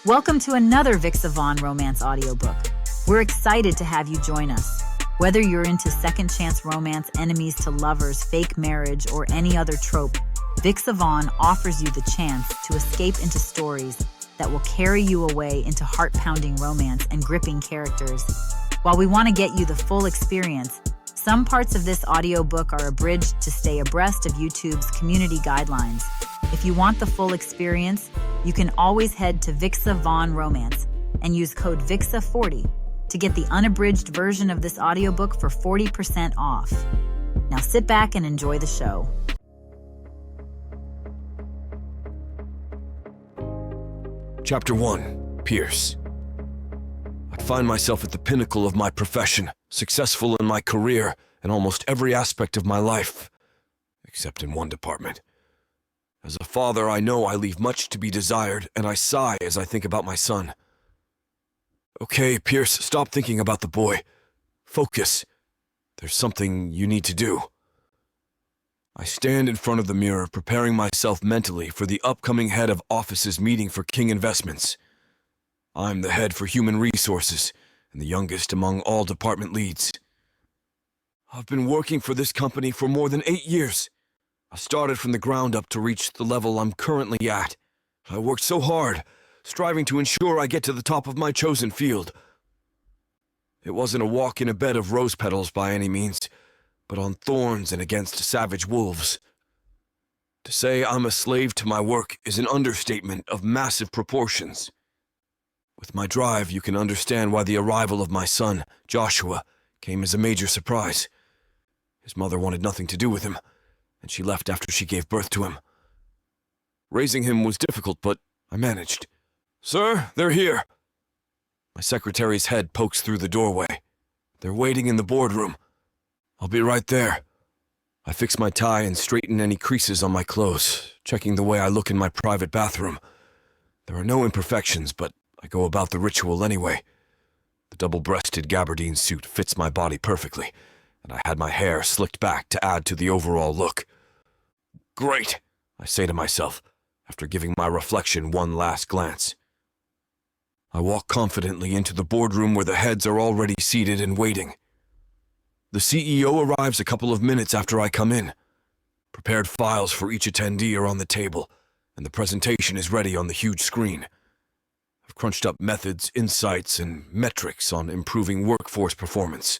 Welcome to another Vixa Vaughn romance audiobook. We're excited to have you join us. Whether you're into second chance romance, enemies to lovers, fake marriage, or any other trope, Vixa Vaughn offers you the chance to escape into stories that will carry you away into heart-pounding romance and gripping characters. While we want to get you the full experience, some parts of this audiobook are abridged to stay abreast of YouTube's community guidelines. If you want the full experience, you can always head to Vixa Vaughn Romance and use code VIXA40 to get the unabridged version of this audiobook for 40% off. Now sit back and enjoy the show. Chapter 1. Pierce. I'd find myself at the pinnacle of my profession, successful in my career in almost every aspect of my life, except in one department. As a father, I know I leave much to be desired, and I sigh as I think about my son. Okay, Pierce, stop thinking about the boy. Focus. There's something you need to do. I stand in front of the mirror, preparing myself mentally for the upcoming head of office's meeting for King Investments. I'm the head for human resources, and the youngest among all department leads. I've been working for this company for more than 8 years. I started from the ground up to reach the level I'm currently at. I worked so hard, striving to ensure I get to the top of my chosen field. It wasn't a walk in a bed of rose petals by any means, but on thorns and against savage wolves. To say I'm a slave to my work is an understatement of massive proportions. With my drive, you can understand why the arrival of my son, Joshua, came as a major surprise. His mother wanted nothing to do with him, and she left after she gave birth to him. Raising him was difficult, but I managed. Sir, they're here. My secretary's head pokes through the doorway. They're waiting in the boardroom. I'll be right there. I fix my tie and straighten any creases on my clothes, checking the way I look in my private bathroom. There are no imperfections, but I go about the ritual anyway. The double-breasted gabardine suit fits my body perfectly, and I had my hair slicked back to add to the overall look. Great, I say to myself, after giving my reflection one last glance. I walk confidently into the boardroom where the heads are already seated and waiting. The CEO arrives a couple of minutes after I come in. Prepared files for each attendee are on the table, and the presentation is ready on the huge screen. I've crunched up methods, insights, and metrics on improving workforce performance.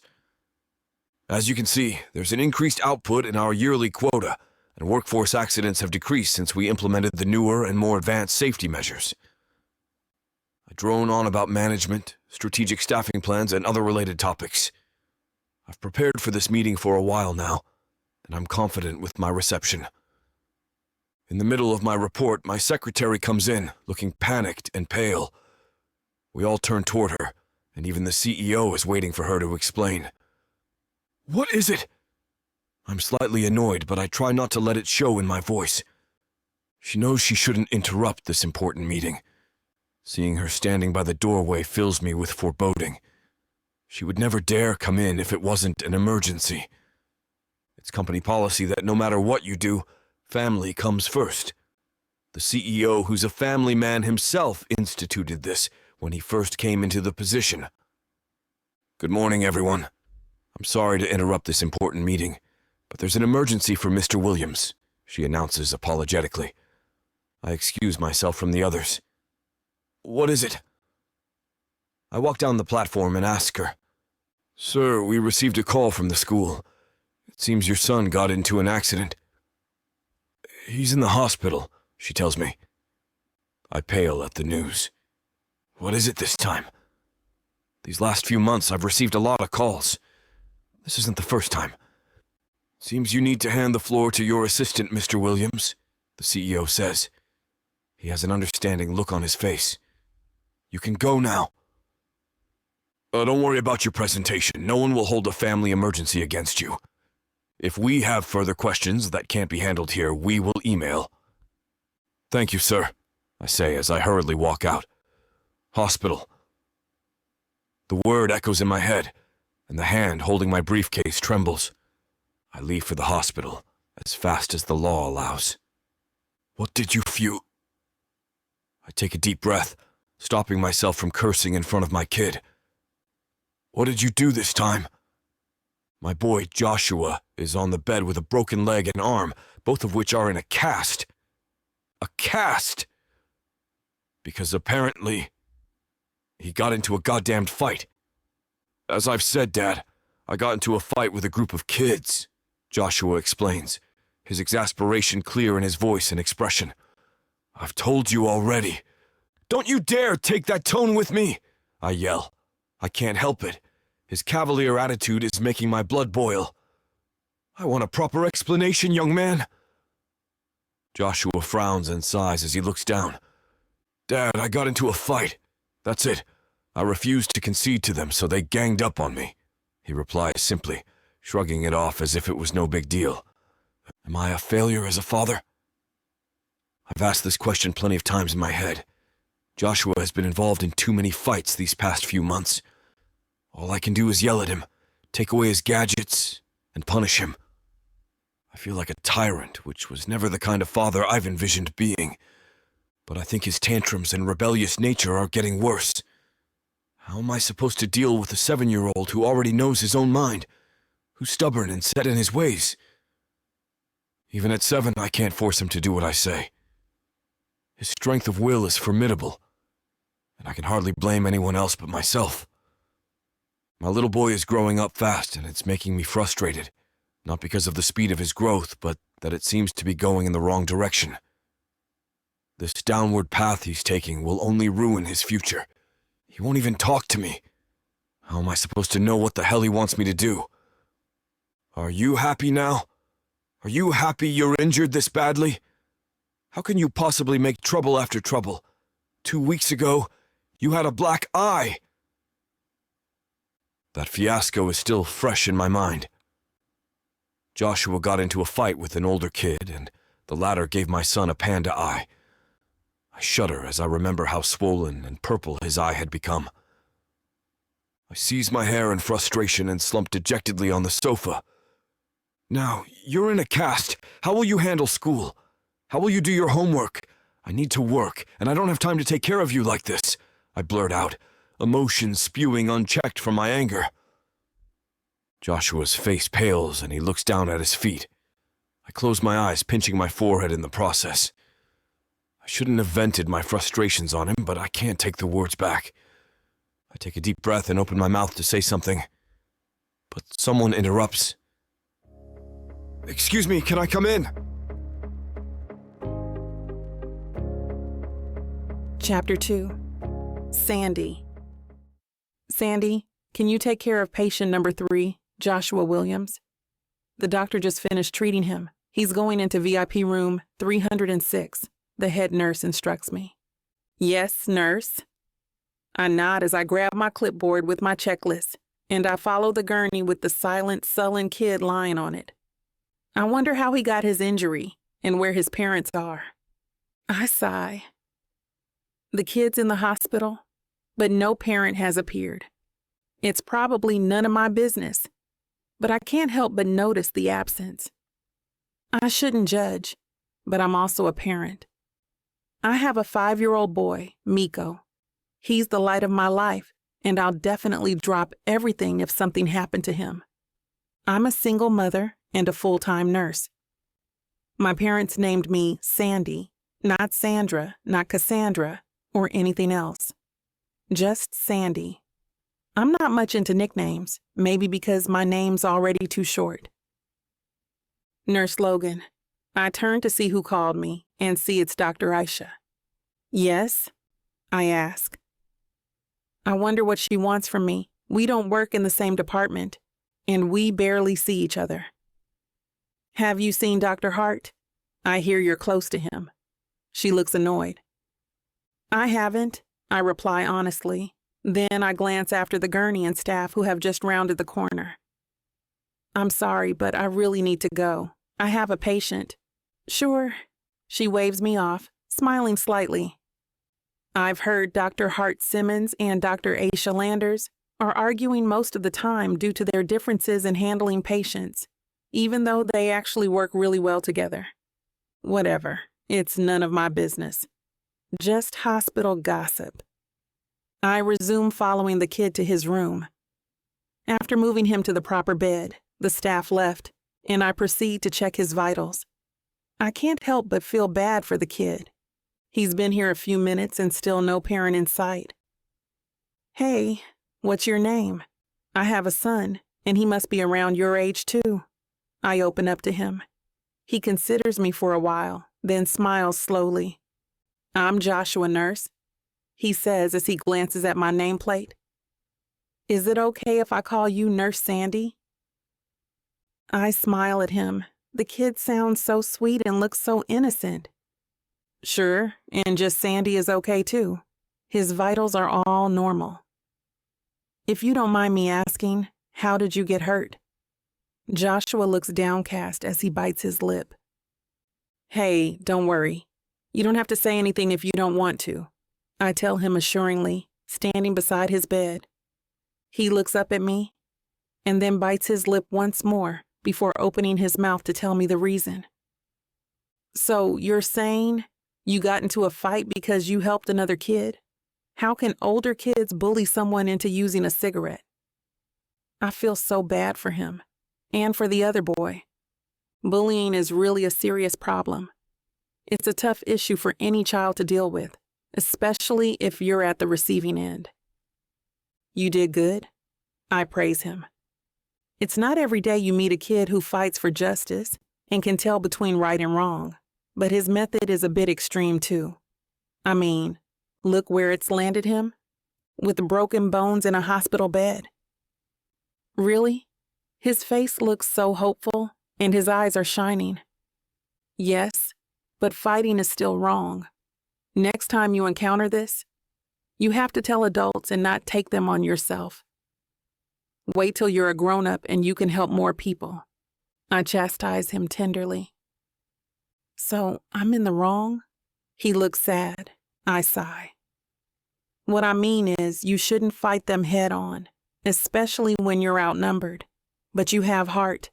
As you can see, there's an increased output in our yearly quota, and workforce accidents have decreased since we implemented the newer and more advanced safety measures. I drone on about management, strategic staffing plans, and other related topics. I've prepared for this meeting for a while now, and I'm confident with my reception. In the middle of my report, my secretary comes in, looking panicked and pale. We all turn toward her, and even the CEO is waiting for her to explain. What is it? I'm slightly annoyed, but I try not to let it show in my voice. She knows she shouldn't interrupt this important meeting. Seeing her standing by the doorway fills me with foreboding. She would never dare come in if it wasn't an emergency. It's company policy that no matter what you do, family comes first. The CEO, who's a family man himself, instituted this when he first came into the position. Good morning, everyone. I'm sorry to interrupt this important meeting, but there's an emergency for Mr. Williams, she announces apologetically. I excuse myself from the others. What is it? I walk down the platform and ask her. Sir, we received a call from the school. It seems your son got into an accident. He's in the hospital, she tells me. I pale at the news. What is it this time? These last few months I've received a lot of calls. This isn't the first time. Seems you need to hand the floor to your assistant, Mr. Williams, the CEO says. He has an understanding look on his face. You can go now. Don't worry about your presentation. No one will hold a family emergency against you. If we have further questions that can't be handled here, we will email. Thank you, sir, I say as I hurriedly walk out. Hospital. The word echoes in my head, and the hand holding my briefcase trembles. I leave for the hospital as fast as the law allows. What did you feel? I take a deep breath, stopping myself from cursing in front of my kid. "What did you do this time?" My boy, Joshua, is on the bed with a broken leg and arm, both of which are in a cast. A cast! Because apparently, he got into a goddamned fight. "As I've said, Dad, I got into a fight with a group of kids," Joshua explains, his exasperation clear in his voice and expression. "I've told you already." "Don't you dare take that tone with me!" I yell. I can't help it. His cavalier attitude is making my blood boil. "I want a proper explanation, young man." Joshua frowns and sighs as he looks down. "Dad, I got into a fight. That's it. I refused to concede to them, so they ganged up on me," he replies simply, shrugging it off as if it was no big deal. Am I a failure as a father? I've asked this question plenty of times in my head. Joshua has been involved in too many fights these past few months. All I can do is yell at him, take away his gadgets, and punish him. I feel like a tyrant, which was never the kind of father I've envisioned being. But I think his tantrums and rebellious nature are getting worse. How am I supposed to deal with a 7-year-old who already knows his own mind, who's stubborn and set in his ways? Even at 7, I can't force him to do what I say. His strength of will is formidable, and I can hardly blame anyone else but myself. My little boy is growing up fast, and it's making me frustrated, not because of the speed of his growth, but that it seems to be going in the wrong direction. This downward path he's taking will only ruin his future. He won't even talk to me. How am I supposed to know what the hell he wants me to do? Are you happy now? Are you happy you're injured this badly? How can you possibly make trouble after trouble? 2 weeks ago, you had a black eye. That fiasco is still fresh in my mind. Joshua got into a fight with an older kid, and the latter gave my son a panda eye. I shudder as I remember how swollen and purple his eye had become. I seize my hair in frustration and slump dejectedly on the sofa. Now, you're in a cast. How will you handle school? How will you do your homework? I need to work, and I don't have time to take care of you like this, I blurt out, emotions spewing unchecked from my anger. Joshua's face pales and he looks down at his feet. I close my eyes, pinching my forehead in the process. I shouldn't have vented my frustrations on him, but I can't take the words back. I take a deep breath and open my mouth to say something, but someone interrupts. "Excuse me, can I come in?" Chapter 2. Sandy. Sandy, can you take care of patient number 3, Joshua Williams? The doctor just finished treating him. He's going into VIP room 306. The head nurse instructs me. Yes, nurse. I nod as I grab my clipboard with my checklist, and I follow the gurney with the silent, sullen kid lying on it. I wonder how he got his injury and where his parents are. I sigh. The kid's in the hospital, but no parent has appeared. It's probably none of my business, but I can't help but notice the absence. I shouldn't judge, but I'm also a parent. I have a 5-year-old boy, Miko. He's the light of my life, and I'll definitely drop everything if something happened to him. I'm a single mother and a full-time nurse. My parents named me Sandy, not Sandra, not Cassandra, or anything else. Just Sandy. I'm not much into nicknames, maybe because my name's already too short. Nurse Logan. I turn to see who called me and see it's Dr. Aisha. Yes? I ask. I wonder what she wants from me. We don't work in the same department, and we barely see each other. Have you seen Dr. Hart? I hear you're close to him. She looks annoyed. I haven't, I reply honestly. Then I glance after the gurney and staff who have just rounded the corner. I'm sorry, but I really need to go. I have a patient. Sure. She waves me off, smiling slightly. I've heard Dr. Hart Simmons and Dr. Aisha Landers are arguing most of the time due to their differences in handling patients, even though they actually work really well together. Whatever. It's none of my business. Just hospital gossip. I resume following the kid to his room. After moving him to the proper bed, the staff left, and I proceed to check his vitals. I can't help but feel bad for the kid. He's been here a few minutes and still no parent in sight. Hey, what's your name? I have a son, and he must be around your age too. I open up to him. He considers me for a while, then smiles slowly. I'm Joshua, nurse, he says as he glances at my nameplate. Is it okay if I call you Nurse Sandy? I smile at him. The kid sounds so sweet and looks so innocent. Sure, and just Sandy is okay too. His vitals are all normal. If you don't mind me asking, how did you get hurt? Joshua looks downcast as he bites his lip. Hey, don't worry. You don't have to say anything if you don't want to, I tell him assuringly, standing beside his bed. He looks up at me and then bites his lip once more before opening his mouth to tell me the reason. So you're saying you got into a fight because you helped another kid? How can older kids bully someone into using a cigarette? I feel so bad for him and for the other boy. Bullying is really a serious problem. It's a tough issue for any child to deal with, especially if you're at the receiving end. You did good. I praise him. It's not every day you meet a kid who fights for justice and can tell between right and wrong, but his method is a bit extreme too. I mean, look where it's landed him, with broken bones in a hospital bed. Really? His face looks so hopeful and his eyes are shining. Yes, but fighting is still wrong. Next time you encounter this, you have to tell adults and not take them on yourself. Wait till you're a grown-up and you can help more people. I chastise him tenderly. So I'm in the wrong? He looks sad. I sigh. What I mean is you shouldn't fight them head on, especially when you're outnumbered, but you have heart.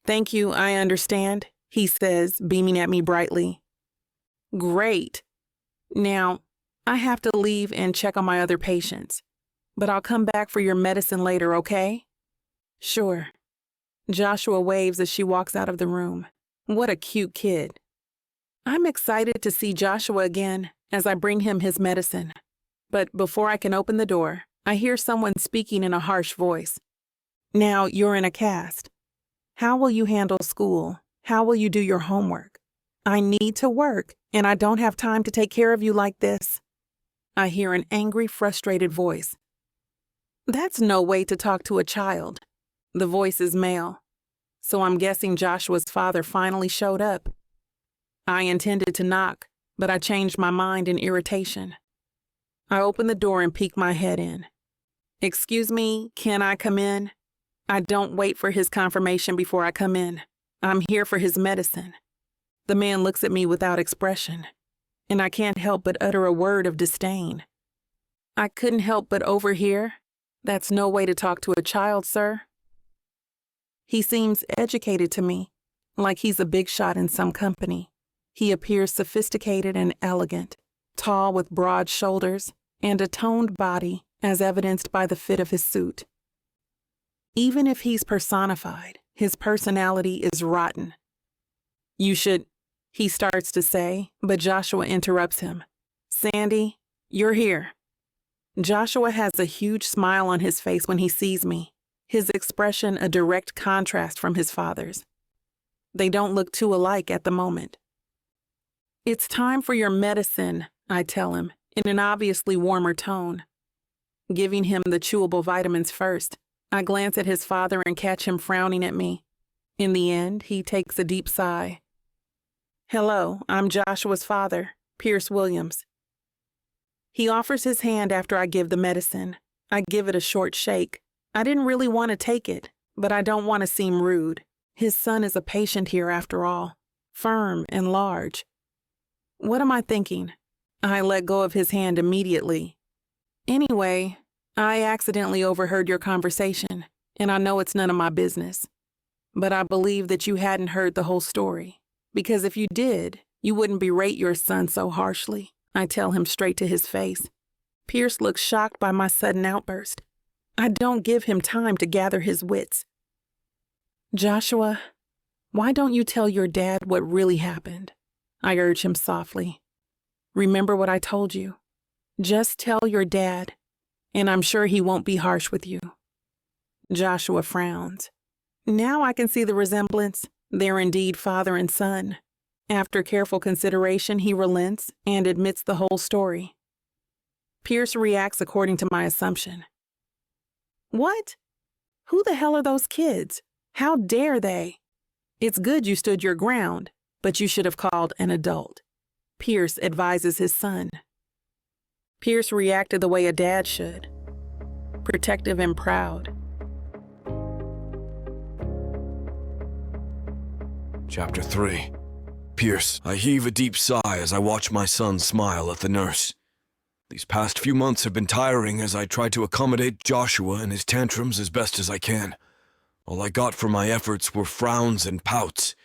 Thank you, I understand, he says, beaming at me brightly. Great. Now, I have to leave and check on my other patients, but I'll come back for your medicine later, okay? Sure. Joshua waves as she walks out of the room. What a cute kid. I'm excited to see Joshua again as I bring him his medicine. But before I can open the door, I hear someone speaking in a harsh voice. Now you're in a cast. How will you handle school? How will you do your homework? I need to work, and I don't have time to take care of you like this. I hear an angry, frustrated voice. That's no way to talk to a child. The voice is male, so I'm guessing Joshua's father finally showed up. I intended to knock, but I changed my mind in irritation. I open the door and peek my head in. Excuse me, can I come in? I don't wait for his confirmation before I come in. I'm here for his medicine. The man looks at me without expression, and I can't help but utter a word of disdain. I couldn't help but overhear. That's no way to talk to a child, sir. He seems educated to me, like he's a big shot in some company. He appears sophisticated and elegant, tall with broad shoulders, and a toned body, as evidenced by the fit of his suit. Even if he's personified, his personality is rotten. You should, he starts to say, but Joshua interrupts him. Sandy, you're here. Joshua has a huge smile on his face when he sees me, his expression a direct contrast from his father's. They don't look too alike at the moment. It's time for your medicine, I tell him, in an obviously warmer tone. Giving him the chewable vitamins first, I glance at his father and catch him frowning at me. In the end, he takes a deep sigh. Hello, I'm Joshua's father, Pierce Williams. He offers his hand after I give the medicine. I give it a short shake. I didn't really want to take it, but I don't want to seem rude. His son is a patient here after all, firm and large. What am I thinking? I let go of his hand immediately. Anyway, I accidentally overheard your conversation, and I know it's none of my business. But I believe that you hadn't heard the whole story, because if you did, you wouldn't berate your son so harshly. I tell him straight to his face. Pierce looks shocked by my sudden outburst. I don't give him time to gather his wits. Joshua, why don't you tell your dad what really happened? I urge him softly. Remember what I told you. Just tell your dad, and I'm sure he won't be harsh with you. Joshua frowns. Now I can see the resemblance. They're indeed father and son. After careful consideration, he relents and admits the whole story. Pierce reacts according to my assumption. What? Who the hell are those kids? How dare they? It's good you stood your ground, but you should have called an adult. Pierce advises his son. Pierce reacted the way a dad should. Protective and proud. Chapter 3. Pierce. I heave a deep sigh as I watch my son smile at the nurse. These past few months have been tiring as I try to accommodate Joshua and his tantrums as best as I can. All I got for my efforts were frowns and pouts.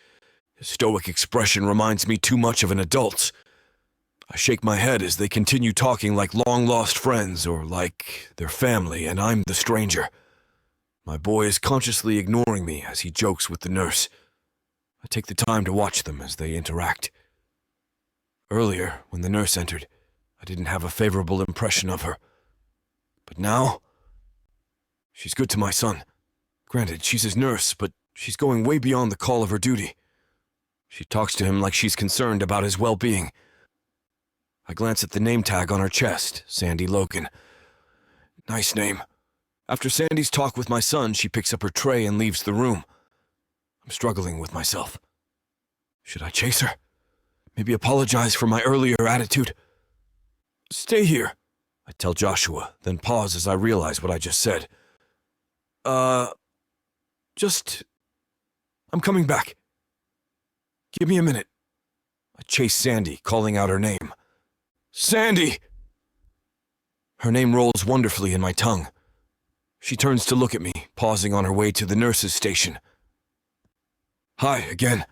His stoic expression reminds me too much of an adult. I shake my head as they continue talking like long-lost friends or like their family, and I'm the stranger. My boy is consciously ignoring me as he jokes with the nurse. I take the time to watch them as they interact. Earlier, when the nurse entered, I didn't have a favorable impression of her. But now, she's good to my son. Granted, she's his nurse, but she's going way beyond the call of her duty. She talks to him like she's concerned about his well-being. I glance at the name tag on her chest, Sandy Logan. Nice name. After Sandy's talk with my son, she picks up her tray and leaves the room. I'm struggling with myself. Should I chase her? Maybe apologize for my earlier attitude? Stay here, I tell Joshua, then pause as I realize what I just said. I'm coming back. Give me a minute. I chase Sandy, calling out her name. Sandy! Her name rolls wonderfully in my tongue. She turns to look at me, pausing on her way to the nurse's station. Hi, again.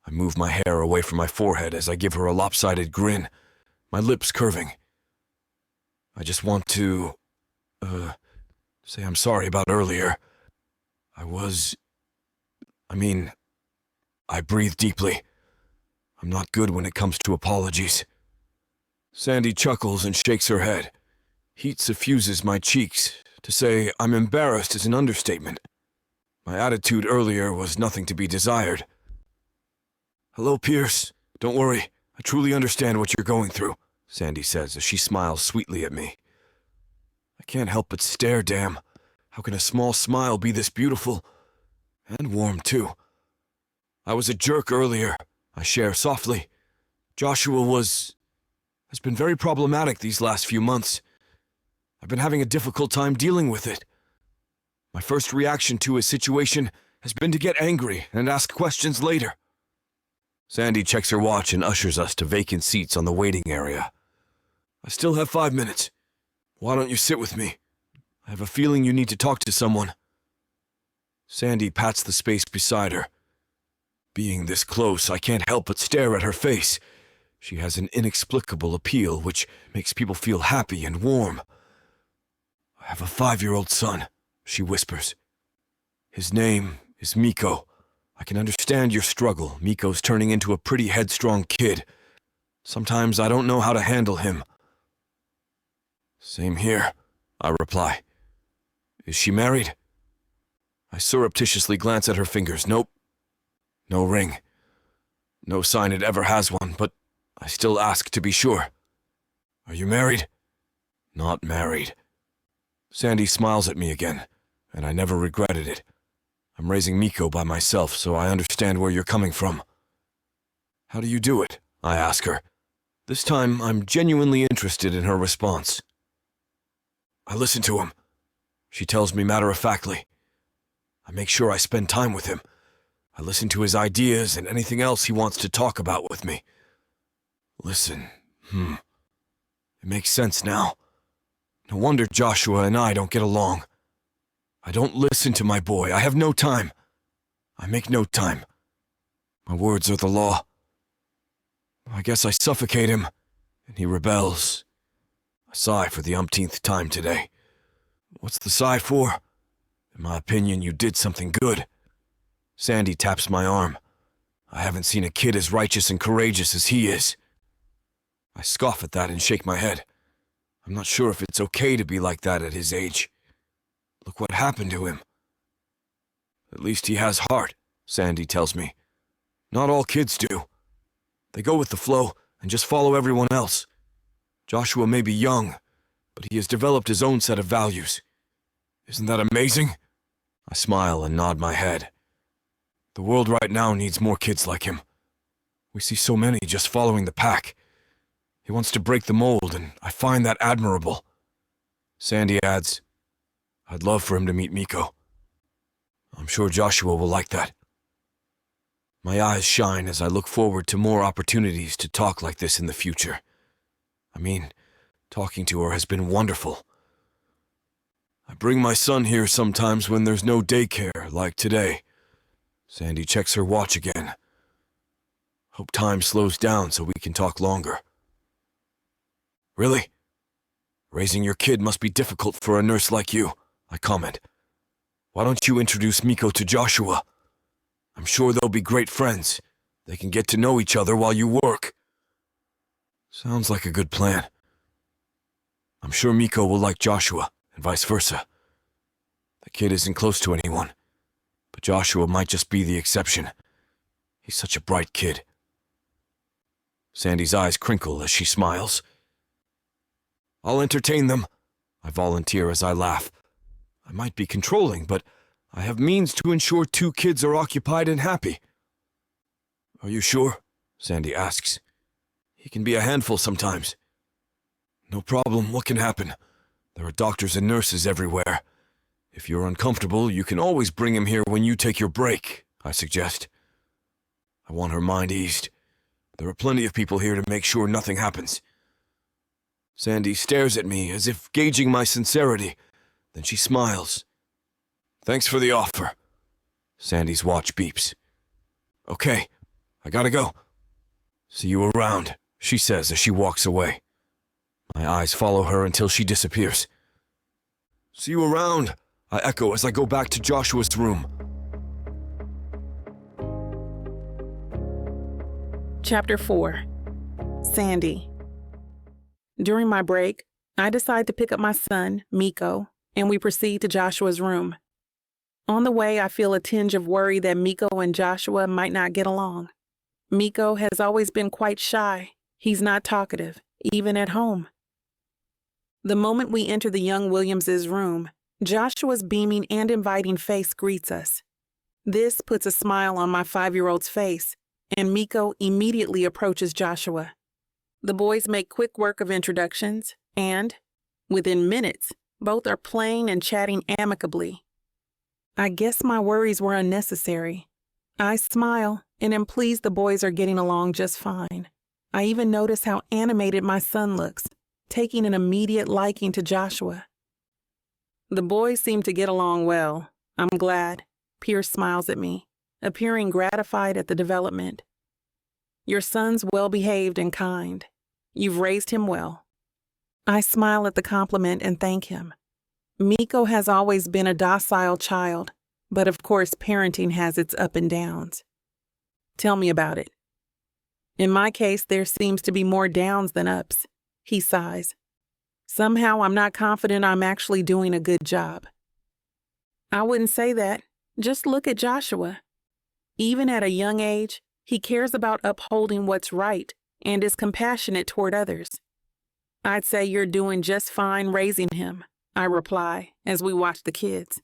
I move my hair away from my forehead as I give her a lopsided grin, my lips curving. I just want to, say I'm sorry about earlier. I breathe deeply. I'm not good when it comes to apologies. Sandy chuckles and shakes her head. Heat suffuses my cheeks. To say I'm embarrassed is an understatement. My attitude earlier was nothing to be desired. Hello, Pierce. Don't worry. I truly understand what you're going through, Sandy says as she smiles sweetly at me. I can't help but stare, damn. How can a small smile be this beautiful? And warm, too. I was a jerk earlier, I share softly. Joshua has been very problematic these last few months. I've been having a difficult time dealing with it. My first reaction to his situation has been to get angry and ask questions later. Sandy checks her watch and ushers us to vacant seats on the waiting area. I still have 5 minutes. Why don't you sit with me? I have a feeling you need to talk to someone. Sandy pats the space beside her. Being this close, I can't help but stare at her face. She has an inexplicable appeal which makes people feel happy and warm. I have a 5-year-old son, she whispers. His name is Miko. I can understand your struggle. Miko's turning into a pretty headstrong kid. Sometimes I don't know how to handle him. Same here, I reply. Is she married? I surreptitiously glance at her fingers. Nope. No ring. No sign it ever has one, but I still ask to be sure. Are you married? Not married. Sandy smiles at me again, and I never regretted it. I'm raising Miko by myself, so I understand where you're coming from. How do you do it? I ask her. This time, I'm genuinely interested in her response. I listen to him, she tells me matter-of-factly. I make sure I spend time with him. I listen to his ideas and anything else he wants to talk about with me. Listen, It makes sense now. No wonder Joshua and I don't get along. I don't listen to my boy. I have no time. I make no time. My words are the law. I guess I suffocate him, and he rebels. I sigh for the umpteenth time today. What's the sigh for? In my opinion, you did something good. Sandy taps my arm. I haven't seen a kid as righteous and courageous as he is. I scoff at that and shake my head. I'm not sure if it's okay to be like that at his age. Look what happened to him. At least he has heart, Sandy tells me. Not all kids do. They go with the flow and just follow everyone else. Joshua may be young, but he has developed his own set of values. Isn't that amazing? I smile and nod my head. The world right now needs more kids like him. We see so many just following the pack. He wants to break the mold, and I find that admirable. Sandy adds, I'd love for him to meet Miko. I'm sure Joshua will like that. My eyes shine as I look forward to more opportunities to talk like this in the future. I mean, talking to her has been wonderful. I bring my son here sometimes when there's no daycare, like today. Sandy checks her watch again. Hope time slows down so we can talk longer. Really? Raising your kid must be difficult for a nurse like you, I comment. Why don't you introduce Miko to Joshua? I'm sure they'll be great friends. They can get to know each other while you work. Sounds like a good plan. I'm sure Miko will like Joshua, and vice versa. The kid isn't close to anyone, but Joshua might just be the exception. He's such a bright kid. Sandy's eyes crinkle as she smiles. I'll entertain them, I volunteer as I laugh. I might be controlling, but I have means to ensure 2 kids are occupied and happy. Are you sure? Sandy asks. He can be a handful sometimes. No problem, what can happen? There are doctors and nurses everywhere. If you're uncomfortable, you can always bring him here when you take your break, I suggest. I want her mind eased. There are plenty of people here to make sure nothing happens. Sandy stares at me as if gauging my sincerity. Then she smiles. Thanks for the offer. Sandy's watch beeps. Okay, I gotta go. See you around, she says as she walks away. My eyes follow her until she disappears. See you around, I echo as I go back to Joshua's room. Chapter 4. Sandy. During my break, I decide to pick up my son, Miko, and we proceed to Joshua's room. On the way, I feel a tinge of worry that Miko and Joshua might not get along. Miko has always been quite shy. He's not talkative, even at home. The moment we enter the young Williamses' room, Joshua's beaming and inviting face greets us. This puts a smile on my 5-year-old's face, and Miko immediately approaches Joshua. The boys make quick work of introductions, and, within minutes, both are playing and chatting amicably. I guess my worries were unnecessary. I smile and am pleased the boys are getting along just fine. I even notice how animated my son looks, taking an immediate liking to Joshua. The boys seem to get along well. I'm glad. Pierce smiles at me, appearing gratified at the development. Your son's well-behaved and kind. You've raised him well. I smile at the compliment and thank him. Miko has always been a docile child, but of course parenting has its ups and downs. Tell me about it. In my case, there seems to be more downs than ups. He sighs. Somehow I'm not confident I'm actually doing a good job. I wouldn't say that. Just look at Joshua. Even at a young age, he cares about upholding what's right and is compassionate toward others. I'd say you're doing just fine raising him, I reply as we watch the kids.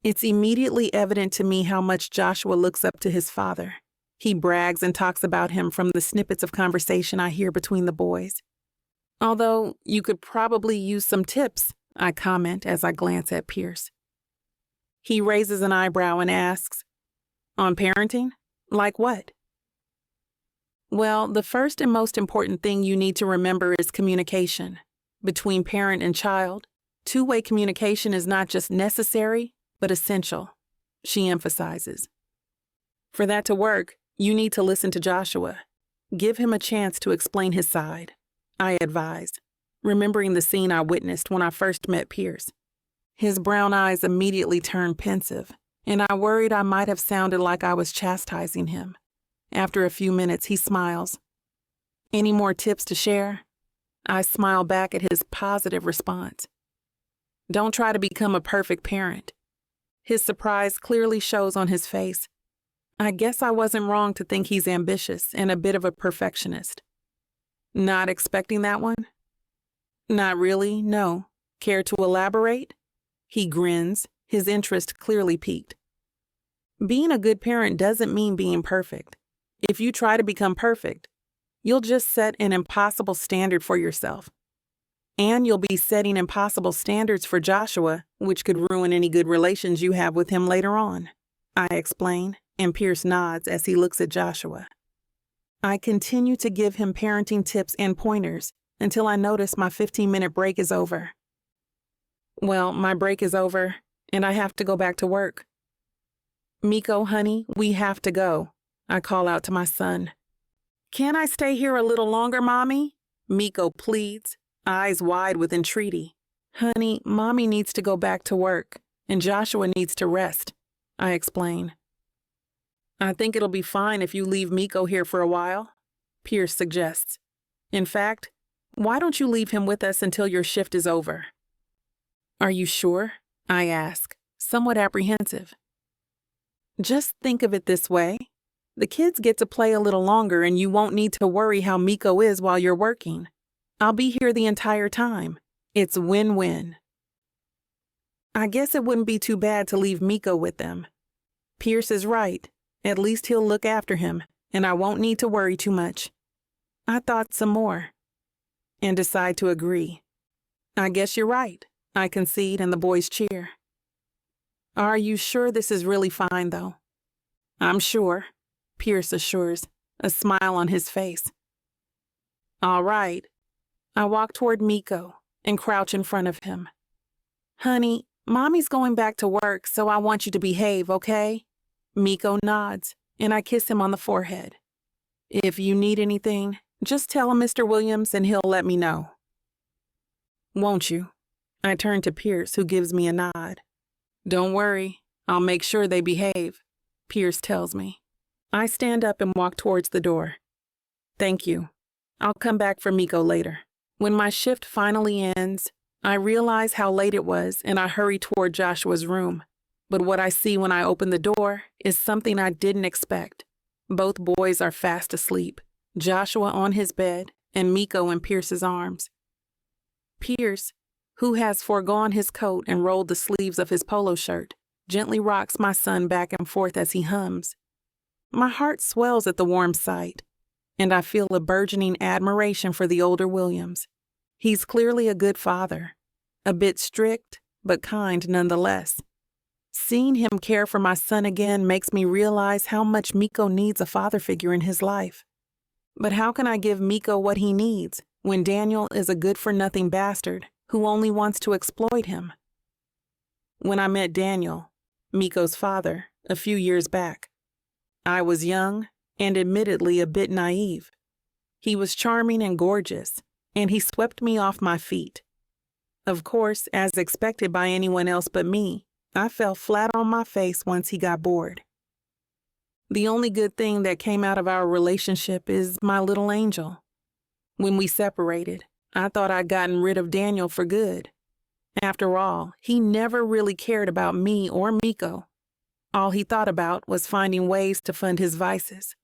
It's immediately evident to me how much Joshua looks up to his father. He brags and talks about him from the snippets of conversation I hear between the boys. Although you could probably use some tips, I comment as I glance at Pierce. He raises an eyebrow and asks, on parenting? Like what? Well, the first and most important thing you need to remember is communication. Between parent and child, two-way communication is not just necessary, but essential, she emphasizes. For that to work, you need to listen to Joshua. Give him a chance to explain his side, I advise. remembering the scene I witnessed when I first met Pierce. His brown eyes immediately turned pensive, and I worried I might have sounded like I was chastising him. After a few minutes, he smiles. "Any more tips to share?" I smile back at his positive response. "Don't try to become a perfect parent." His surprise clearly shows on his face. I guess I wasn't wrong to think he's ambitious and a bit of a perfectionist. Not expecting that one? Not really, no. Care to elaborate? He grins, his interest clearly piqued. Being a good parent doesn't mean being perfect. If you try to become perfect, you'll just set an impossible standard for yourself. And you'll be setting impossible standards for Joshua, which could ruin any good relations you have with him later on, I explain, and Pierce nods as he looks at Joshua. I continue to give him parenting tips and pointers until I notice my 15-minute break is over. Well, my break is over, and I have to go back to work. Miko, honey, we have to go, I call out to my son. Can I stay here a little longer, Mommy? Miko pleads, eyes wide with entreaty. Honey, Mommy needs to go back to work, and Joshua needs to rest, I explain. I think it'll be fine if you leave Miko here for a while, Pierce suggests. In fact, why don't you leave him with us until your shift is over? Are you sure? I ask, somewhat apprehensive. Just think of it this way. The kids get to play a little longer and you won't need to worry how Miko is while you're working. I'll be here the entire time. It's win-win. I guess it wouldn't be too bad to leave Miko with them. Pierce is right. At least he'll look after him, and I won't need to worry too much. I thought some more, and decide to agree. I guess you're right, I concede, and the boys cheer. Are you sure this is really fine, though? I'm sure, Pierce assures, a smile on his face. All right. I walk toward Miko and crouch in front of him. Honey, Mommy's going back to work, so I want you to behave, okay? Miko nods, and I kiss him on the forehead. If you need anything, just tell him Mr. Williams and he'll let me know. Won't you? I turn to Pierce, who gives me a nod. Don't worry, I'll make sure they behave, Pierce tells me. I stand up and walk towards the door. Thank you. I'll come back for Miko later. When my shift finally ends, I realize how late it was and I hurry toward Joshua's room. But what I see when I open the door is something I didn't expect. Both boys are fast asleep, Joshua on his bed and Miko in Pierce's arms. Pierce, who has foregone his coat and rolled the sleeves of his polo shirt, gently rocks my son back and forth as he hums. My heart swells at the warm sight, and I feel a burgeoning admiration for the older Williams. He's clearly a good father, a bit strict, but kind nonetheless. Seeing him care for my son again makes me realize how much Miko needs a father figure in his life. But how can I give Miko what he needs when Daniel is a good-for-nothing bastard who only wants to exploit him? When I met Daniel, Miko's father, a few years back, I was young and admittedly a bit naive. He was charming and gorgeous, and he swept me off my feet. Of course, as expected by anyone else but me, I fell flat on my face once he got bored. The only good thing that came out of our relationship is my little angel. When we separated, I thought I'd gotten rid of Daniel for good. After all, he never really cared about me or Miko. All he thought about was finding ways to fund his vices.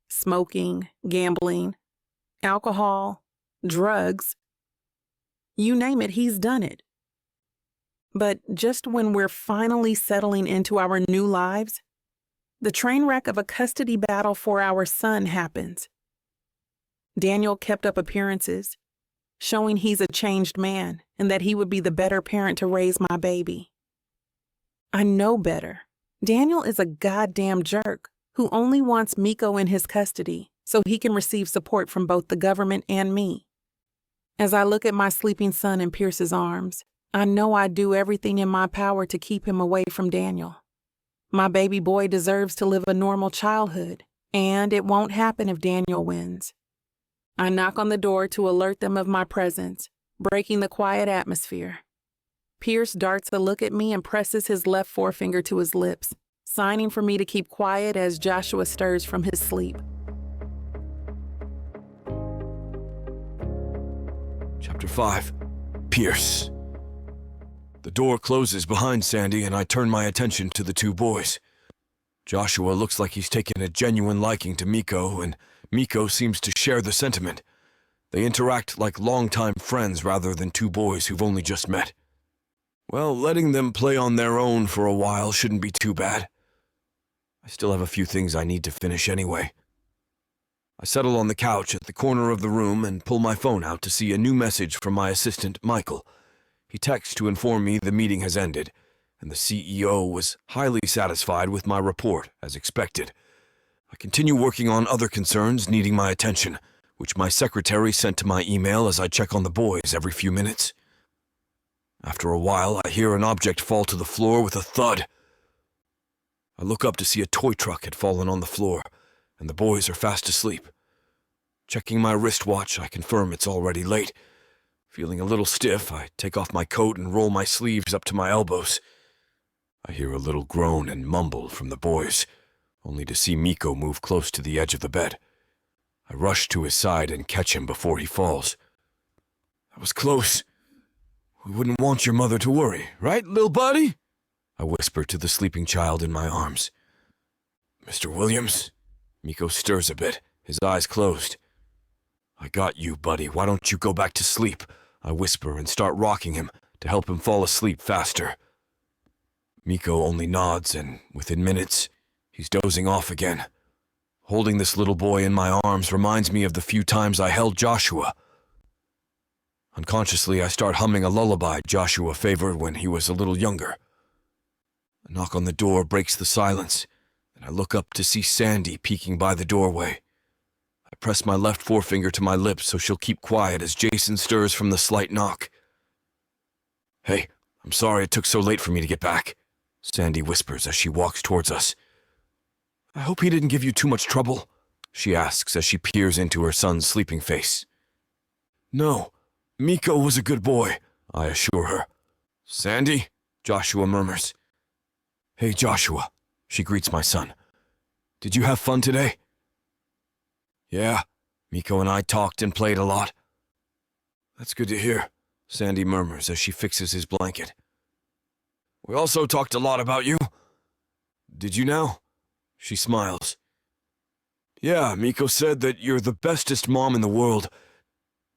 Smoking, gambling, alcohol, drugs. You name it, he's done it. But just when we're finally settling into our new lives, the train wreck of a custody battle for our son happens. Daniel kept up appearances, showing he's a changed man and that he would be the better parent to raise my baby. I know better. Daniel is a goddamn jerk who only wants Miko in his custody so he can receive support from both the government and me. As I look at my sleeping son in Pierce's arms, I know I do everything in my power to keep him away from Daniel. My baby boy deserves to live a normal childhood, and it won't happen if Daniel wins. I knock on the door to alert them of my presence, breaking the quiet atmosphere. Pierce darts a look at me and presses his left forefinger to his lips, signing for me to keep quiet as Joshua stirs from his sleep. Chapter 5. Pierce. The door closes behind Sandy and I turn my attention to the two boys. Joshua looks like he's taken a genuine liking to Miko, and Miko seems to share the sentiment. They interact like longtime friends rather than two boys who've only just met. Well, letting them play on their own for a while shouldn't be too bad. I still have a few things I need to finish anyway. I settle on the couch at the corner of the room and pull my phone out to see a new message from my assistant, Michael. He texts to inform me the meeting has ended, and the CEO was highly satisfied with my report, as expected. I continue working on other concerns needing my attention, which my secretary sent to my email as I check on the boys every few minutes. After a while, I hear an object fall to the floor with a thud. I look up to see a toy truck had fallen on the floor, and the boys are fast asleep. Checking my wristwatch, I confirm it's already late. Feeling a little stiff, I take off my coat and roll my sleeves up to my elbows. I hear a little groan and mumble from the boys, only to see Miko move close to the edge of the bed. I rush to his side and catch him before he falls. That was close. We wouldn't want your mother to worry, right, lil' buddy? I whisper to the sleeping child in my arms. Mr. Williams? Miko stirs a bit, his eyes closed. I got you, buddy. Why don't you go back to sleep? I whisper and start rocking him to help him fall asleep faster. Miko only nods, and within minutes, he's dozing off again. Holding this little boy in my arms reminds me of the few times I held Joshua. Unconsciously, I start humming a lullaby Joshua favored when he was a little younger. A knock on the door breaks the silence, and I look up to see Sandy peeking by the doorway. I press my left forefinger to my lips so she'll keep quiet as Jason stirs from the slight knock. Hey, I'm sorry it took so late for me to get back, Sandy whispers as she walks towards us. I hope he didn't give you too much trouble, she asks as she peers into her son's sleeping face. No, Miko was a good boy, I assure her. Sandy, Joshua murmurs. Hey, Joshua, she greets my son. Did you have fun today? Yeah, Miko and I talked and played a lot. That's good to hear, Sandy murmurs as she fixes his blanket. We also talked a lot about you. Did you now? She smiles. Yeah, Miko said that you're the bestest mom in the world.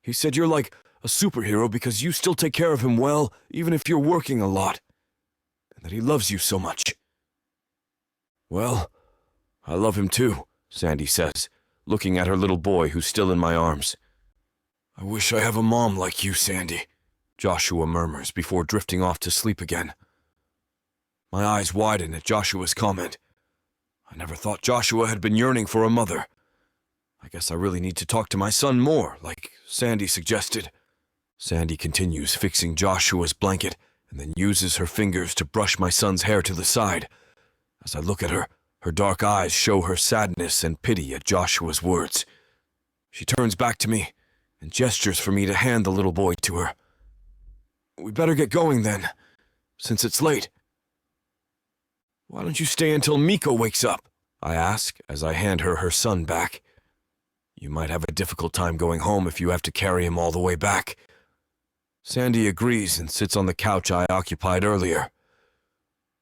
He said you're like a superhero because you still take care of him well, even if you're working a lot. And that he loves you so much. Well, I love him too, Sandy says, looking at her little boy who's still in my arms. I wish I have a mom like you, Sandy, Joshua murmurs before drifting off to sleep again. My eyes widen at Joshua's comment. I never thought Joshua had been yearning for a mother. I guess I really need to talk to my son more, like Sandy suggested. Sandy continues fixing Joshua's blanket and then uses her fingers to brush my son's hair to the side. As I look at her, her dark eyes show her sadness and pity at Joshua's words. She turns back to me and gestures for me to hand the little boy to her. We better get going then, since it's late. Why don't you stay until Miko wakes up? I ask as I hand her son back. You might have a difficult time going home if you have to carry him all the way back. Sandy agrees and sits on the couch I occupied earlier.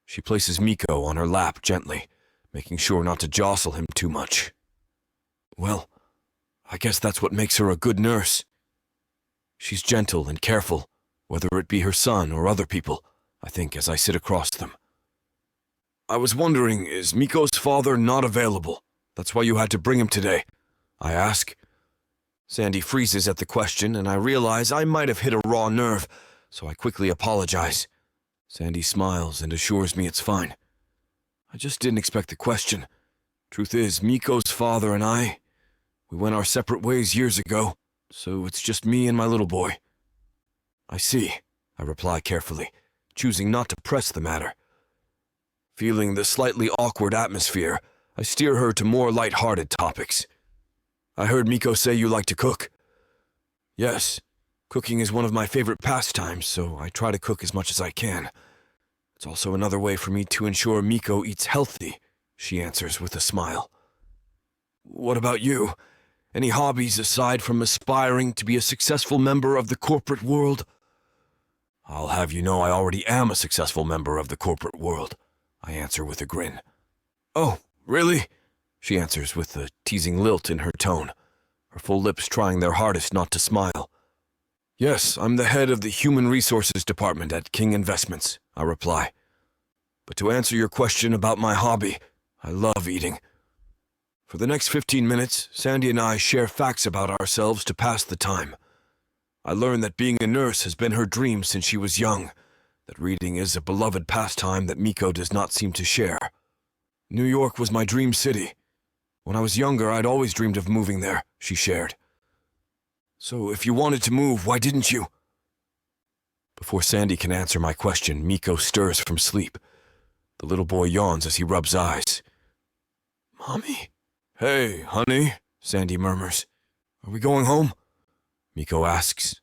She places Miko on her lap gently, making sure not to jostle him too much. Well, I guess that's what makes her a good nurse. She's gentle and careful, whether it be her son or other people, I think, as I sit across them. I was wondering, is Miko's father not available? That's why you had to bring him today, I ask. Sandy freezes at the question, and I realize I might have hit a raw nerve, so I quickly apologize. Sandy smiles and assures me it's fine. I just didn't expect the question. Truth is, Miko's father and I, we went our separate ways years ago, so it's just me and my little boy. I see, I reply carefully, choosing not to press the matter. Feeling the slightly awkward atmosphere, I steer her to more light-hearted topics. I heard Miko say you like to cook. Yes, Cooking is one of my favorite pastimes, so I try to cook as much as I can. It's also another way for me to ensure Miko eats healthy, she answers with a smile. What about you? Any hobbies aside from aspiring to be a successful member of the corporate world? I'll have you know I already am a successful member of the corporate world, I answer with a grin. Oh, really? She answers with a teasing lilt in her tone, her full lips trying their hardest not to smile. Yes, I'm the head of the Human Resources Department at King Investments, I reply. But to answer your question about my hobby, I love eating. For the next 15 minutes, Sandy and I share facts about ourselves to pass the time. I learn that being a nurse has been her dream since she was young, that reading is a beloved pastime that Miko does not seem to share. New York was my dream city. When I was younger, I'd always dreamed of moving there, she shared. So if you wanted to move, why didn't you? Before Sandy can answer my question, Miko stirs from sleep. The little boy yawns as he rubs eyes. Mommy? Hey, honey, Sandy murmurs. Are we going home? Miko asks.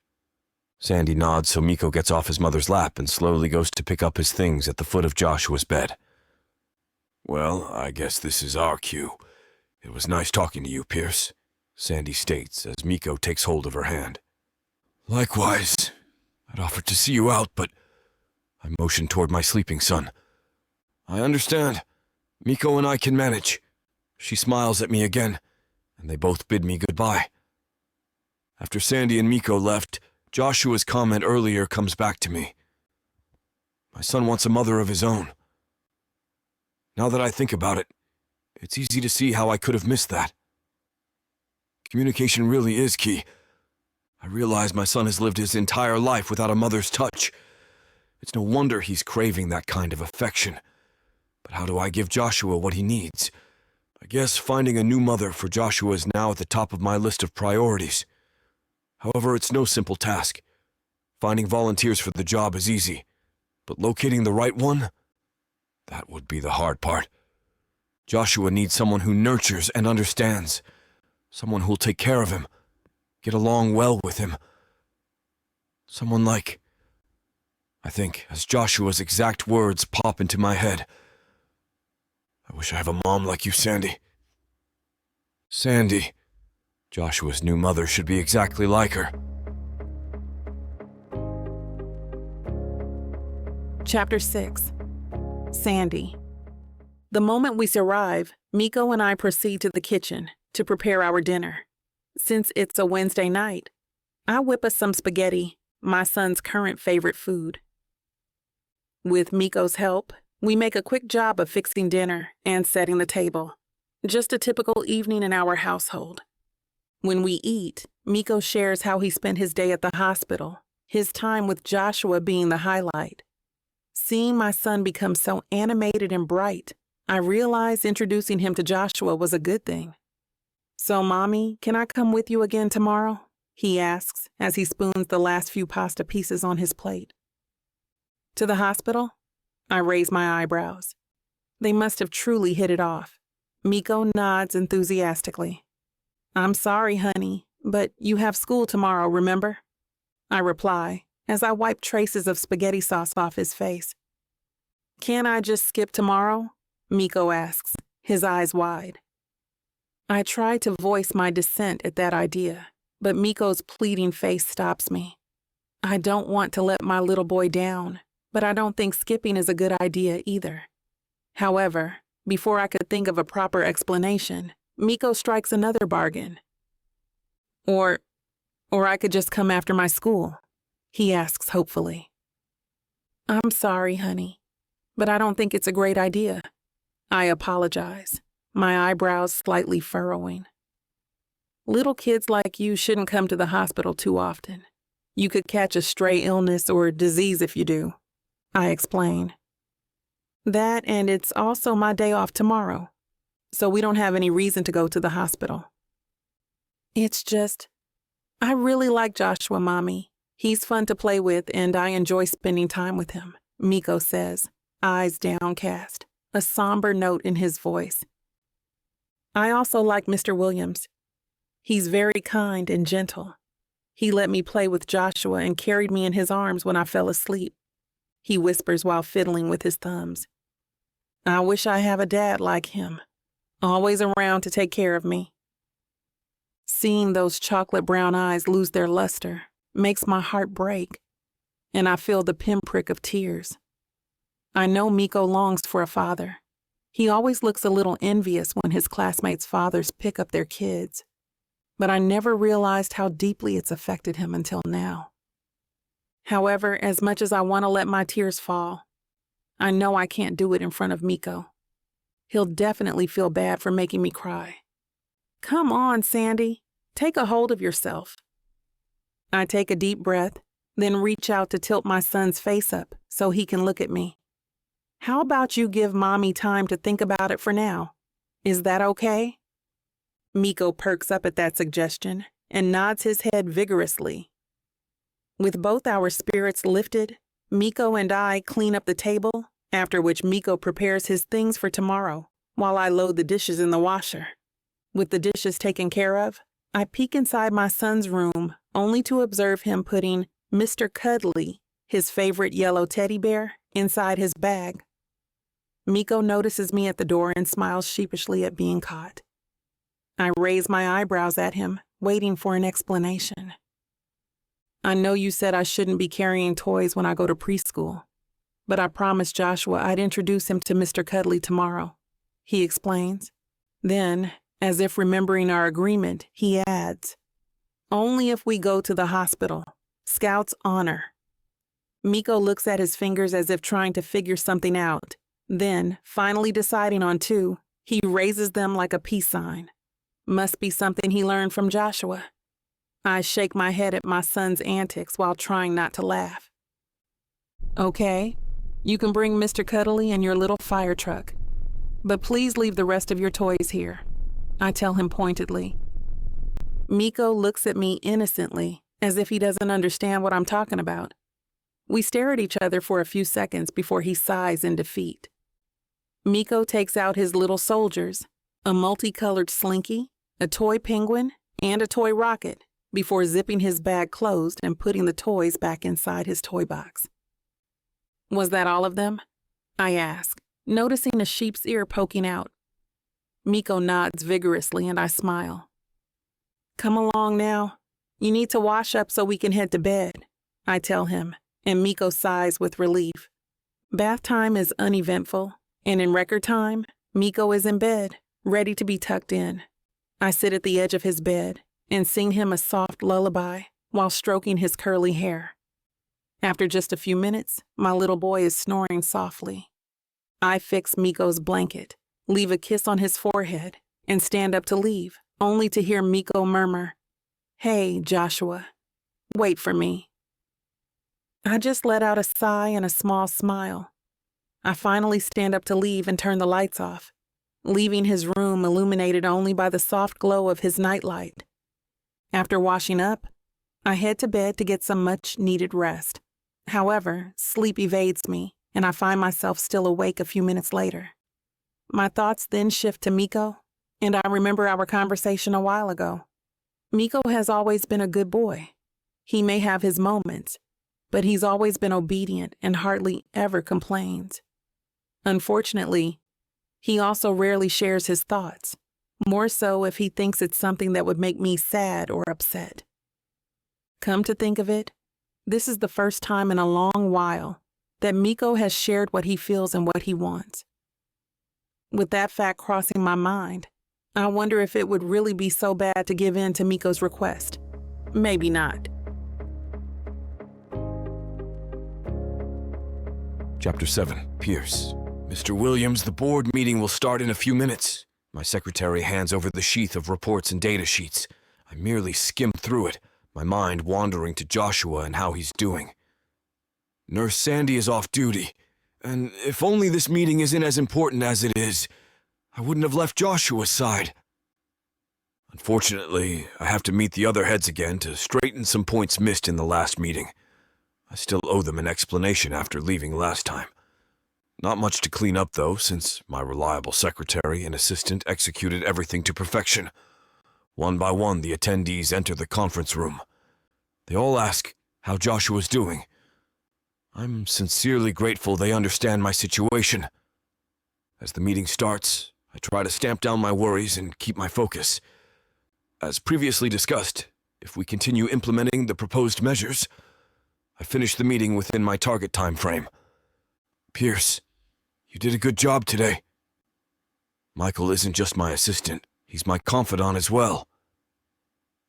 Sandy nods so Miko gets off his mother's lap and slowly goes to pick up his things at the foot of Joshua's bed. Well, I guess this is our cue. It was nice talking to you, Pierce, Sandy states as Miko takes hold of her hand. Likewise. I'd offered to see you out, but I motion toward my sleeping son. I understand. Miko and I can manage. She smiles at me again, and they both bid me goodbye. After Sandy and Miko left, Joshua's comment earlier comes back to me. My son wants a mother of his own. Now that I think about it, it's easy to see how I could have missed that. Communication really is key. I realize my son has lived his entire life without a mother's touch. It's no wonder he's craving that kind of affection. But how do I give Joshua what he needs? I guess finding a new mother for Joshua is now at the top of my list of priorities. However, it's no simple task. Finding volunteers for the job is easy, but locating the right one? That would be the hard part. Joshua needs someone who nurtures and understands, someone who'll take care of him, get along well with him. Someone like... I think, as Joshua's exact words pop into my head, I wish I have a mom like you, Sandy. Sandy. Joshua's new mother should be exactly like her. Chapter 6. Sandy. The moment we arrive, Miko and I proceed to the kitchen to prepare our dinner. Since it's a Wednesday night, I whip us some spaghetti, my son's current favorite food. With Miko's help, we make a quick job of fixing dinner and setting the table. Just a typical evening in our household. When we eat, Miko shares how he spent his day at the hospital, his time with Joshua being the highlight. Seeing my son become so animated and bright, I realized introducing him to Joshua was a good thing. So, Mommy, can I come with you again tomorrow? He asks as he spoons the last few pasta pieces on his plate. To the hospital? I raise my eyebrows. They must have truly hit it off. Miko nods enthusiastically. I'm sorry, honey, but you have school tomorrow, remember? I reply as I wipe traces of spaghetti sauce off his face. Can't I just skip tomorrow? Miko asks, his eyes wide. I try to voice my dissent at that idea, but Miko's pleading face stops me. I don't want to let my little boy down, but I don't think skipping is a good idea either. However, before I could think of a proper explanation, Miko strikes another bargain. Or I could just come after my school, he asks hopefully. I'm sorry, honey, but I don't think it's a great idea. I apologize, my eyebrows slightly furrowing. Little kids like you shouldn't come to the hospital too often. You could catch a stray illness or disease if you do, I explain. That, and it's also my day off tomorrow, so we don't have any reason to go to the hospital. It's just, I really like Joshua, Mommy. He's fun to play with, and I enjoy spending time with him, Miko says, eyes downcast, a somber note in his voice. I also like Mr. Williams. He's very kind and gentle. He let me play with Joshua and carried me in his arms when I fell asleep. He whispers while fiddling with his thumbs. I wish I have a dad like him, always around to take care of me. Seeing those chocolate brown eyes lose their luster makes my heart break, and I feel the pinprick of tears. I know Miko longs for a father. He always looks a little envious when his classmates' fathers pick up their kids, but I never realized how deeply it's affected him until now. However, as much as I want to let my tears fall, I know I can't do it in front of Miko. He'll definitely feel bad for making me cry. Come on, Sandy. Take a hold of yourself. I take a deep breath, then reach out to tilt my son's face up so he can look at me. How about you give Mommy time to think about it for now? Is that okay? Miko perks up at that suggestion and nods his head vigorously. With both our spirits lifted, Miko and I clean up the table, after which Miko prepares his things for tomorrow, while I load the dishes in the washer. With the dishes taken care of, I peek inside my son's room, only to observe him putting Mr. Cuddly, his favorite yellow teddy bear, inside his bag. Miko notices me at the door and smiles sheepishly at being caught. I raise my eyebrows at him, waiting for an explanation. I know you said I shouldn't be carrying toys when I go to preschool, but I promised Joshua I'd introduce him to Mr. Cuddly tomorrow, he explains. Then, as if remembering our agreement, he adds, only if we go to the hospital. Scout's honor. Miko looks at his fingers as if trying to figure something out. Then, finally deciding on two, he raises them like a peace sign. Must be something he learned from Joshua. I shake my head at my son's antics while trying not to laugh. Okay, you can bring Mr. Cuddly in your little fire truck, but please leave the rest of your toys here, I tell him pointedly. Miko looks at me innocently, as if he doesn't understand what I'm talking about. We stare at each other for a few seconds before he sighs in defeat. Miko takes out his little soldiers, a multicolored slinky, a toy penguin, and a toy rocket, before zipping his bag closed and putting the toys back inside his toy box. Was that all of them? I ask, noticing a sheep's ear poking out. Miko nods vigorously and I smile. Come along now. You need to wash up so we can head to bed, I tell him, and Miko sighs with relief. Bath time is uneventful, and in record time, Miko is in bed, ready to be tucked in. I sit at the edge of his bed and sing him a soft lullaby while stroking his curly hair. After just a few minutes, my little boy is snoring softly. I fix Miko's blanket, leave a kiss on his forehead, and stand up to leave, only to hear Miko murmur, "Hey, Joshua, wait for me." I just let out a sigh and a small smile. I finally stand up to leave and turn the lights off, leaving his room illuminated only by the soft glow of his nightlight. After washing up, I head to bed to get some much-needed rest. However, sleep evades me, and I find myself still awake a few minutes later. My thoughts then shift to Miko, and I remember our conversation a while ago. Miko has always been a good boy. He may have his moments, but he's always been obedient and hardly ever complains. Unfortunately, he also rarely shares his thoughts, more so if he thinks it's something that would make me sad or upset. Come to think of it, this is the first time in a long while that Miko has shared what he feels and what he wants. With that fact crossing my mind, I wonder if it would really be so bad to give in to Miko's request. Maybe not. Chapter 7, Pierce. Mr. Williams, the board meeting will start in a few minutes. My secretary hands over the sheath of reports and data sheets. I merely skim through it, my mind wandering to Joshua and how he's doing. Nurse Sandy is off duty, and if only this meeting isn't as important as it is, I wouldn't have left Joshua's side. Unfortunately, I have to meet the other heads again to straighten some points missed in the last meeting. I still owe them an explanation after leaving last time. Not much to clean up, though, since my reliable secretary and assistant executed everything to perfection. One by one, the attendees enter the conference room. They all ask how Joshua's doing. I'm sincerely grateful they understand my situation. As the meeting starts, I try to stamp down my worries and keep my focus. As previously discussed, if we continue implementing the proposed measures, I finish the meeting within my target time frame. Pierce, you did a good job today. Michael isn't just my assistant, he's my confidant as well.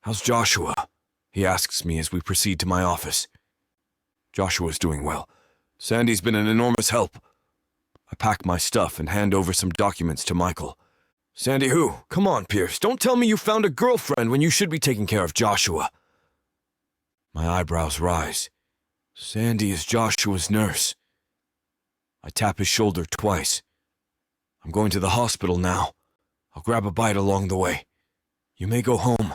How's Joshua? He asks me as we proceed to my office. Joshua's doing well. Sandy's been an enormous help. I pack my stuff and hand over some documents to Michael. Sandy who? Come on, Pierce, don't tell me you found a girlfriend when you should be taking care of Joshua. My eyebrows rise. Sandy is Joshua's nurse. I tap his shoulder twice. I'm going to the hospital now. I'll grab a bite along the way. You may go home.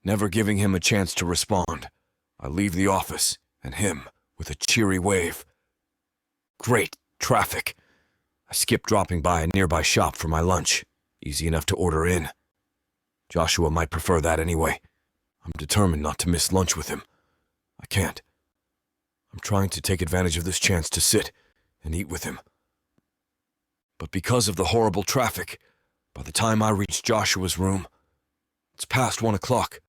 Never giving him a chance to respond, I leave the office, and him, with a cheery wave. Great traffic. I skip dropping by a nearby shop for my lunch. Easy enough to order in. Joshua might prefer that anyway. I'm determined not to miss lunch with him. I can't. I'm trying to take advantage of this chance to sit and eat with him. But because of the horrible traffic, by the time I reach Joshua's room, it's past 1 o'clock.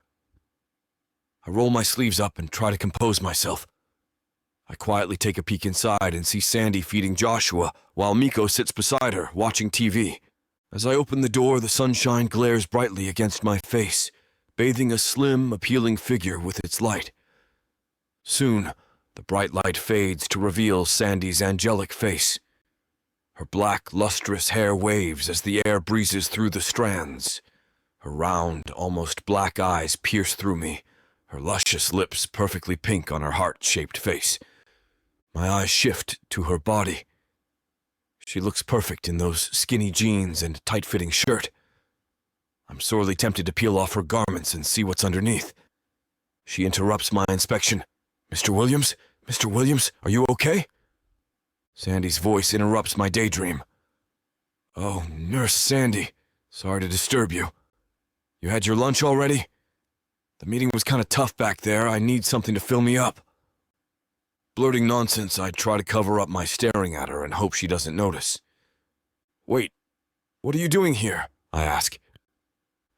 I roll my sleeves up and try to compose myself. I quietly take a peek inside and see Sandy feeding Joshua while Miko sits beside her, watching TV. As I open the door, the sunshine glares brightly against my face, bathing a slim, appealing figure with its light. Soon, the bright light fades to reveal Sandy's angelic face. Her black, lustrous hair waves as the air breezes through the strands. Her round, almost black eyes pierce through me, her luscious lips perfectly pink on her heart-shaped face. My eyes shift to her body. She looks perfect in those skinny jeans and tight-fitting shirt. I'm sorely tempted to peel off her garments and see what's underneath. She interrupts my inspection. Mr. Williams? Mr. Williams, are you okay? Sandy's voice interrupts my daydream. Oh, Nurse Sandy, sorry to disturb you. You had your lunch already? The meeting was kind of tough back there. I need something to fill me up. Blurting nonsense, I try to cover up my staring at her and hope she doesn't notice. Wait, what are you doing here? I ask.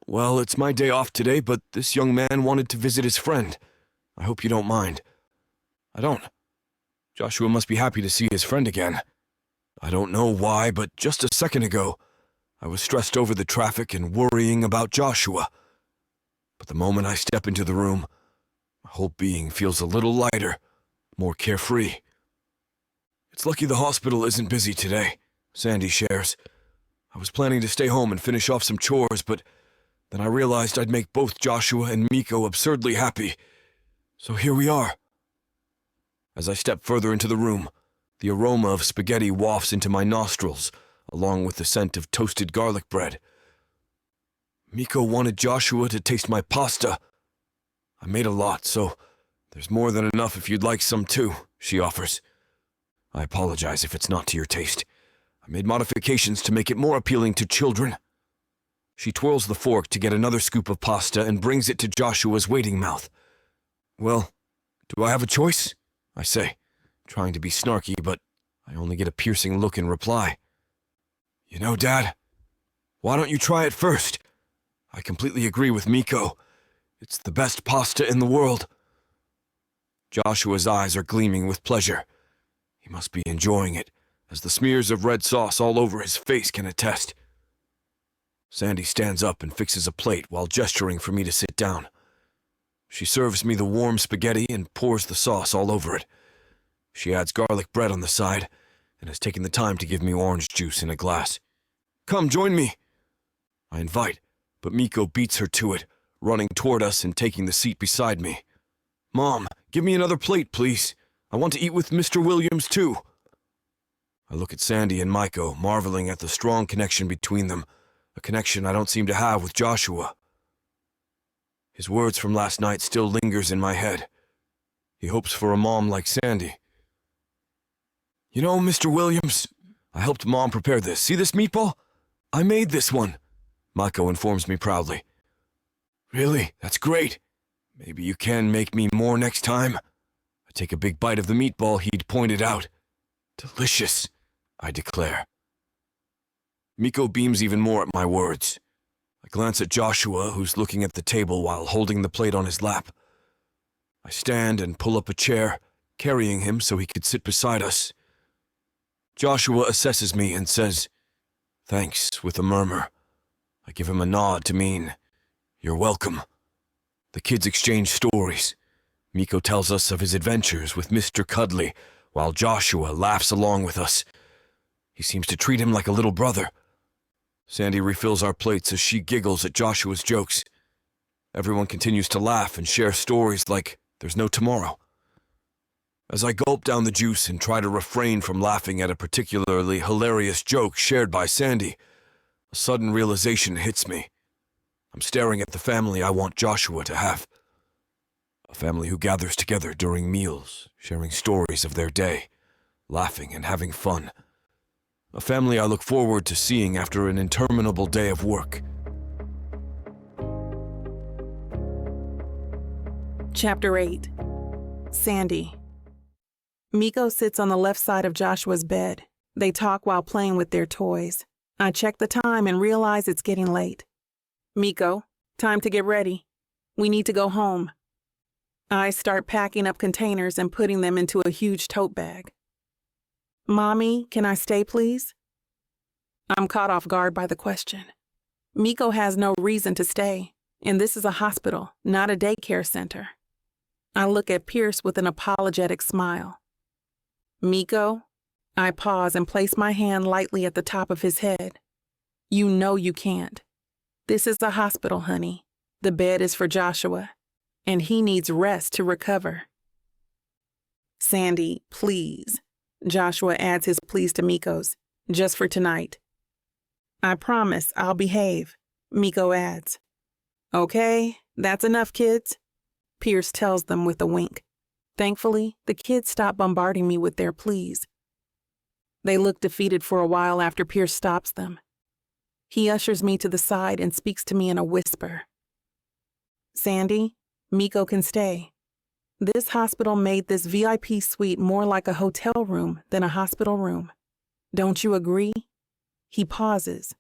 Well, it's my day off today, but this young man wanted to visit his friend. I hope you don't mind. I don't. Joshua must be happy to see his friend again. I don't know why, but just a second ago, I was stressed over the traffic and worrying about Joshua. But the moment I step into the room, my whole being feels a little lighter, more carefree. It's lucky the hospital isn't busy today, Sandy shares. I was planning to stay home and finish off some chores, but then I realized I'd make both Joshua and Miko absurdly happy. So here we are. As I step further into the room, the aroma of spaghetti wafts into my nostrils, along with the scent of toasted garlic bread. Miko wanted Joshua to taste my pasta. I made a lot, so there's more than enough if you'd like some too, she offers. I apologize if it's not to your taste. I made modifications to make it more appealing to children. She twirls the fork to get another scoop of pasta and brings it to Joshua's waiting mouth. Well, do I have a choice? I say, trying to be snarky, but I only get a piercing look in reply. You know, Dad, why don't you try it first? I completely agree with Miko. It's the best pasta in the world. Joshua's eyes are gleaming with pleasure. He must be enjoying it, as the smears of red sauce all over his face can attest. Sandy stands up and fixes a plate while gesturing for me to sit down. She serves me the warm spaghetti and pours the sauce all over it. She adds garlic bread on the side and has taken the time to give me orange juice in a glass. Come, join me. I invite, but Miko beats her to it, running toward us and taking the seat beside me. Mom, give me another plate, please. I want to eat with Mr. Williams, too. I look at Sandy and Miko, marveling at the strong connection between them, a connection I don't seem to have with Joshua. His words from last night still lingers in my head. He hopes for a mom like Sandy. You know, Mr. Williams, I helped Mom prepare this. See this meatball? I made this one, Miko informs me proudly. Really? That's great. Maybe you can make me more next time? I take a big bite of the meatball he'd pointed out. Delicious, I declare. Miko beams even more at my words. I glance at Joshua, who's looking at the table while holding the plate on his lap. I stand and pull up a chair, carrying him so he could sit beside us. Joshua assesses me and says, "Thanks," with a murmur. I give him a nod to mean, "You're welcome." The kids exchange stories. Miko tells us of his adventures with Mr. Cuddly, while Joshua laughs along with us. He seems to treat him like a little brother. Sandy refills our plates as she giggles at Joshua's jokes. Everyone continues to laugh and share stories like there's no tomorrow. As I gulp down the juice and try to refrain from laughing at a particularly hilarious joke shared by Sandy, a sudden realization hits me. I'm staring at the family I want Joshua to have. A family who gathers together during meals, sharing stories of their day, laughing and having fun. A family I look forward to seeing after an interminable day of work. Chapter 8. Sandy. Miko sits on the left side of Joshua's bed. They talk while playing with their toys. I check the time and realize it's getting late. "Miko, time to get ready. We need to go home." I start packing up containers and putting them into a huge tote bag. "Mommy, can I stay, please?" I'm caught off guard by the question. Miko has no reason to stay, and this is a hospital, not a daycare center. I look at Pierce with an apologetic smile. "Miko," I pause and place my hand lightly at the top of his head. "You know you can't. This is a hospital, honey. The bed is for Joshua, and he needs rest to recover." "Sandy, please." Joshua adds his pleas to Miko's. "Just for tonight." "I promise I'll behave," Miko adds. "Okay, that's enough, kids," Pierce tells them with a wink. Thankfully, the kids stop bombarding me with their pleas. They look defeated for a while after Pierce stops them. He ushers me to the side and speaks to me in a whisper. "Sandy, Miko can stay. This hospital made this VIP suite more like a hotel room than a hospital room. Don't you agree?" He pauses.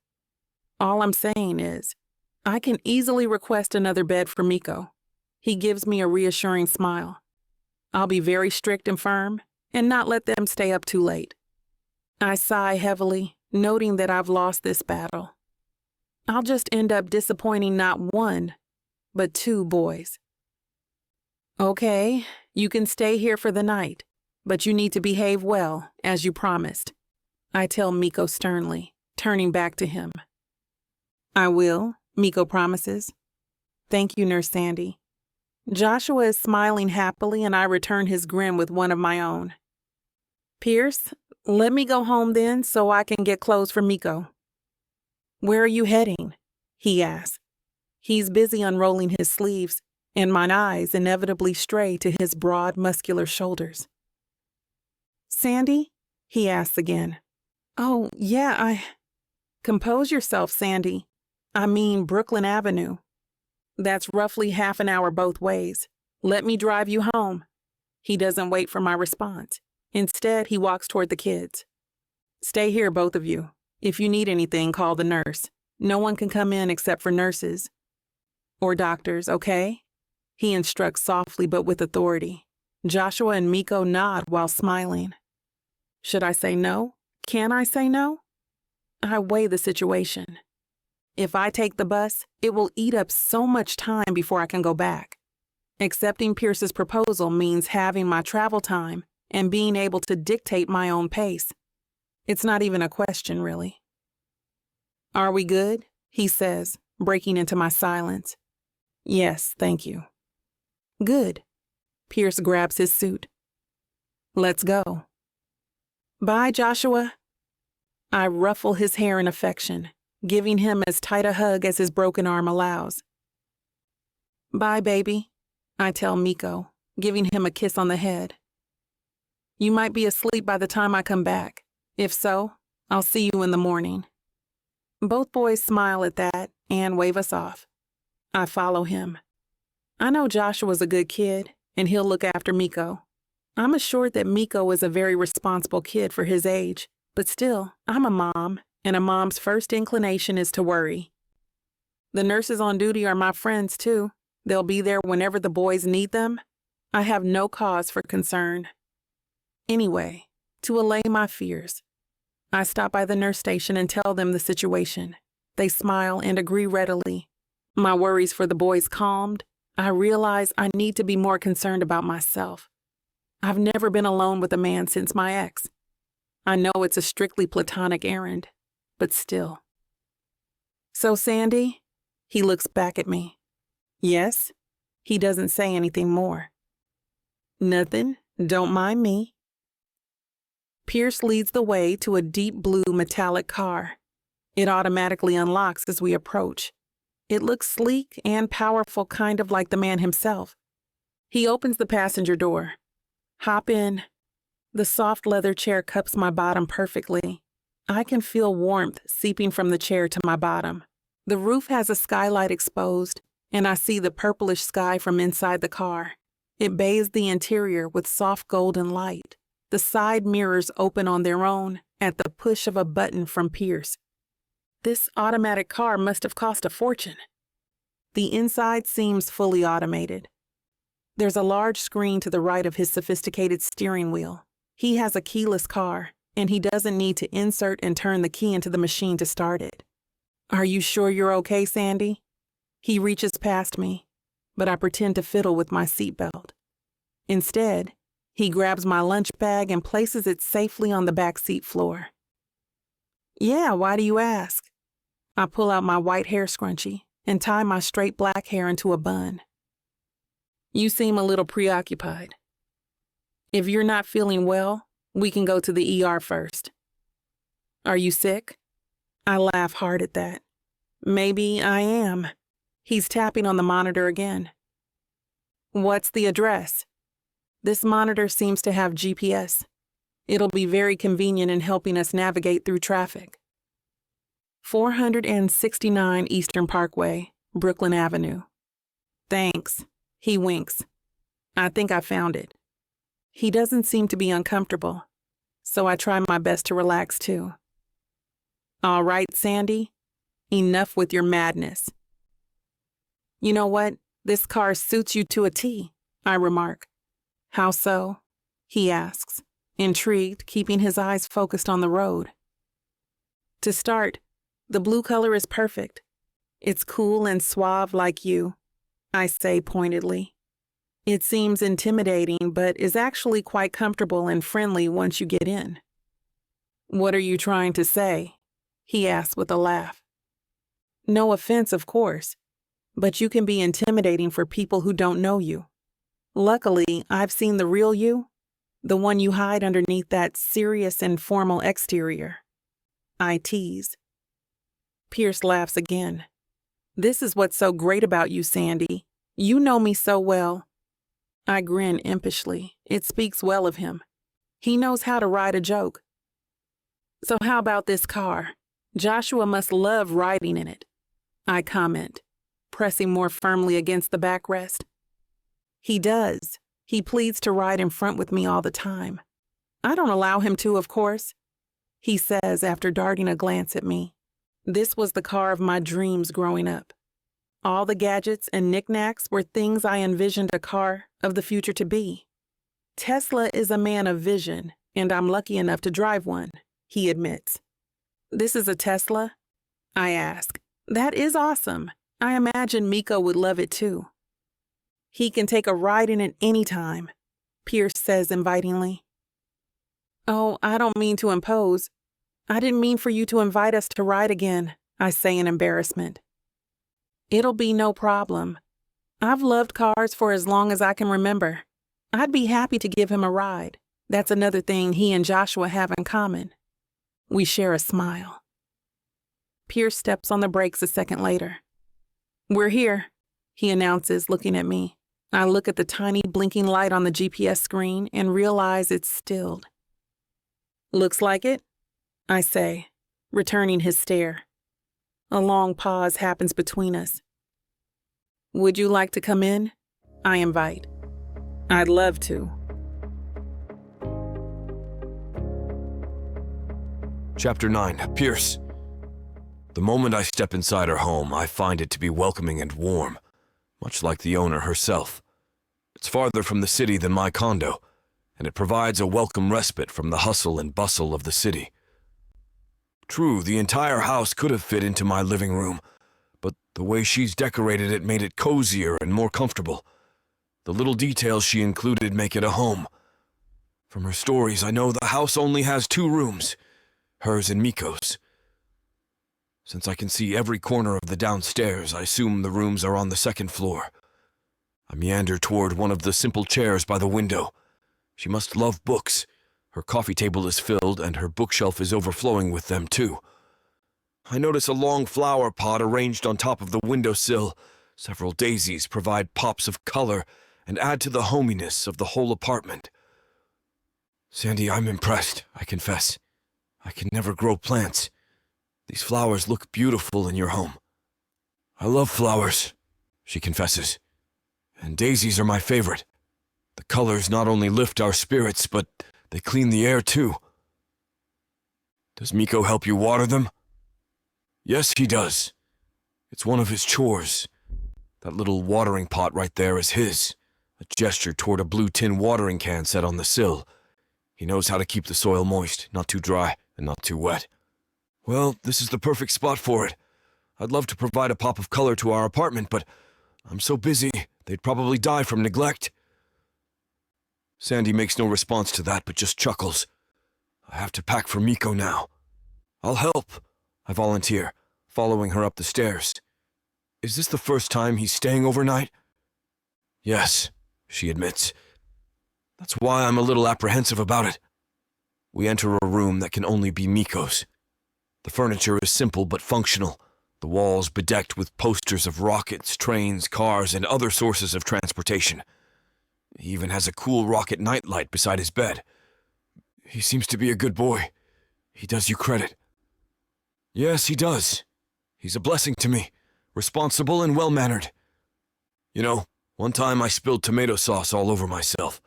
"All I'm saying is, I can easily request another bed for Miko." He gives me a reassuring smile. "I'll be very strict and firm, and not let them stay up too late." I sigh heavily, noting that I've lost this battle. I'll just end up disappointing not one, but two boys. "Okay, you can stay here for the night, but you need to behave well, as you promised," I tell Miko sternly, turning back to him. "I will," Miko promises. "Thank you, Nurse Sandy." Joshua is smiling happily, and I return his grin with one of my own. "Pierce, let me go home then so I can get clothes for Miko." "Where are you heading?" he asks. He's busy unrolling his sleeves, and my eyes inevitably stray to his broad, muscular shoulders. "Sandy?" he asks again. "Oh, yeah, Compose yourself, Sandy. I mean Brooklyn Avenue. That's roughly half an hour both ways. Let me drive you home." He doesn't wait for my response. Instead, he walks toward the kids. "Stay here, both of you. If you need anything, call the nurse. No one can come in except for nurses. Or doctors, okay?" He instructs softly but with authority. Joshua and Miko nod while smiling. Should I say no? Can I say no? I weigh the situation. If I take the bus, it will eat up so much time before I can go back. Accepting Pierce's proposal means having my travel time and being able to dictate my own pace. It's not even a question, really. "Are we good?" he says, breaking into my silence. "Yes, thank you." "Good." Pierce grabs his suit. "Let's go." "Bye, Joshua." I ruffle his hair in affection, giving him as tight a hug as his broken arm allows. "Bye, baby," I tell Miko, giving him a kiss on the head. "You might be asleep by the time I come back. If so, I'll see you in the morning." Both boys smile at that and wave us off. I follow him. I know Joshua's a good kid, and he'll look after Miko. I'm assured that Miko is a very responsible kid for his age, but still, I'm a mom, and a mom's first inclination is to worry. The nurses on duty are my friends, too. They'll be there whenever the boys need them. I have no cause for concern. Anyway, to allay my fears, I stop by the nurse station and tell them the situation. They smile and agree readily. My worries for the boys calmed, I realize I need to be more concerned about myself. I've never been alone with a man since my ex. I know it's a strictly platonic errand, but still. So, Sandy? He looks back at me. Yes? He doesn't say anything more. Nothing. Don't mind me. Pierce leads the way to a deep blue metallic car. It automatically unlocks as we approach. It looks sleek and powerful, kind of like the man himself. He opens the passenger door. Hop in. The soft leather chair cups my bottom perfectly. I can feel warmth seeping from the chair to my bottom. The roof has a skylight exposed, and I see the purplish sky from inside the car. It bathes the interior with soft golden light. The side mirrors open on their own at the push of a button from Pierce. This automatic car must have cost a fortune. The inside seems fully automated. There's a large screen to the right of his sophisticated steering wheel. He has a keyless car, and he doesn't need to insert and turn the key into the machine to start it. Are you sure you're okay, Sandy? He reaches past me, but I pretend to fiddle with my seatbelt. Instead, he grabs my lunch bag and places it safely on the back seat floor. Yeah, why do you ask? I pull out my white hair scrunchie and tie my straight black hair into a bun. You seem a little preoccupied. If you're not feeling well, we can go to the ER first. Are you sick? I laugh hard at that. Maybe I am. He's tapping on the monitor again. What's the address? This monitor seems to have GPS. It'll be very convenient in helping us navigate through traffic. 469 Eastern Parkway, Brooklyn Avenue. Thanks. He winks. I think I found it. He doesn't seem to be uncomfortable, so I try my best to relax too. All right, Sandy, enough with your madness. You know what? This car suits you to a T, I remark. How so? He asks, intrigued, keeping his eyes focused on the road. To start, the blue color is perfect. It's cool and suave like you, I say pointedly. It seems intimidating, but is actually quite comfortable and friendly once you get in. What are you trying to say? He asks with a laugh. No offense, of course, but you can be intimidating for people who don't know you. Luckily, I've seen the real you, the one you hide underneath that serious and formal exterior. I tease. Pierce laughs again. This is what's so great about you, Sandy. You know me so well. I grin impishly. It speaks well of him. He knows how to ride a joke. So how about this car? Joshua must love riding in it, I comment, pressing more firmly against the backrest. He does. He pleads to ride in front with me all the time. I don't allow him to, of course, he says after darting a glance at me. This was the car of my dreams growing up. All the gadgets and knickknacks were things I envisioned a car of the future to be. Tesla is a man of vision, and I'm lucky enough to drive one, he admits. This is a Tesla? I ask. That is awesome. I imagine Miko would love it too. He can take a ride in it anytime, Pierce says invitingly. Oh, I don't mean to impose. I didn't mean for you to invite us to ride again, I say in embarrassment. It'll be no problem. I've loved cars for as long as I can remember. I'd be happy to give him a ride. That's another thing he and Joshua have in common. We share a smile. Pierce steps on the brakes a second later. We're here, he announces, looking at me. I look at the tiny blinking light on the GPS screen and realize it's stilled. Looks like it, I say, returning his stare. A long pause happens between us. Would you like to come in? I invite. I'd love to. Chapter 9. Pierce. The moment I step inside her home, I find it to be welcoming and warm, much like the owner herself. It's farther from the city than my condo, and it provides a welcome respite from the hustle and bustle of the city. True, the entire house could have fit into my living room, but the way she's decorated it made it cozier and more comfortable. The little details she included make it a home. From her stories, I know the house only has 2 rooms, hers and Miko's. Since I can see every corner of the downstairs, I assume the rooms are on the 2nd floor. I meander toward one of the simple chairs by the window. She must love books. Her coffee table is filled, and her bookshelf is overflowing with them, too. I notice a long flower pot arranged on top of the windowsill. Several daisies provide pops of color and add to the hominess of the whole apartment. Sandy, I'm impressed, I confess. I can never grow plants. These flowers look beautiful in your home. I love flowers, she confesses. And daisies are my favorite. The colors not only lift our spirits, but they clean the air too. Does Miko help you water them? Yes, he does. It's one of his chores. That little watering pot right there is his, a gesture toward a blue tin watering can set on the sill. He knows how to keep the soil moist, not too dry and not too wet. Well, this is the perfect spot for it. I'd love to provide a pop of color to our apartment, but I'm so busy, they'd probably die from neglect. Sandy makes no response to that, but just chuckles. I have to pack for Miko now. I'll help, I volunteer, following her up the stairs. Is this the first time he's staying overnight? Yes, she admits. That's why I'm a little apprehensive about it. We enter a room that can only be Miko's. The furniture is simple but functional, the walls bedecked with posters of rockets, trains, cars, and other sources of transportation. He even has a cool rocket nightlight beside his bed. He seems to be a good boy. He does you credit. Yes, he does. He's a blessing to me, responsible and well-mannered. You know, one time I spilled tomato sauce all over myself.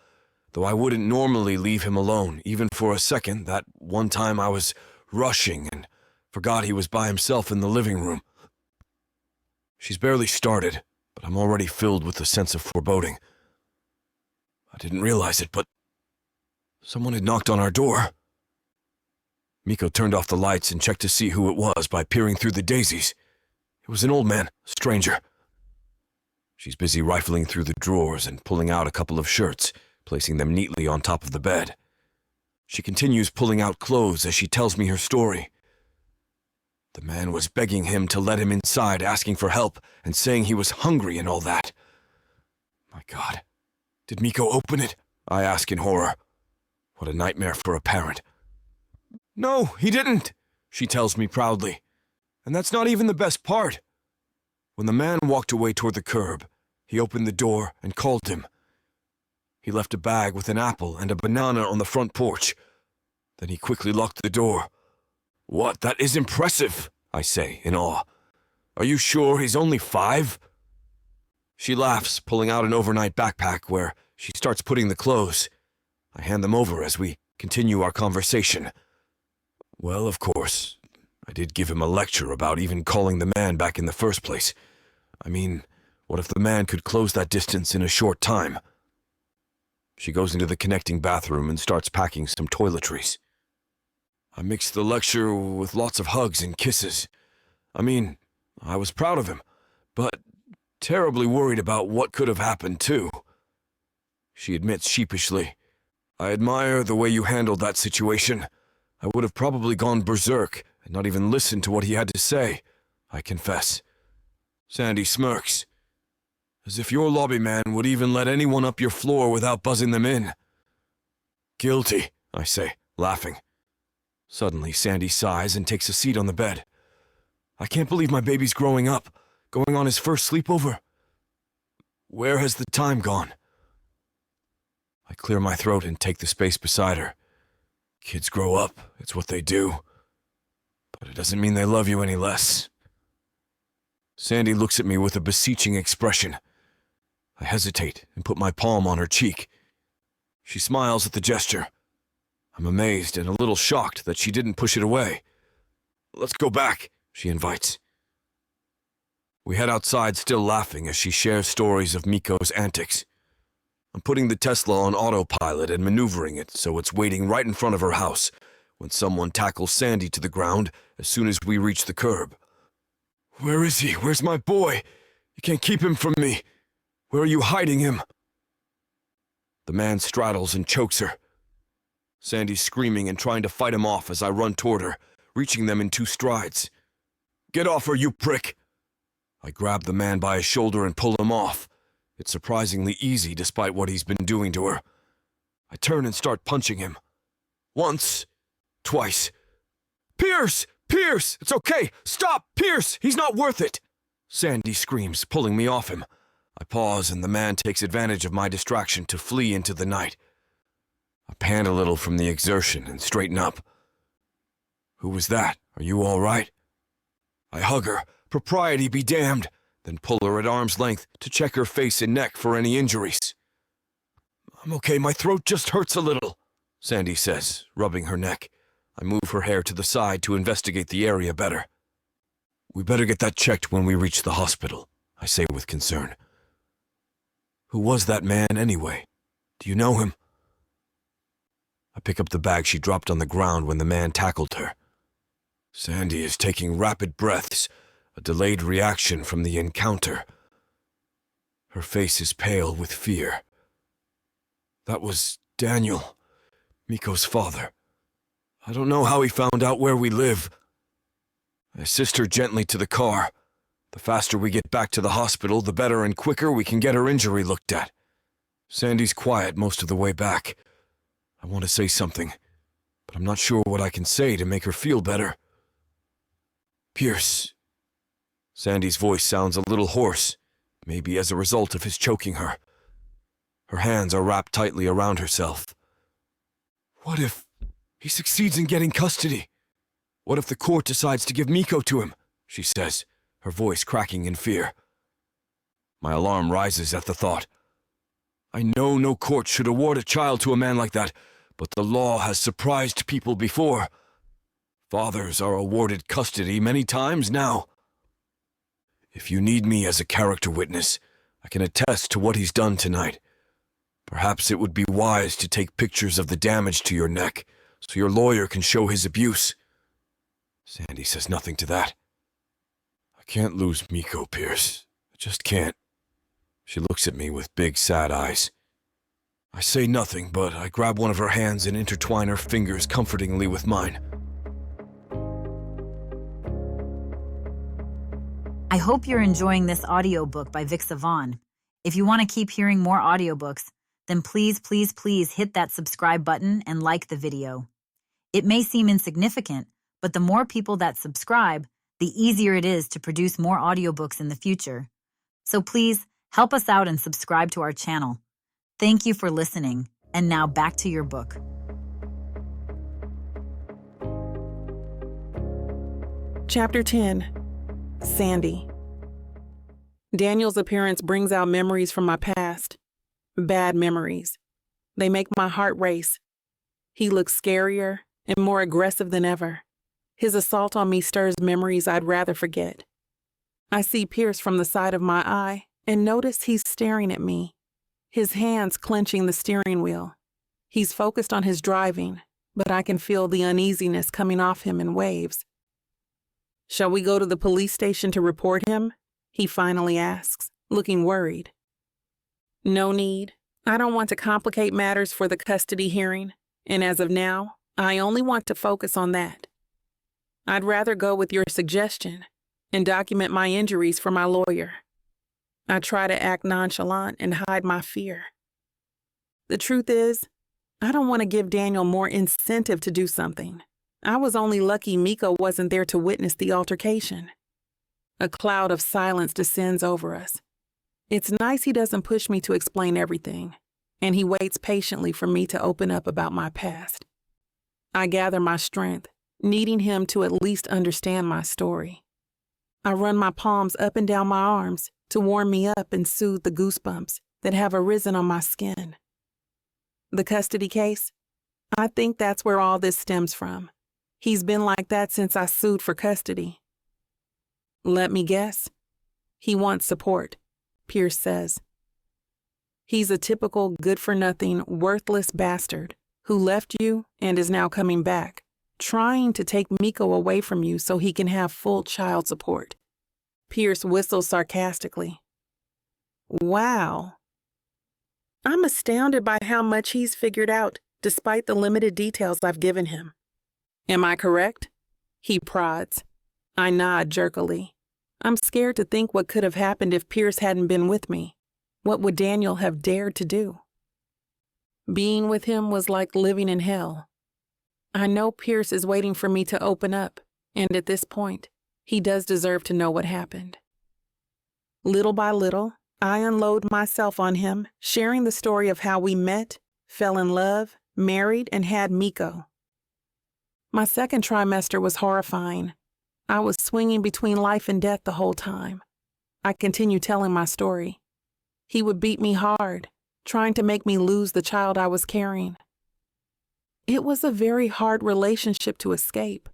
Though I wouldn't normally leave him alone, even for a second, that one time I was rushing and forgot he was by himself in the living room. She's barely started, but I'm already filled with a sense of foreboding. I didn't realize it, but someone had knocked on our door. Miko turned off the lights and checked to see who it was by peering through the daisies. It was an old man, a stranger. She's busy rifling through the drawers and pulling out a couple of shirts, placing them neatly on top of the bed. She continues pulling out clothes as she tells me her story. The man was begging him to let him inside, asking for help, and saying he was hungry and all that. My God, did Miko open it? I ask in horror. What a nightmare for a parent. No, he didn't, she tells me proudly. And that's not even the best part. When the man walked away toward the curb, he opened the door and called him. He left a bag with an apple and a banana on the front porch. Then he quickly locked the door. What? That is impressive, I say, in awe. Are you sure he's only 5? She laughs, pulling out an overnight backpack where she starts putting the clothes. I hand them over as we continue our conversation. Well, of course, I did give him a lecture about even calling the man back in the first place. I mean, what if the man could close that distance in a short time? She goes into the connecting bathroom and starts packing some toiletries. I mixed the lecture with lots of hugs and kisses. I mean, I was proud of him, but terribly worried about what could have happened, too. She admits sheepishly, I admire the way you handled that situation. I would have probably gone berserk and not even listened to what he had to say, I confess. Sandy smirks. As if your lobby man would even let anyone up your floor without buzzing them in. Guilty, I say, laughing. Suddenly, Sandy sighs and takes a seat on the bed. I can't believe my baby's growing up, going on his first sleepover. Where has the time gone? I clear my throat and take the space beside her. Kids grow up, it's what they do. But it doesn't mean they love you any less. Sandy looks at me with a beseeching expression. I hesitate and put my palm on her cheek. She smiles at the gesture. I'm amazed and a little shocked that she didn't push it away. Let's go back, she invites. We head outside, still laughing as she shares stories of Miko's antics. I'm putting the Tesla on autopilot and maneuvering it so it's waiting right in front of her house when someone tackles Sandy to the ground as soon as we reach the curb. Where is he? Where's my boy? You can't keep him from me. Where are you hiding him? The man straddles and chokes her. Sandy's screaming and trying to fight him off as I run toward her, reaching them in 2 strides. Get off her, you prick! I grab the man by his shoulder and pull him off. It's surprisingly easy despite what he's been doing to her. I turn and start punching him. Once, twice. Pierce! Pierce! It's okay! Stop! Pierce! He's not worth it! Sandy screams, pulling me off him. I pause and the man takes advantage of my distraction to flee into the night. I pant a little from the exertion and straighten up. Who was that? Are you all right? I hug her, propriety be damned, then pull her at arm's length to check her face and neck for any injuries. I'm okay, my throat just hurts a little, Sandy says, rubbing her neck. I move her hair to the side to investigate the area better. We better get that checked when we reach the hospital, I say with concern. Who was that man anyway? Do you know him? I pick up the bag she dropped on the ground when the man tackled her. Sandy is taking rapid breaths, a delayed reaction from the encounter. Her face is pale with fear. That was Daniel, Miko's father. I don't know how he found out where we live. I assist her gently to the car. The faster we get back to the hospital, the better and quicker we can get her injury looked at. Sandy's quiet most of the way back. I want to say something, but I'm not sure what I can say to make her feel better. Pierce. Sandy's voice sounds a little hoarse, maybe as a result of his choking her. Her hands are wrapped tightly around herself. What if he succeeds in getting custody? What if the court decides to give Miko to him? She says, her voice cracking in fear. My alarm rises at the thought. I know no court should award a child to a man like that, but the law has surprised people before. Fathers are awarded custody many times now. If you need me as a character witness, I can attest to what he's done tonight. Perhaps it would be wise to take pictures of the damage to your neck, so your lawyer can show his abuse. Sandy says nothing to that. I can't lose Miko, Pierce. I just can't. She looks at me with big, sad eyes. I say nothing, but I grab one of her hands and intertwine her fingers comfortingly with mine. I hope you're enjoying this audiobook by Vic Savon. If you want to keep hearing more audiobooks, then please hit that subscribe button and like the video. It may seem insignificant, but the more people that subscribe, the easier it is to produce more audiobooks in the future. So please, help us out and subscribe to our channel. Thank you for listening, and now back to your book. Chapter 10. Sandy. Daniel's appearance brings out memories from my past. Bad memories. They make my heart race. He looks scarier and more aggressive than ever. His assault on me stirs memories I'd rather forget. I see Pierce from the side of my eye and notice he's staring at me, his hands clenching the steering wheel. He's focused on his driving, but I can feel the uneasiness coming off him in waves. Shall we go to the police station to report him? He finally asks, looking worried. No need. I don't want to complicate matters for the custody hearing, and as of now, I only want to focus on that. I'd rather go with your suggestion and document my injuries for my lawyer. I try to act nonchalant and hide my fear. The truth is, I don't want to give Daniel more incentive to do something. I was only lucky Miko wasn't there to witness the altercation. A cloud of silence descends over us. It's nice he doesn't push me to explain everything, and he waits patiently for me to open up about my past. I gather my strength, needing him to at least understand my story. I run my palms up and down my arms to warm me up and soothe the goosebumps, that have arisen on my skin. The custody case? I think that's where all this stems from. He's been like that since I sued for custody. Let me guess. He wants support, Pierce says. He's a typical good-for-nothing, worthless bastard who left you and is now coming back, trying to take Miko away from you so he can have full child support. Pierce whistles sarcastically. Wow. I'm astounded by how much he's figured out, despite the limited details I've given him. Am I correct? He prods. I nod jerkily. I'm scared to think what could have happened if Pierce hadn't been with me. What would Daniel have dared to do? Being with him was like living in hell. I know Pierce is waiting for me to open up, and at this point, he does deserve to know what happened. Little by little, I unload myself on him, sharing the story of how we met, fell in love, married, and had Miko. My second trimester was horrifying. I was swinging between life and death the whole time. I continued telling my story. He would beat me hard, trying to make me lose the child I was carrying. It was a very hard relationship to escape.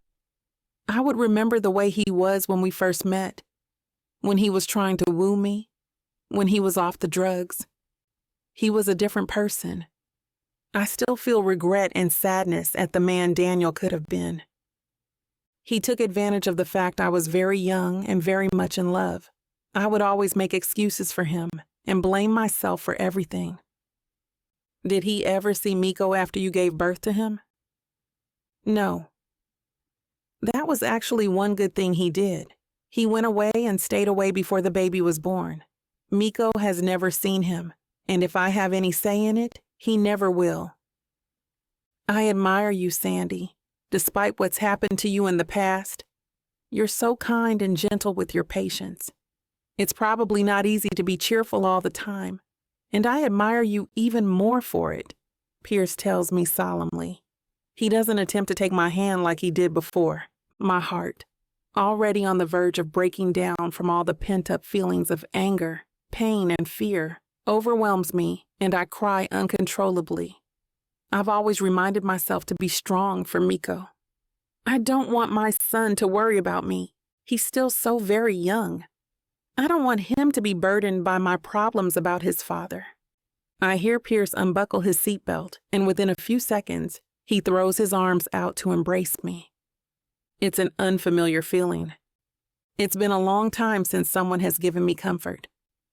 I would remember the way he was when we first met, when he was trying to woo me, when he was off the drugs. He was a different person. I still feel regret and sadness at the man Daniel could have been. He took advantage of the fact I was very young and very much in love. I would always make excuses for him and blame myself for everything. Did he ever see Miko after you gave birth to him? No. That was actually one good thing he did. He went away and stayed away before the baby was born. Miko has never seen him, and if I have any say in it, he never will. I admire you, Sandy, despite what's happened to you in the past. You're so kind and gentle with your patients. It's probably not easy to be cheerful all the time, and I admire you even more for it, Pierce tells me solemnly. He doesn't attempt to take my hand like he did before. My heart, already on the verge of breaking down from all the pent-up feelings of anger, pain, and fear, overwhelms me, and I cry uncontrollably. I've always reminded myself to be strong for Miko. I don't want my son to worry about me. He's still so very young. I don't want him to be burdened by my problems about his father. I hear Pierce unbuckle his seatbelt, and within a few seconds, he throws his arms out to embrace me. It's an unfamiliar feeling. It's been a long time since someone has given me comfort.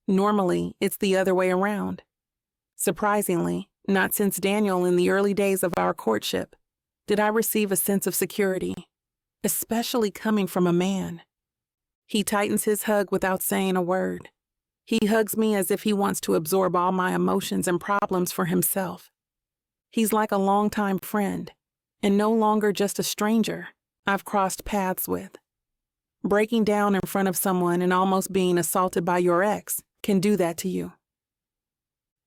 Normally, it's the other way around. Surprisingly, not since Daniel in the early days of our courtship did I receive a sense of security, especially coming from a man. He tightens his hug without saying a word. He hugs me as if he wants to absorb all my emotions and problems for himself. He's like a longtime friend, and no longer just a stranger I've crossed paths with. Breaking down in front of someone and almost being assaulted by your ex can do that to you.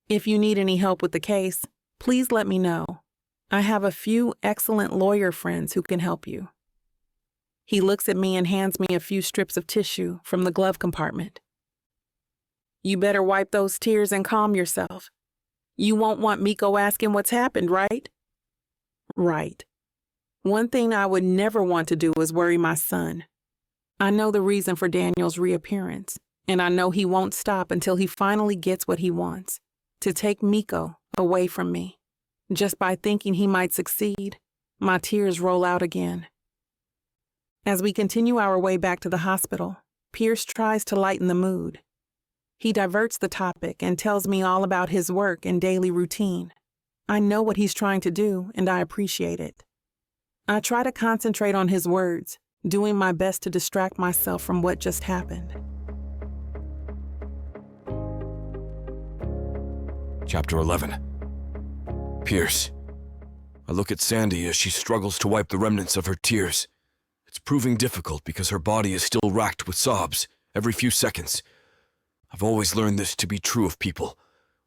If you need any help with the case, please let me know. I have a few excellent lawyer friends who can help you. He looks at me and hands me a few strips of tissue from the glove compartment. You better wipe those tears and calm yourself. You won't want Miko asking what's happened, right? Right. One thing I would never want to do is worry my son. I know the reason for Daniel's reappearance, and I know he won't stop until he finally gets what he wants, to take Miko away from me. Just by thinking he might succeed, my tears roll out again. As we continue our way back to the hospital, Pierce tries to lighten the mood. He diverts the topic and tells me all about his work and daily routine. I know what he's trying to do, and I appreciate it. I try to concentrate on his words, doing my best to distract myself from what just happened. Chapter 11. Pierce. I look at Sandy as she struggles to wipe the remnants of her tears. It's proving difficult because her body is still racked with sobs every few seconds. I've always learned this to be true of people.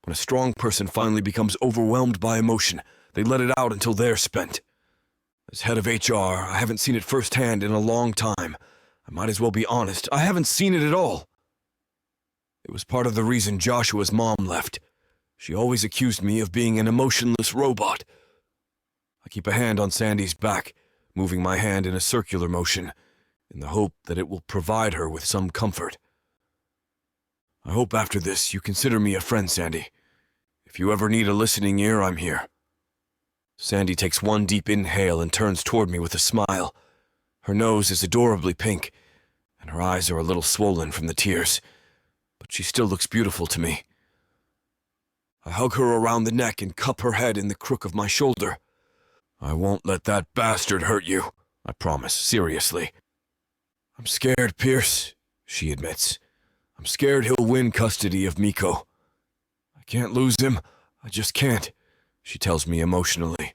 When a strong person finally becomes overwhelmed by emotion, they let it out until they're spent. As head of HR, I haven't seen it firsthand in a long time. I might as well be honest, I haven't seen it at all. It was part of the reason Joshua's mom left. She always accused me of being an emotionless robot. I keep a hand on Sandy's back, moving my hand in a circular motion, in the hope that it will provide her with some comfort. I hope after this you consider me a friend, Sandy. If you ever need a listening ear, I'm here. Sandy takes one deep inhale and turns toward me with a smile. Her nose is adorably pink, and her eyes are a little swollen from the tears, but she still looks beautiful to me. I hug her around the neck and cup her head in the crook of my shoulder. I won't let that bastard hurt you, I promise, seriously. I'm scared, Pierce, she admits. I'm scared he'll win custody of Miko. I can't lose him, I just can't, she tells me emotionally.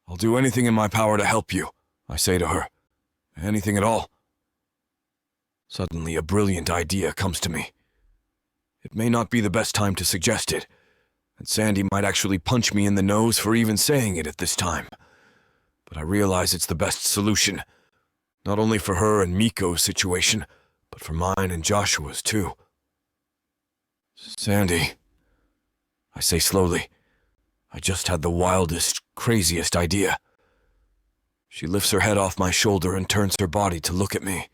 I'll do anything in my power to help you, I say to her. Anything at all. Suddenly, a brilliant idea comes to me. It may not be the best time to suggest it, and Sandy might actually punch me in the nose for even saying it at this time. But I realize it's the best solution, not only for her and Miko's situation, but for mine and Joshua's too. Sandy, I say slowly, I just had the wildest, craziest idea. She lifts her head off my shoulder and turns her body to look at me.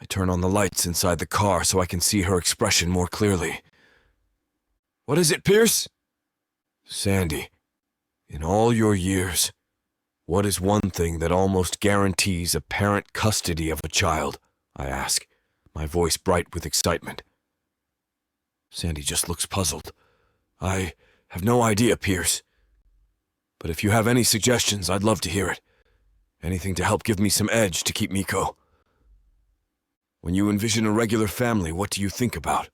I turn on the lights inside the car so I can see her expression more clearly. What is it, Pierce? Sandy, in all your years, what is one thing that almost guarantees a parent custody of a child? I ask, my voice bright with excitement. Sandy just looks puzzled. I have no idea, Pierce. But if you have any suggestions, I'd love to hear it. Anything to help give me some edge to keep Miko. When you envision a regular family, what do you think about?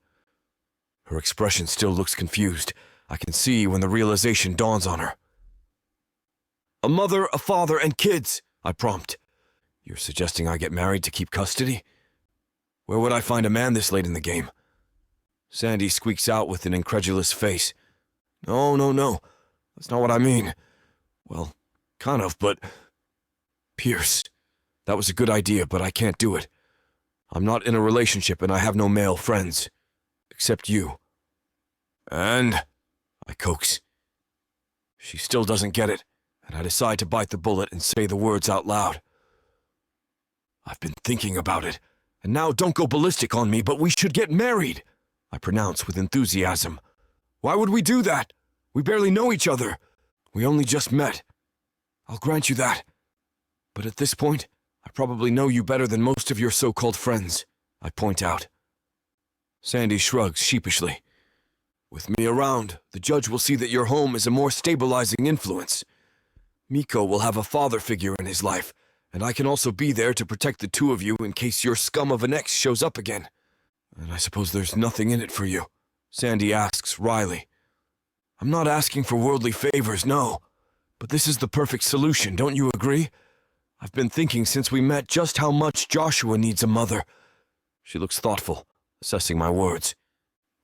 Her expression still looks confused. I can see when the realization dawns on her. A mother, a father, and kids, I prompt. You're suggesting I get married to keep custody? Where would I find a man this late in the game? Sandy squeaks out with an incredulous face. No. That's not what I mean. Well, kind of, but... Pierce, that was a good idea, but I can't do it. I'm not in a relationship and I have no male friends. Except you. And... I coax. She still doesn't get it, and I decide to bite the bullet and say the words out loud. I've been thinking about it, and now don't go ballistic on me, but we should get married, I pronounce with enthusiasm. Why would we do that? We barely know each other. We only just met. I'll grant you that. But at this point, I probably know you better than most of your so-called friends, I point out. Sandy shrugs sheepishly. With me around, the judge will see that your home is a more stabilizing influence. Miko will have a father figure in his life, and I can also be there to protect the two of you in case your scum of an ex shows up again. And I suppose there's nothing in it for you, Sandy asks wryly. I'm not asking for worldly favors, no. But this is the perfect solution, don't you agree? I've been thinking since we met just how much Joshua needs a mother. She looks thoughtful, assessing my words.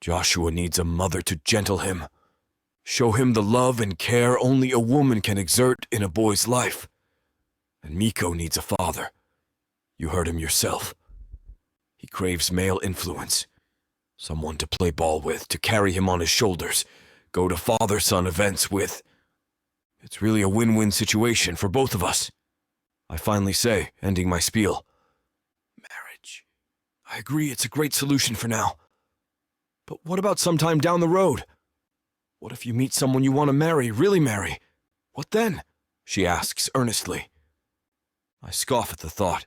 Joshua needs a mother to gentle him. Show him the love and care only a woman can exert in a boy's life. And Miko needs a father. You heard him yourself. He craves male influence. Someone to play ball with, to carry him on his shoulders, go to father-son events with. It's really a win-win situation for both of us. I finally say, ending my spiel. Marriage. I agree it's a great solution for now. But what about sometime down the road? What if you meet someone you want to marry, really marry? What then? She asks earnestly. I scoff at the thought.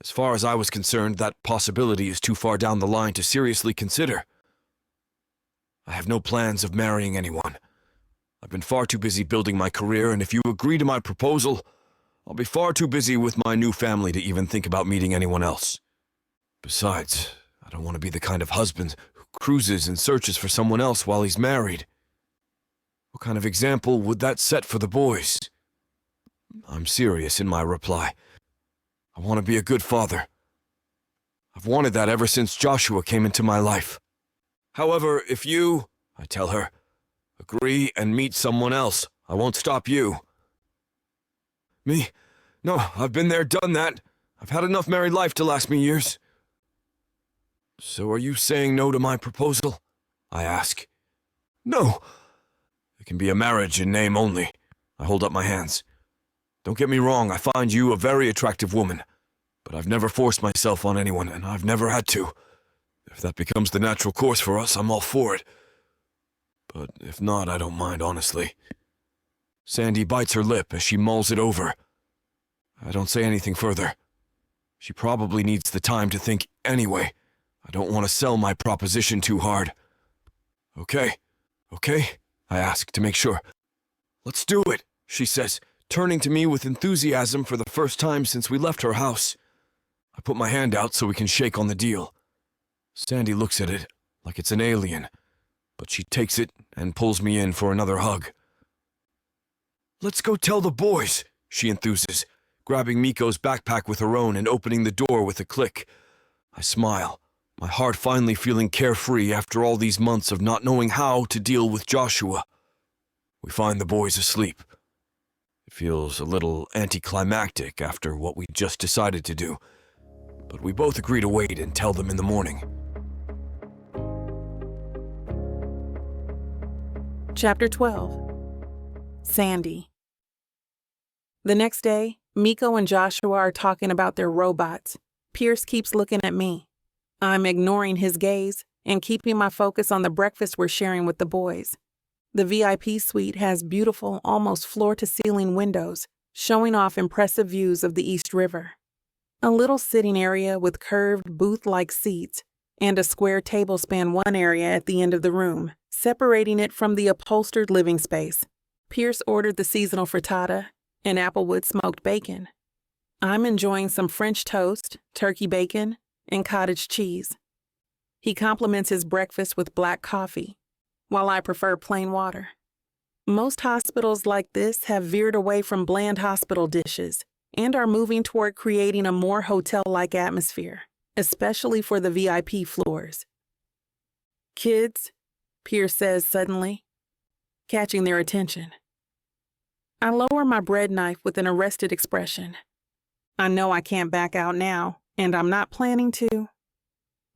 As far as I was concerned, that possibility is too far down the line to seriously consider. I have no plans of marrying anyone. I've been far too busy building my career, and if you agree to my proposal, I'll be far too busy with my new family to even think about meeting anyone else. Besides, I don't want to be the kind of husband who cruises and searches for someone else while he's married. What kind of example would that set for the boys? I'm serious in my reply. I want to be a good father. I've wanted that ever since Joshua came into my life. However, if you, I tell her, agree and meet someone else, I won't stop you. Me? No, I've been there, done that. I've had enough married life to last me years. So are you saying no to my proposal? I ask. No! It can be a marriage in name only. I hold up my hands. Don't get me wrong, I find you a very attractive woman, but I've never forced myself on anyone, and I've never had to. If that becomes the natural course for us, I'm all for it. But if not, I don't mind, honestly. Sandy bites her lip as she mulls it over. I don't say anything further. She probably needs the time to think anyway. I don't want to sell my proposition too hard. Okay, I ask to make sure. Let's do it, she says, turning to me with enthusiasm for the first time since we left her house. I put my hand out so we can shake on the deal. Sandy looks at it like it's an alien, but she takes it and pulls me in for another hug. Let's go tell the boys, she enthuses, grabbing Miko's backpack with her own and opening the door with a click. I smile, my heart finally feeling carefree after all these months of not knowing how to deal with Joshua. We find the boys asleep. It feels a little anticlimactic after what we just decided to do, but we both agree to wait and tell them in the morning. Chapter 12. Sandy. The next day, Miko and Joshua are talking about their robots. Pierce keeps looking at me. I'm ignoring his gaze and keeping my focus on the breakfast we're sharing with the boys. The VIP suite has beautiful, almost floor-to-ceiling windows, showing off impressive views of the East River. A little sitting area with curved booth-like seats and a square table span one area at the end of the room, separating it from the upholstered living space. Pierce ordered the seasonal frittata and applewood smoked bacon. I'm enjoying some French toast, turkey bacon, and cottage cheese. He complements his breakfast with black coffee, while I prefer plain water. Most hospitals like this have veered away from bland hospital dishes and are moving toward creating a more hotel-like atmosphere, especially for the VIP floors. Kids, Pierce says suddenly, catching their attention. I lower my bread knife with an arrested expression. I know I can't back out now, and I'm not planning to.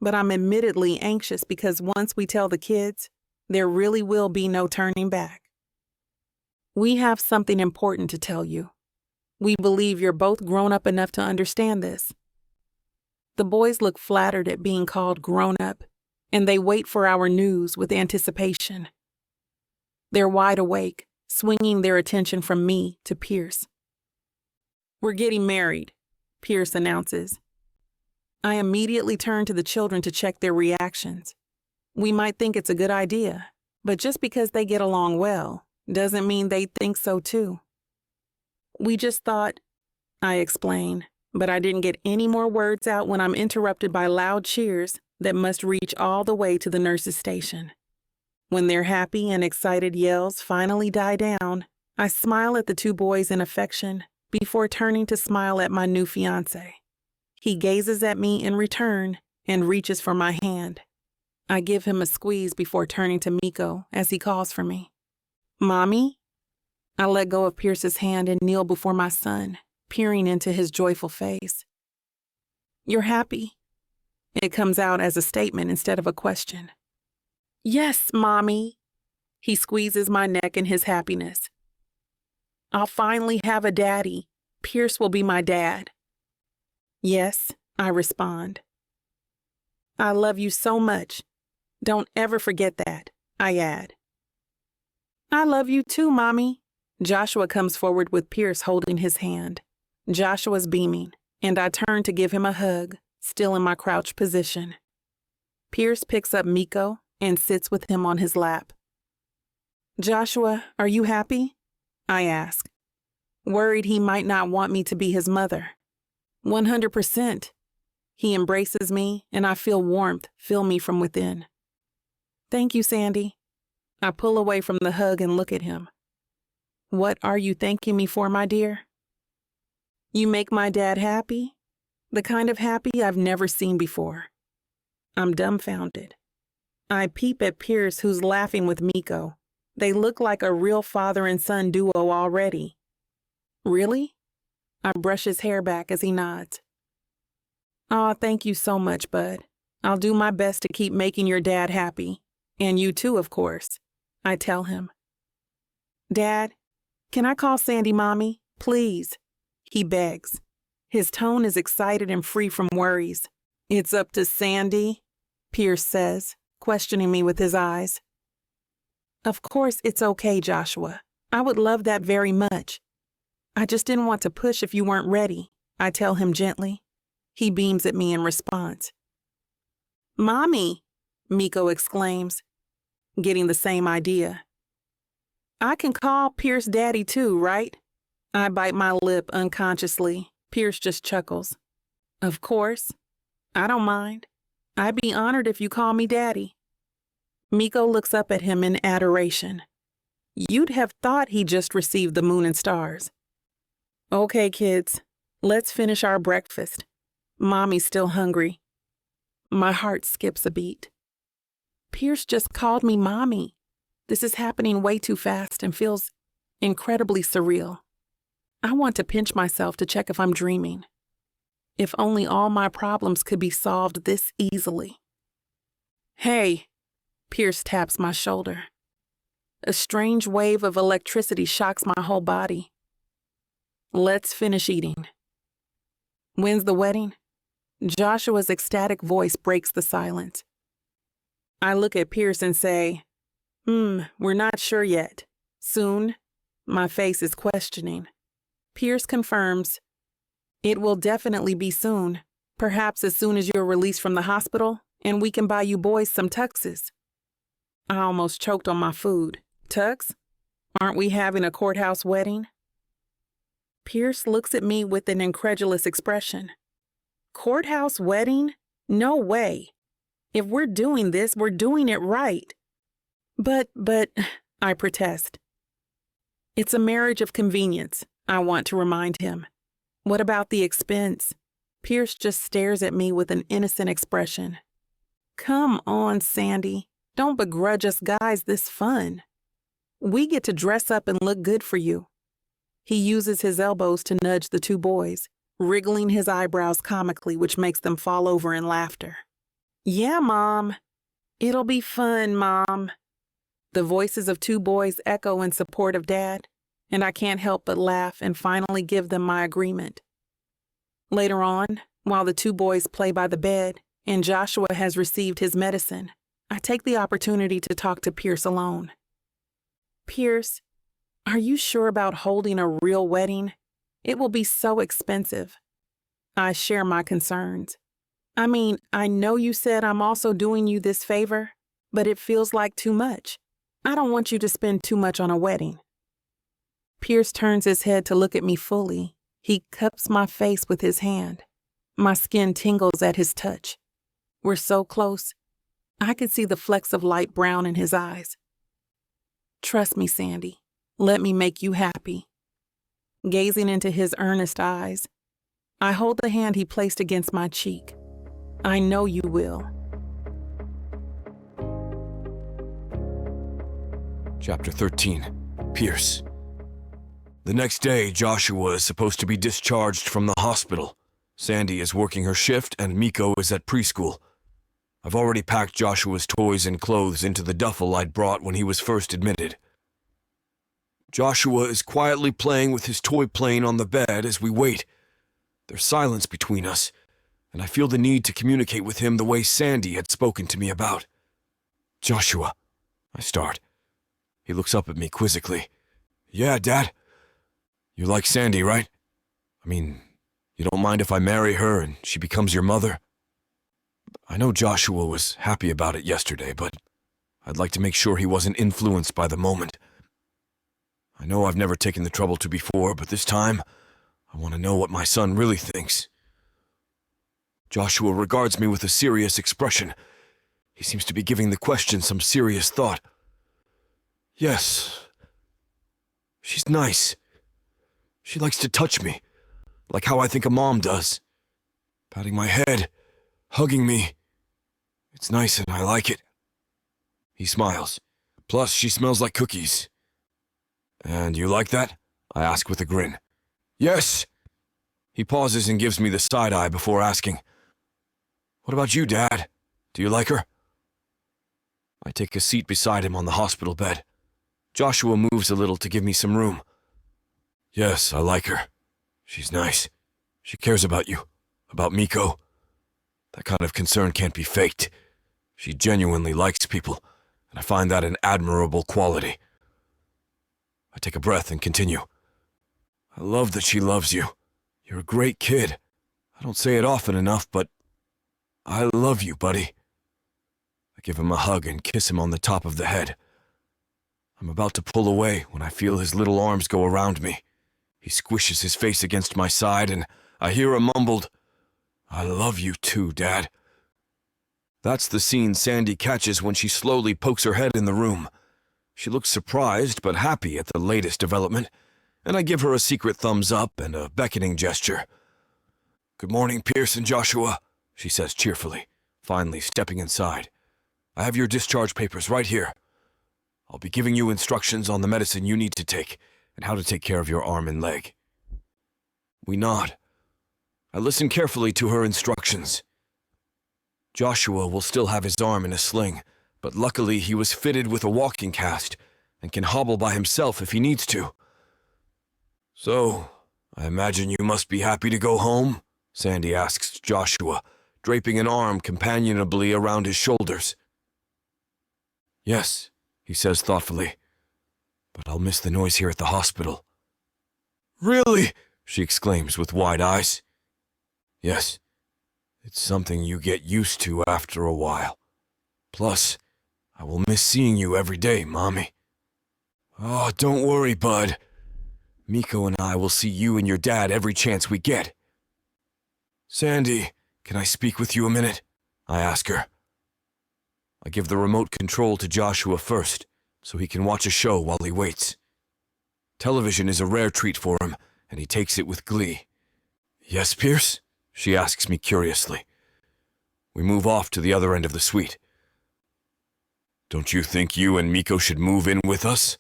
But I'm admittedly anxious because once we tell the kids, there really will be no turning back. We have something important to tell you. We believe you're both grown up enough to understand this. The boys look flattered at being called grown up, and they wait for our news with anticipation. They're wide awake, swinging their attention from me to Pierce. We're getting married, Pierce announces. I immediately turn to the children to check their reactions. We might think it's a good idea, but just because they get along well doesn't mean they think so too. We just thought, I explain, but I didn't get any more words out when I'm interrupted by loud cheers that must reach all the way to the nurse's station. When their happy and excited yells finally die down, I smile at the two boys in affection before turning to smile at my new fiancé. He gazes at me in return and reaches for my hand. I give him a squeeze before turning to Miko as he calls for me. Mommy? I let go of Pierce's hand and kneel before my son, peering into his joyful face. You're happy? It comes out as a statement instead of a question. Yes, Mommy. He squeezes my neck in his happiness. I'll finally have a daddy. Pierce will be my dad. Yes, I respond. I love you so much. Don't ever forget that, I add. I love you too, Mommy. Joshua comes forward with Pierce holding his hand. Joshua's beaming, and I turn to give him a hug, still in my crouched position. Pierce picks up Miko and sits with him on his lap. Joshua, are you happy? I ask, worried he might not want me to be his mother. 100%. He embraces me, and I feel warmth fill me from within. Thank you, Sandy. I pull away from the hug and look at him. What are you thanking me for, my dear? You make my dad happy? The kind of happy I've never seen before. I'm dumbfounded. I peep at Pierce, who's laughing with Miko. They look like a real father and son duo already. Really? I brush his hair back as he nods. Aw, thank you so much, bud. I'll do my best to keep making your dad happy. And you too, of course. I tell him. Dad, can I call Sandy Mommy? Please. He begs. His tone is excited and free from worries. It's up to Sandy, Pierce says, questioning me with his eyes. Of course it's okay, Joshua. I would love that very much. I just didn't want to push if you weren't ready, I tell him gently. He beams at me in response. Mommy, Miko exclaims, getting the same idea. I can call Pierce Daddy too, right? I bite my lip unconsciously. Pierce just chuckles. Of course. I don't mind. I'd be honored if you call me Daddy. Miko looks up at him in adoration. You'd have thought he just received the moon and stars. Okay, kids, let's finish our breakfast. Mommy's still hungry. My heart skips a beat. Pierce just called me Mommy. This is happening way too fast and feels incredibly surreal. I want to pinch myself to check if I'm dreaming. If only all my problems could be solved this easily. Hey, Pierce taps my shoulder. A strange wave of electricity shocks my whole body. Let's finish eating. When's the wedding? Joshua's ecstatic voice breaks the silence. I look at Pierce and say, we're not sure yet. Soon? My face is questioning. Pierce confirms, it will definitely be soon, perhaps as soon as you're released from the hospital and we can buy you boys some tuxes. I almost choked on my food. Tux? Aren't we having a courthouse wedding? Pierce looks at me with an incredulous expression. Courthouse wedding? No way. If we're doing this, we're doing it right. But, I protest. It's a marriage of convenience, I want to remind him. What about the expense? Pierce just stares at me with an innocent expression. Come on, Sandy. Don't begrudge us guys this fun. We get to dress up and look good for you. He uses his elbows to nudge the two boys, wriggling his eyebrows comically, which makes them fall over in laughter. Yeah, Mom. It'll be fun, Mom. The voices of two boys echo in support of Dad, and I can't help but laugh and finally give them my agreement. Later on, while the two boys play by the bed and Joshua has received his medicine, I take the opportunity to talk to Pierce alone. Pierce, are you sure about holding a real wedding? It will be so expensive. I share my concerns. I mean, I know you said I'm also doing you this favor, but it feels like too much. I don't want you to spend too much on a wedding. Pierce turns his head to look at me fully. He cups my face with his hand. My skin tingles at his touch. We're so close. I could see the flecks of light brown in his eyes. Trust me, Sandy. Let me make you happy. Gazing into his earnest eyes, I hold the hand he placed against my cheek. I know you will. Chapter 13. Pierce. The next day, Joshua is supposed to be discharged from the hospital. Sandy is working her shift and Miko is at preschool. I've already packed Joshua's toys and clothes into the duffel I'd brought when he was first admitted. Joshua is quietly playing with his toy plane on the bed as we wait. There's silence between us, and I feel the need to communicate with him the way Sandy had spoken to me about. Joshua, I start. He looks up at me quizzically. Yeah, Dad. You like Sandy, right? I mean, you don't mind if I marry her and she becomes your mother? I know Joshua was happy about it yesterday, but I'd like to make sure he wasn't influenced by the moment. I know I've never taken the trouble to before, but this time, I want to know what my son really thinks. Joshua regards me with a serious expression. He seems to be giving the question some serious thought. Yes. She's nice. She likes to touch me, like how I think a mom does. Patting my head, hugging me. It's nice and I like it. He smiles. Plus, she smells like cookies. And you like that? I ask with a grin. Yes. He pauses and gives me the side eye before asking, What about you, Dad? Do you like her? I take a seat beside him on the hospital bed. Joshua moves a little to give me some room. Yes, I like her. She's nice. She cares about you, about Miko. That kind of concern can't be faked. She genuinely likes people, and I find that an admirable quality. I take a breath and continue. I love that she loves you. You're a great kid. I don't say it often enough, but I love you, buddy. I give him a hug and kiss him on the top of the head. I'm about to pull away when I feel his little arms go around me. He squishes his face against my side, and I hear a mumbled, I love you too, Dad. That's the scene Sandy catches when she slowly pokes her head in the room. She looks surprised but happy at the latest development, and I give her a secret thumbs up and a beckoning gesture. Good morning, Pierce and Joshua, she says cheerfully, finally stepping inside. I have your discharge papers right here. I'll be giving you instructions on the medicine you need to take and how to take care of your arm and leg. We nod. I listen carefully to her instructions. Joshua will still have his arm in a sling, but luckily he was fitted with a walking cast and can hobble by himself if he needs to. So, I imagine you must be happy to go home? Sandy asks Joshua, draping an arm companionably around his shoulders. Yes, he says thoughtfully, but I'll miss the noise here at the hospital. Really? She exclaims with wide eyes. Yes, it's something you get used to after a while. Plus, I will miss seeing you every day, Mommy. Oh, don't worry, bud. Miko and I will see you and your dad every chance we get. Sandy, can I speak with you a minute? I ask her. I give the remote control to Joshua first, so he can watch a show while he waits. Television is a rare treat for him, and he takes it with glee. Yes, Pierce? She asks me curiously. We move off to the other end of the suite. Don't you think you and Miko should move in with us?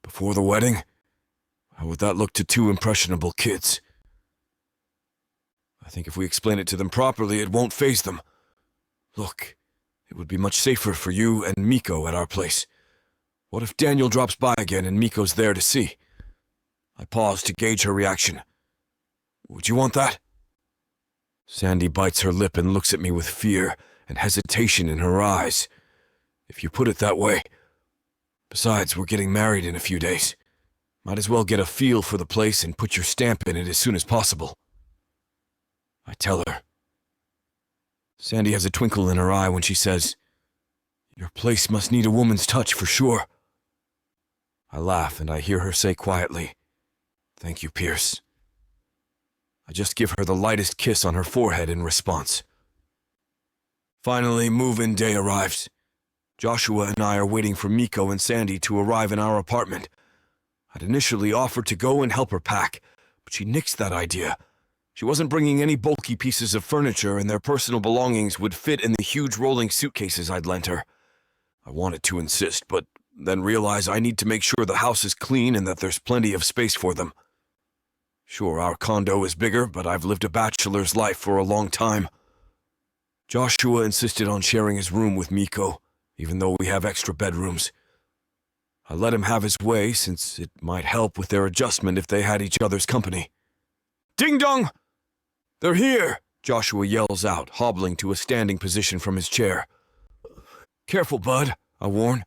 Before the wedding? How would that look to two impressionable kids? I think if we explain it to them properly, it won't faze them. Look, it would be much safer for you and Miko at our place. What if Daniel drops by again and Miko's there to see? I pause to gauge her reaction. Would you want that? Sandy bites her lip and looks at me with fear and hesitation in her eyes. If you put it that way. Besides, we're getting married in a few days. Might as well get a feel for the place and put your stamp in it as soon as possible. I tell her. Sandy has a twinkle in her eye when she says, Your place must need a woman's touch for sure. I laugh and I hear her say quietly, Thank you, Pierce. I just give her the lightest kiss on her forehead in response. Finally, move-in day arrives. Joshua and I are waiting for Miko and Sandy to arrive in our apartment. I'd initially offered to go and help her pack, but she nixed that idea. She wasn't bringing any bulky pieces of furniture, and their personal belongings would fit in the huge rolling suitcases I'd lent her. I wanted to insist, but then realized I need to make sure the house is clean and that there's plenty of space for them. Sure, our condo is bigger, but I've lived a bachelor's life for a long time. Joshua insisted on sharing his room with Miko, even though we have extra bedrooms. I let him have his way, since it might help with their adjustment if they had each other's company. Ding dong! They're here! Joshua yells out, hobbling to a standing position from his chair. Careful, bud, I warn.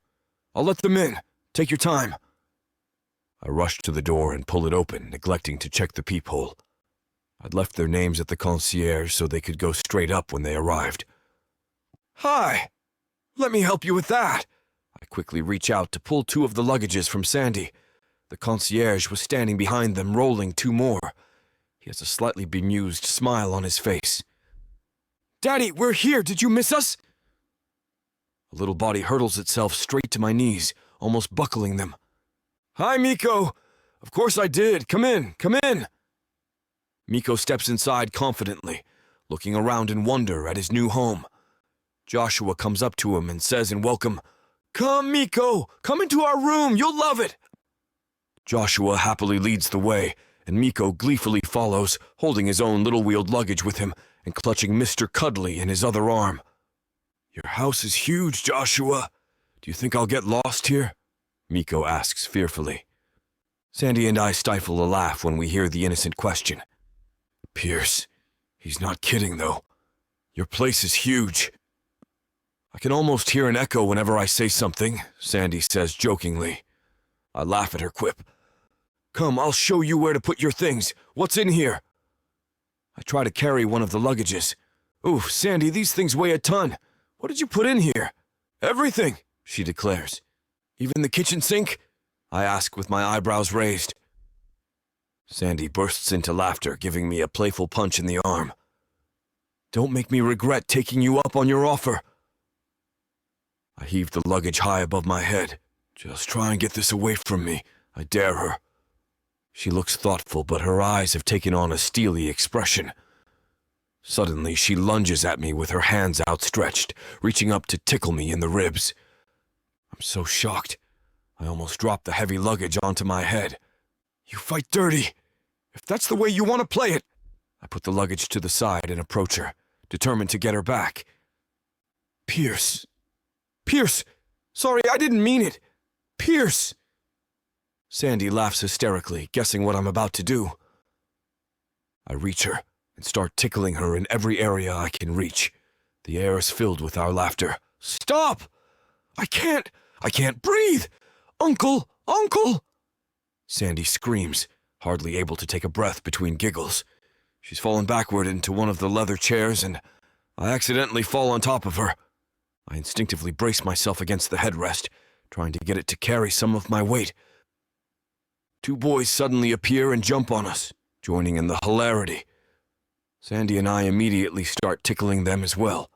I'll let them in. Take your time. I rush to the door and pull it open, neglecting to check the peephole. I'd left their names at the concierge so they could go straight up when they arrived. Hi! Let me help you with that! I quickly reach out to pull two of the luggages from Sandy. The concierge was standing behind them, rolling two more. He has a slightly bemused smile on his face. Daddy, we're here! Did you miss us? A little body hurtles itself straight to my knees, almost buckling them. Hi, Miko! Of course I did. Come in, come in! Miko steps inside confidently, looking around in wonder at his new home. Joshua comes up to him and says in welcome, Come, Miko! Come into our room! You'll love it! Joshua happily leads the way, and Miko gleefully follows, holding his own little-wheeled luggage with him and clutching Mr. Cuddly in his other arm. Your house is huge, Joshua. Do you think I'll get lost here? Miko asks fearfully. Sandy and I stifle a laugh when we hear the innocent question. Pierce, he's not kidding though. Your place is huge. I can almost hear an echo whenever I say something, Sandy says jokingly. I laugh at her quip. Come, I'll show you where to put your things. What's in here? I try to carry one of the luggages. Ooh, Sandy, these things weigh a ton. What did you put in here? Everything, she declares. Even the kitchen sink? I ask with my eyebrows raised. Sandy bursts into laughter, giving me a playful punch in the arm. Don't make me regret taking you up on your offer. I heave the luggage high above my head. Just try and get this away from me, I dare her. She looks thoughtful, but her eyes have taken on a steely expression. Suddenly, she lunges at me with her hands outstretched, reaching up to tickle me in the ribs. I'm so shocked. I almost drop the heavy luggage onto my head. You fight dirty. If that's the way you want to play it. I put the luggage to the side and approach her, determined to get her back. Pierce. Pierce! Sorry, I didn't mean it. Pierce! Sandy laughs hysterically, guessing what I'm about to do. I reach her and start tickling her in every area I can reach. The air is filled with our laughter. Stop! I can't breathe! Uncle! Uncle! Sandy screams, hardly able to take a breath between giggles. She's fallen backward into one of the leather chairs, and I accidentally fall on top of her. I instinctively brace myself against the headrest, trying to get it to carry some of my weight. Two boys suddenly appear and jump on us, joining in the hilarity. Sandy and I immediately start tickling them as well.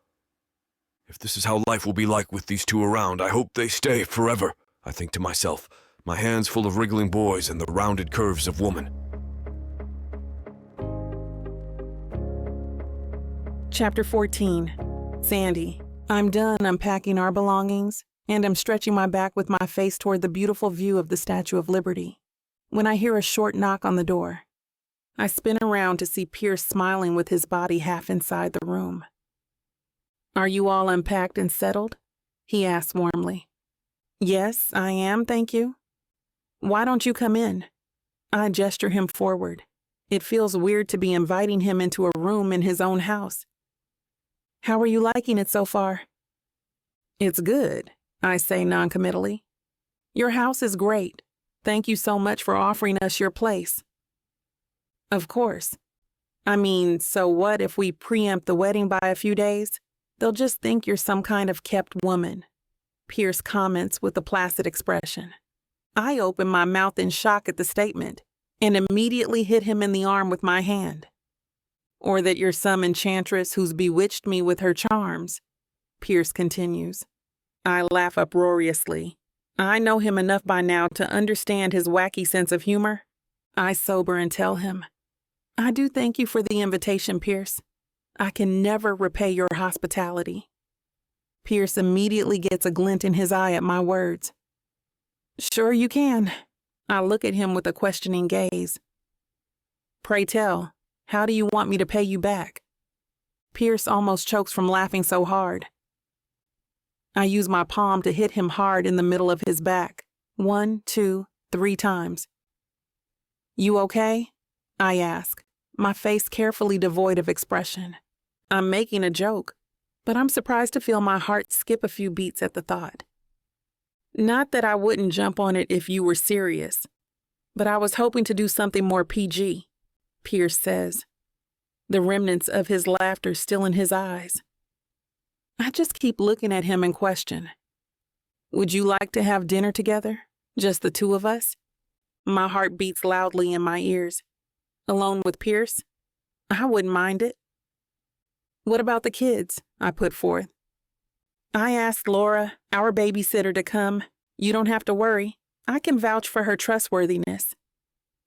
If this is how life will be like with these two around, I hope they stay forever, I think to myself, my hands full of wriggling boys and the rounded curves of woman. Chapter 14. Sandy. I'm done unpacking our belongings, and I'm stretching my back with my face toward the beautiful view of the Statue of Liberty, when I hear a short knock on the door. I spin around to see Pierce smiling with his body half inside the room. Are you all unpacked and settled? He asks warmly. Yes, I am, thank you. Why don't you come in? I gesture him forward. It feels weird to be inviting him into a room in his own house. How are you liking it so far? It's good, I say noncommittally. Your house is great. Thank you so much for offering us your place. Of course. I mean, so what if we preempt the wedding by a few days? They'll just think you're some kind of kept woman, Pierce comments with a placid expression. I open my mouth in shock at the statement and immediately hit him in the arm with my hand. Or that you're some enchantress who's bewitched me with her charms, Pierce continues. I laugh uproariously. I know him enough by now to understand his wacky sense of humor. I sober and tell him, I do thank you for the invitation, Pierce. I can never repay your hospitality. Pierce immediately gets a glint in his eye at my words. Sure you can. I look at him with a questioning gaze. Pray tell, how do you want me to pay you back? Pierce almost chokes from laughing so hard. I use my palm to hit him hard in the middle of his back. 1, 2, 3 times. You okay? I ask, my face carefully devoid of expression. I'm making a joke, but I'm surprised to feel my heart skip a few beats at the thought. Not that I wouldn't jump on it if you were serious, but I was hoping to do something more PG, Pierce says, the remnants of his laughter still in his eyes. I just keep looking at him and question. Would you like to have dinner together? Just the two of us? My heart beats loudly in my ears. Alone with Pierce? I wouldn't mind it. What about the kids? I put forth. I asked Laura, our babysitter, to come. You don't have to worry. I can vouch for her trustworthiness.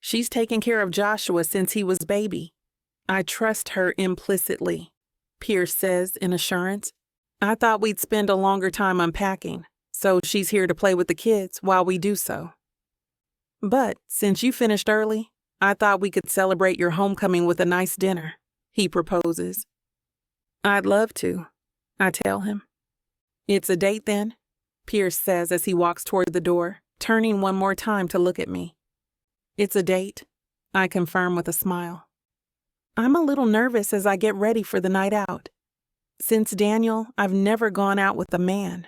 She's taken care of Joshua since he was baby. I trust her implicitly, Pierce says in assurance. I thought we'd spend a longer time unpacking, so she's here to play with the kids while we do so. But since you finished early, I thought we could celebrate your homecoming with a nice dinner, he proposes. I'd love to, I tell him. It's a date then, Pierce says as he walks toward the door, turning one more time to look at me. It's a date, I confirm with a smile. I'm a little nervous as I get ready for the night out. Since Daniel, I've never gone out with a man.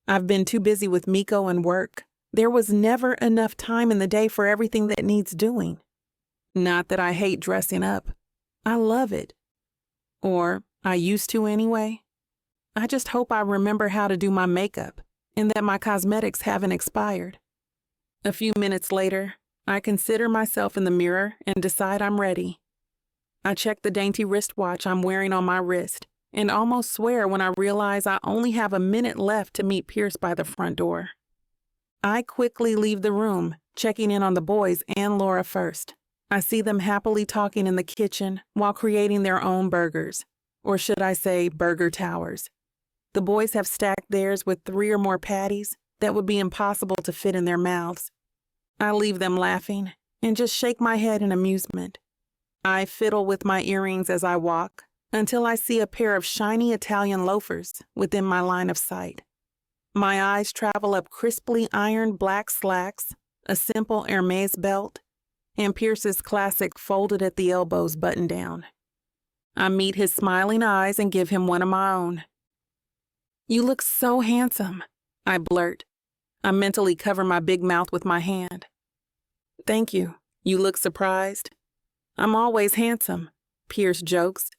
I've been too busy with Miko and work. There was never enough time in the day for everything that needs doing. Not that I hate dressing up. I love it. Or I used to anyway. I just hope I remember how to do my makeup and that my cosmetics haven't expired. A few minutes later, I consider myself in the mirror and decide I'm ready. I check the dainty wristwatch I'm wearing on my wrist and almost swear when I realize I only have a minute left to meet Pierce by the front door. I quickly leave the room, checking in on the boys and Laura first. I see them happily talking in the kitchen while creating their own burgers, or should I say burger towers. The boys have stacked theirs with 3 or more patties that would be impossible to fit in their mouths. I leave them laughing and just shake my head in amusement. I fiddle with my earrings as I walk until I see a pair of shiny Italian loafers within my line of sight. My eyes travel up crisply ironed black slacks, a simple Hermes belt, and Pierce's classic folded at the elbows button down. I meet his smiling eyes and give him one of my own. "You look so handsome," I blurt. I mentally cover my big mouth with my hand. "Thank you. You look surprised." "I'm always handsome," Pierce jokes.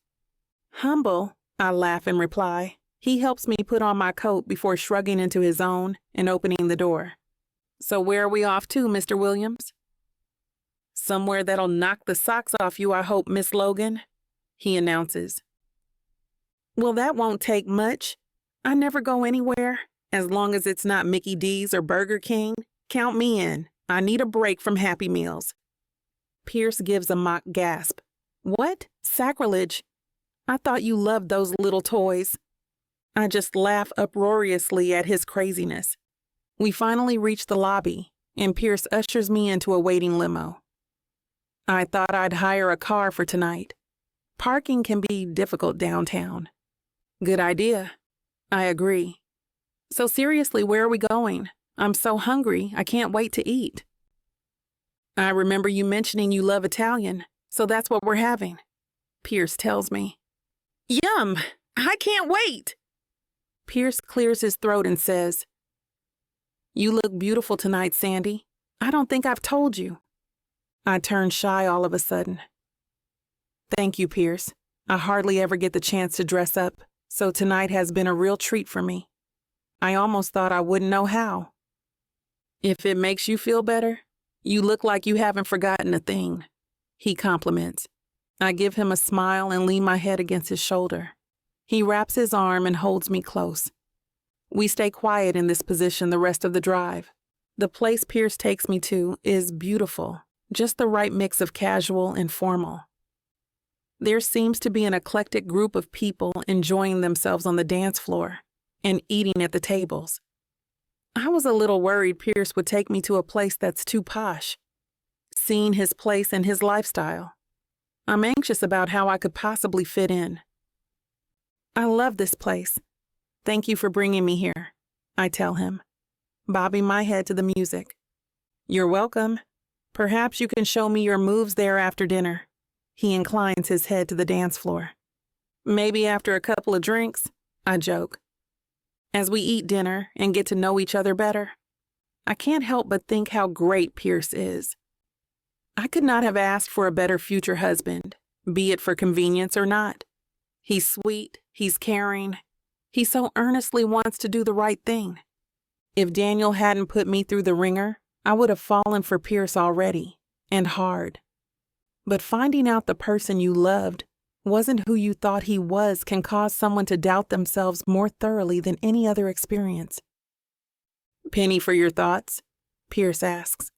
"Humble," I laugh in reply. He helps me put on my coat before shrugging into his own and opening the door. "So where are we off to, Mr. Williams?" "Somewhere that'll knock the socks off you, I hope, Miss Logan," he announces. "Well, that won't take much. I never go anywhere. As long as it's not Mickey D's or Burger King, count me in. I need a break from Happy Meals." Pierce gives a mock gasp. "What? Sacrilege. I thought you loved those little toys." I just laugh uproariously at his craziness. We finally reach the lobby, and Pierce ushers me into a waiting limo. I thought I'd hire a car for tonight. Parking can be difficult downtown. Good idea. I agree. So seriously, where are we going? I'm so hungry, I can't wait to eat. I remember you mentioning you love Italian, so that's what we're having, Pierce tells me. Yum! I can't wait! Pierce clears his throat and says, "You look beautiful tonight, Sandy. I don't think I've told you." I turn shy all of a sudden. Thank you, Pierce. I hardly ever get the chance to dress up, so tonight has been a real treat for me. I almost thought I wouldn't know how. If it makes you feel better, you look like you haven't forgotten a thing, he compliments. I give him a smile and lean my head against his shoulder. He wraps his arm and holds me close. We stay quiet in this position the rest of the drive. The place Pierce takes me to is beautiful, just the right mix of casual and formal. There seems to be an eclectic group of people enjoying themselves on the dance floor and eating at the tables. I was a little worried Pierce would take me to a place that's too posh, seeing his place and his lifestyle. I'm anxious about how I could possibly fit in. I love this place. Thank you for bringing me here, I tell him, bobbing my head to the music. You're welcome. Perhaps you can show me your moves there after dinner. He inclines his head to the dance floor. Maybe after a couple of drinks, I joke. As we eat dinner and get to know each other better, I can't help but think how great Pierce is. I could not have asked for a better future husband, be it for convenience or not. He's sweet, he's caring, he so earnestly wants to do the right thing. If Daniel hadn't put me through the ringer, I would have fallen for Pierce already, and hard. But finding out the person you loved wasn't who you thought he was can cause someone to doubt themselves more thoroughly than any other experience. Penny for your thoughts? Pierce asks.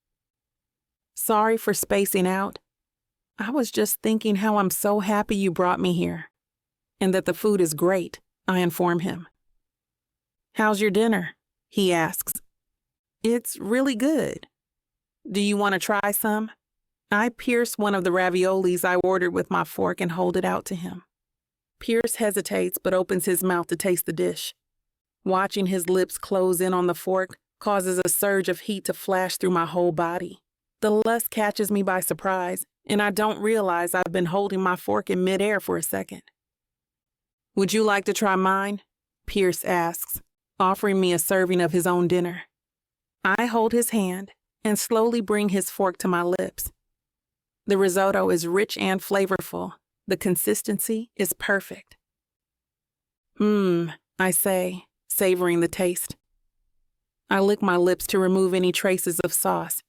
Sorry for spacing out. I was just thinking how I'm so happy you brought me here, and that the food is great, I inform him. How's your dinner? He asks. It's really good. Do you want to try some? I pierce one of the raviolis I ordered with my fork and hold it out to him. Pierce hesitates but opens his mouth to taste the dish. Watching his lips close in on the fork causes a surge of heat to flash through my whole body. The lust catches me by surprise, and I don't realize I've been holding my fork in midair for a second. "Would you like to try mine?" Pierce asks, offering me a serving of his own dinner. I hold his hand and slowly bring his fork to my lips. The risotto is rich and flavorful. The consistency is perfect. I say, savoring the taste. I lick my lips to remove any traces of sauce.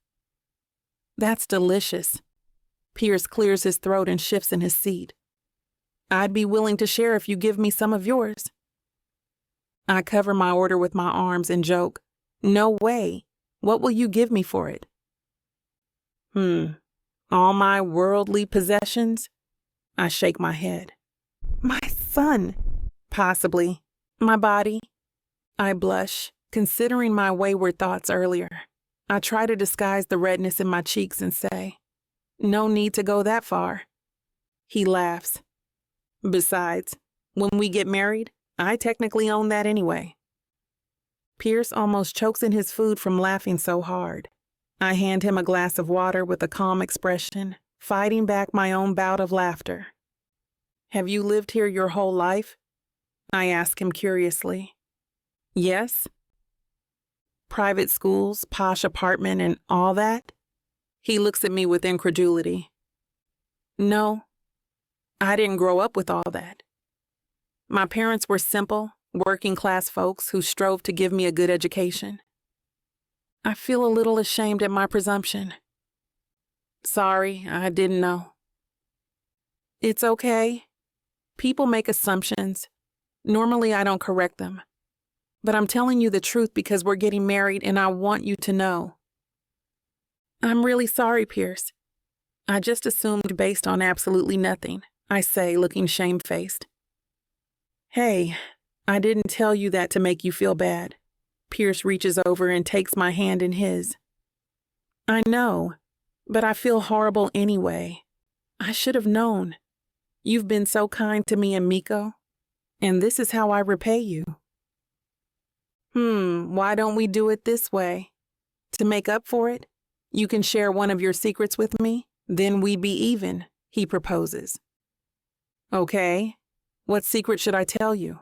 "That's delicious." Pierce clears his throat and shifts in his seat. "I'd be willing to share if you give me some of yours." I cover my order with my arms and joke, "No way. What will you give me for it?" All my worldly possessions? I shake my head. "My son." "Possibly. My body." I blush, considering my wayward thoughts earlier. I try to disguise the redness in my cheeks and say, "No need to go that far." He laughs. "Besides, when we get married, I technically own that anyway." Pierce almost chokes in his food from laughing so hard. I hand him a glass of water with a calm expression, fighting back my own bout of laughter. "Have you lived here your whole life?" I ask him curiously. "Yes." "Private schools, posh apartment, and all that?" He looks at me with incredulity. "No, I didn't grow up with all that. My parents were simple, working-class folks who strove to give me a good education." I feel a little ashamed at my presumption. "Sorry, I didn't know." "It's okay. People make assumptions. Normally I don't correct them. But I'm telling you the truth because we're getting married and I want you to know." "I'm really sorry, Pierce. I just assumed based on absolutely nothing," I say, looking shamefaced. "Hey, I didn't tell you that to make you feel bad." Pierce reaches over and takes my hand in his. "I know, but I feel horrible anyway. I should have known. You've been so kind to me and Miko, and this is how I repay you." Why don't we do it this way? To make up for it, you can share one of your secrets with me, then we'd be even," he proposes. "Okay, what secret should I tell you?"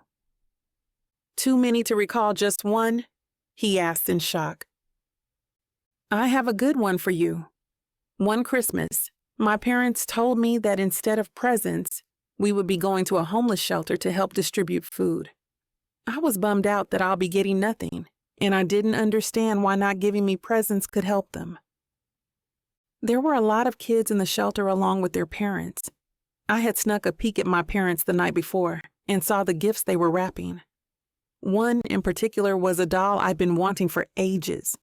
"Too many to recall just one?" he asks in shock. "I have a good one for you. One Christmas, my parents told me that instead of presents, we would be going to a homeless shelter to help distribute food. I was bummed out that I'll be getting nothing, and I didn't understand why not giving me presents could help them. There were a lot of kids in the shelter along with their parents. I had snuck a peek at my parents the night before and saw the gifts they were wrapping. One in particular was a doll I'd been wanting for ages.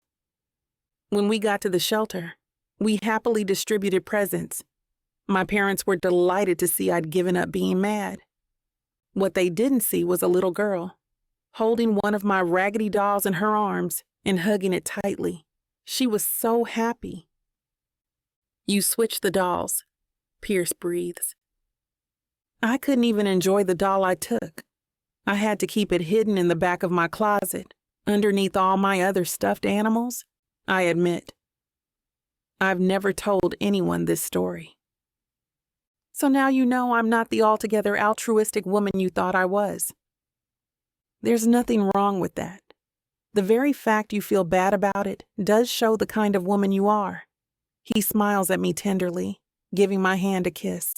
When we got to the shelter, we happily distributed presents. My parents were delighted to see I'd given up being mad. What they didn't see was a little girl, holding one of my raggedy dolls in her arms and hugging it tightly. She was so happy. "You switched the dolls," Pierce breathes. "I couldn't even enjoy the doll I took. I had to keep it hidden in the back of my closet, underneath all my other stuffed animals," I admit. I've never told anyone this story. So now you know I'm not the altogether altruistic woman you thought I was. There's nothing wrong with that. The very fact you feel bad about it does show the kind of woman you are. He smiles at me tenderly, giving my hand a kiss.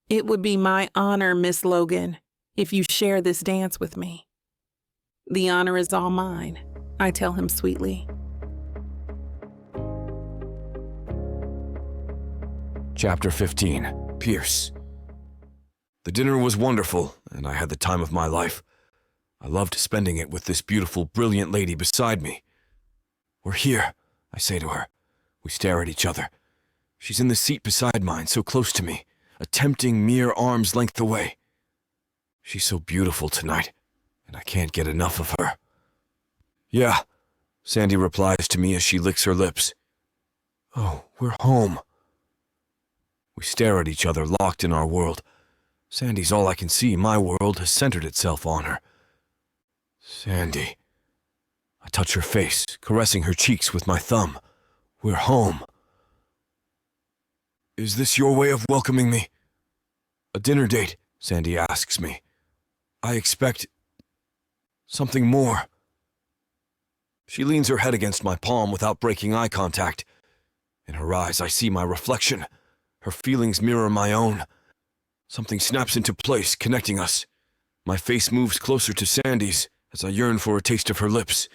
"It would be my honor, Miss Logan, if you share this dance with me." "The honor is all mine," I tell him sweetly. Chapter 15. Pierce. The dinner was wonderful, and I had the time of my life. I loved spending it with this beautiful, brilliant lady beside me. "We're here," I say to her. We stare at each other. She's in the seat beside mine, so close to me, a tempting mere arm's length away. She's so beautiful tonight, and I can't get enough of her. "Yeah," Sandy replies to me as she licks her lips. "Oh, we're home." We stare at each other, locked in our world. Sandy's all I can see. My world has centered itself on her. "Sandy," I touch her face, caressing her cheeks with my thumb. We're home. Is this your way of welcoming me? A dinner date, Sandy asks me. I expect something more. She leans her head against my palm without breaking eye contact. In her eyes, I see my reflection. Her feelings mirror my own. Something snaps into place, connecting us. My face moves closer to Sandy's as I yearn for a taste of her lips.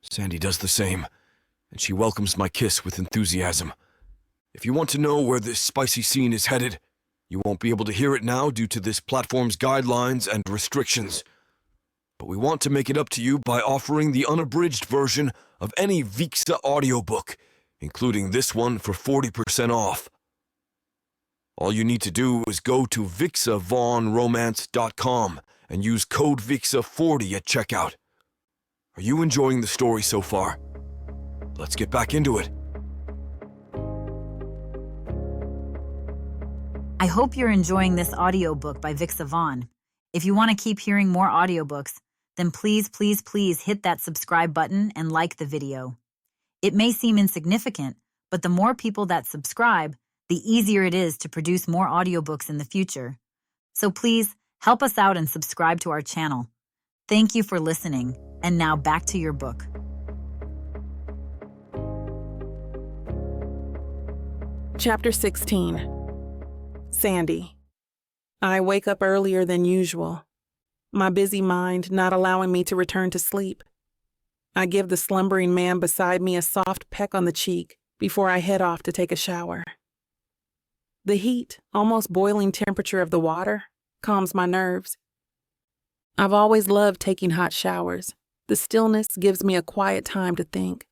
Sandy does the same, and she welcomes my kiss with enthusiasm. If you want to know where this spicy scene is headed, you won't be able to hear it now due to this platform's guidelines and restrictions. But we want to make it up to you by offering the unabridged version of any Vixa audiobook, including this one for 40% off. All you need to do is go to vixavonromance.com and use code VIXA40 at checkout. Are you enjoying the story so far? Let's get back into it. I hope you're enjoying this audiobook by Vixa Vaughn. If you want to keep hearing more audiobooks, then please hit that subscribe button and like the video. It may seem insignificant, but the more people that subscribe, the easier it is to produce more audiobooks in the future. So please help us out and subscribe to our channel. Thank you for listening, and now back to your book. Chapter 16. Sandy. I wake up earlier than usual, my busy mind not allowing me to return to sleep. I give the slumbering man beside me a soft peck on the cheek before I head off to take a shower. The heat, almost boiling temperature of the water calms my nerves. I've always loved taking hot showers. The stillness gives me a quiet time to think.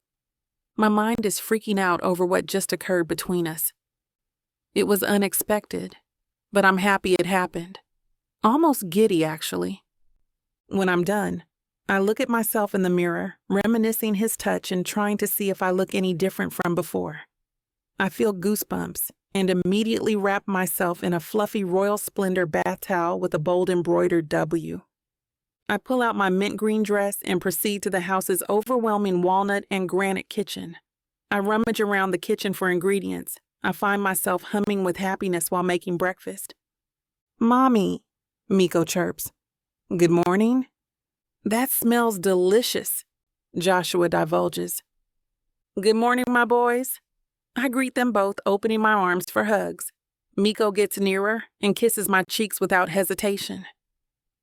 My mind is freaking out over what just occurred between us. It was unexpected, but I'm happy it happened. Almost giddy, actually. When I'm done, I look at myself in the mirror, reminiscing his touch and trying to see if I look any different from before. I feel goosebumps and immediately wrap myself in a fluffy Royal Splendor bath towel with a bold embroidered W. I pull out my mint green dress and proceed to the house's overwhelming walnut and granite kitchen. I rummage around the kitchen for ingredients. I find myself humming with happiness while making breakfast. "Mommy," Miko chirps. "Good morning." "That smells delicious," Joshua divulges. "Good morning, my boys." I greet them both, opening my arms for hugs. Miko gets nearer and kisses my cheeks without hesitation.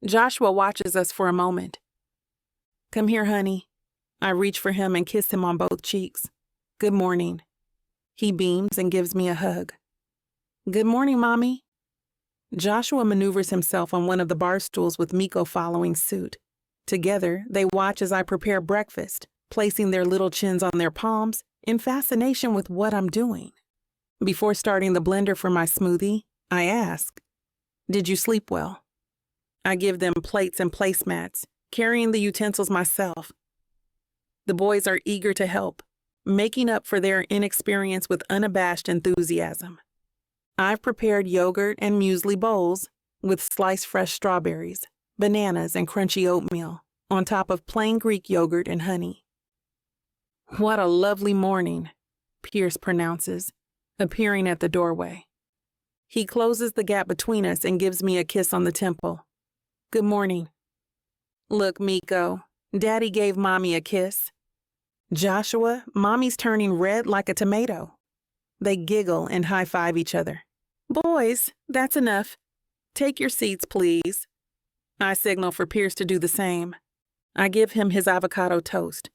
Joshua watches us for a moment. "Come here, honey." I reach for him and kiss him on both cheeks. "Good morning." He beams and gives me a hug. "Good morning, Mommy." Joshua maneuvers himself on one of the bar stools with Miko following suit. Together, they watch as I prepare breakfast, placing their little chins on their palms in fascination with what I'm doing. Before starting the blender for my smoothie, I ask, "Did you sleep well?" I give them plates and placemats, carrying the utensils myself. The boys are eager to help, making up for their inexperience with unabashed enthusiasm. I've prepared yogurt and muesli bowls with sliced fresh strawberries, bananas, and crunchy oatmeal, on top of plain Greek yogurt and honey. "What a lovely morning," Pierce pronounces, appearing at the doorway. He closes the gap between us and gives me a kiss on the temple. "Good morning." "Look, Miko, Daddy gave Mommy a kiss." "Joshua, Mommy's turning red like a tomato." They giggle and high-five each other. "Boys, that's enough. Take your seats, please." I signal for Pierce to do the same. I give him his avocado toast.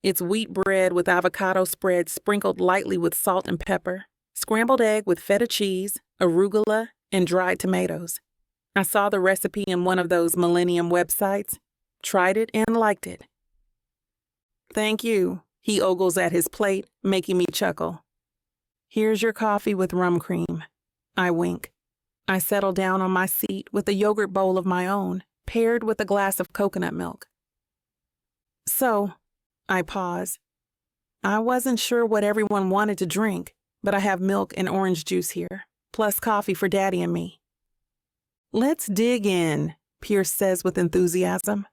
It's wheat bread with avocado spread sprinkled lightly with salt and pepper, scrambled egg with feta cheese, arugula, and dried tomatoes. I saw the recipe in one of those Millennium websites, tried it, and liked it. "Thank you," he ogles at his plate, making me chuckle. "Here's your coffee with rum cream." I wink. I settle down on my seat with a yogurt bowl of my own, paired with a glass of coconut milk. "So," I pause. "I wasn't sure what everyone wanted to drink, but I have milk and orange juice here, plus coffee for Daddy and me." "Let's dig in," Pierce says with enthusiasm.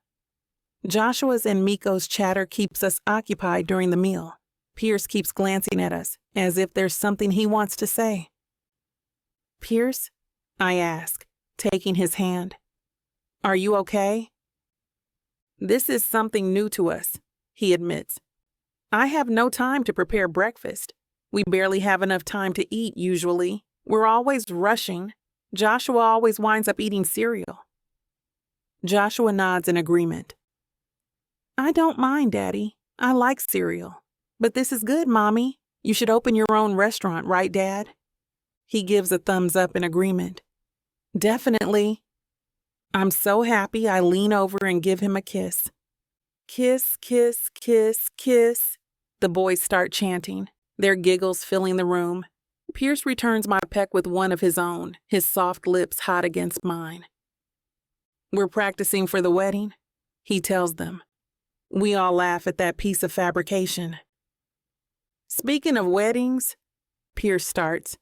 Joshua's and Miko's chatter keeps us occupied during the meal. Pierce keeps glancing at us, as if there's something he wants to say. "Pierce?" I ask, taking his hand. "Are you okay?" "This is something new to us," he admits. "I have no time to prepare breakfast. We barely have enough time to eat, usually. We're always rushing. Joshua always winds up eating cereal." Joshua nods in agreement. "I don't mind, Daddy. I like cereal. But this is good, Mommy. You should open your own restaurant, right, Dad?" He gives a thumbs up in agreement. "Definitely." I'm so happy I lean over and give him a kiss. "Kiss, kiss, kiss, kiss." The boys start chanting, their giggles filling the room. Pierce returns my peck with one of his own, his soft lips hot against mine. "We're practicing for the wedding," he tells them. We all laugh at that piece of fabrication. "Speaking of weddings," Pierce starts,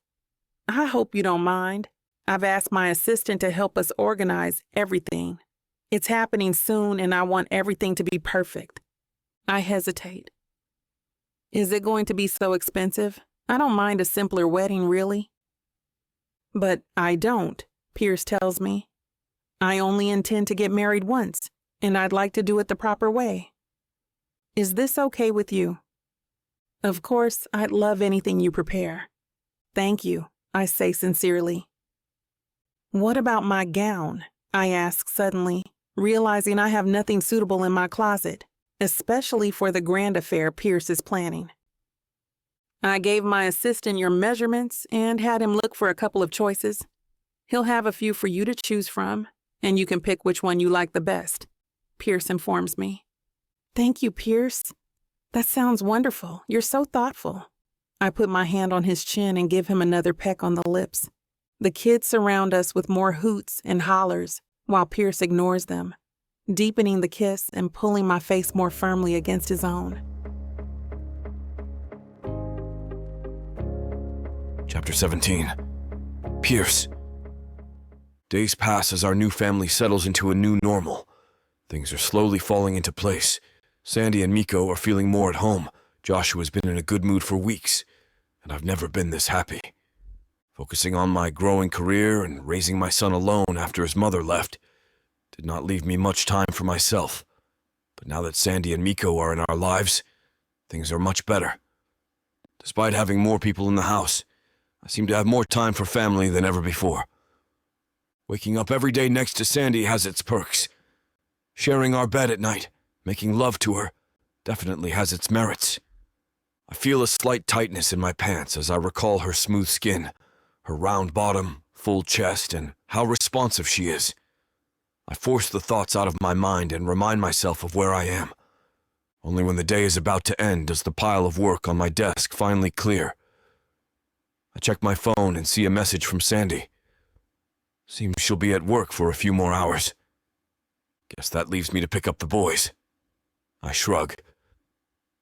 "I hope you don't mind. I've asked my assistant to help us organize everything. It's happening soon and I want everything to be perfect." I hesitate. "Is it going to be so expensive? I don't mind a simpler wedding, really." "But I don't," Pierce tells me. "I only intend to get married once, and I'd like to do it the proper way. Is this okay with you?" "Of course, I'd love anything you prepare." "Thank you," I say sincerely. "What about my gown?" I ask suddenly, realizing I have nothing suitable in my closet, especially for the grand affair Pierce is planning. "I gave my assistant your measurements and had him look for a couple of choices. He'll have a few for you to choose from, and you can pick which one you like the best," Pierce informs me. "Thank you, Pierce. That sounds wonderful. You're so thoughtful." I put my hand on his chin and give him another peck on the lips. The kids surround us with more hoots and hollers, while Pierce ignores them, deepening the kiss and pulling my face more firmly against his own. Chapter 17. Pierce. Days pass as our new family settles into a new normal. Things are slowly falling into place. Sandy and Miko are feeling more at home. Joshua's been in a good mood for weeks, and I've never been this happy. Focusing on my growing career and raising my son alone after his mother left did not leave me much time for myself. But now that Sandy and Miko are in our lives, things are much better. Despite having more people in the house, I seem to have more time for family than ever before. Waking up every day next to Sandy has its perks. Sharing our bed at night, making love to her, definitely has its merits. I feel a slight tightness in my pants as I recall her smooth skin, her round bottom, full chest, and how responsive she is. I force the thoughts out of my mind and remind myself of where I am. Only when the day is about to end does the pile of work on my desk finally clear. I check my phone and see a message from Sandy. Seems she'll be at work for a few more hours. Guess that leaves me to pick up the boys. I shrug.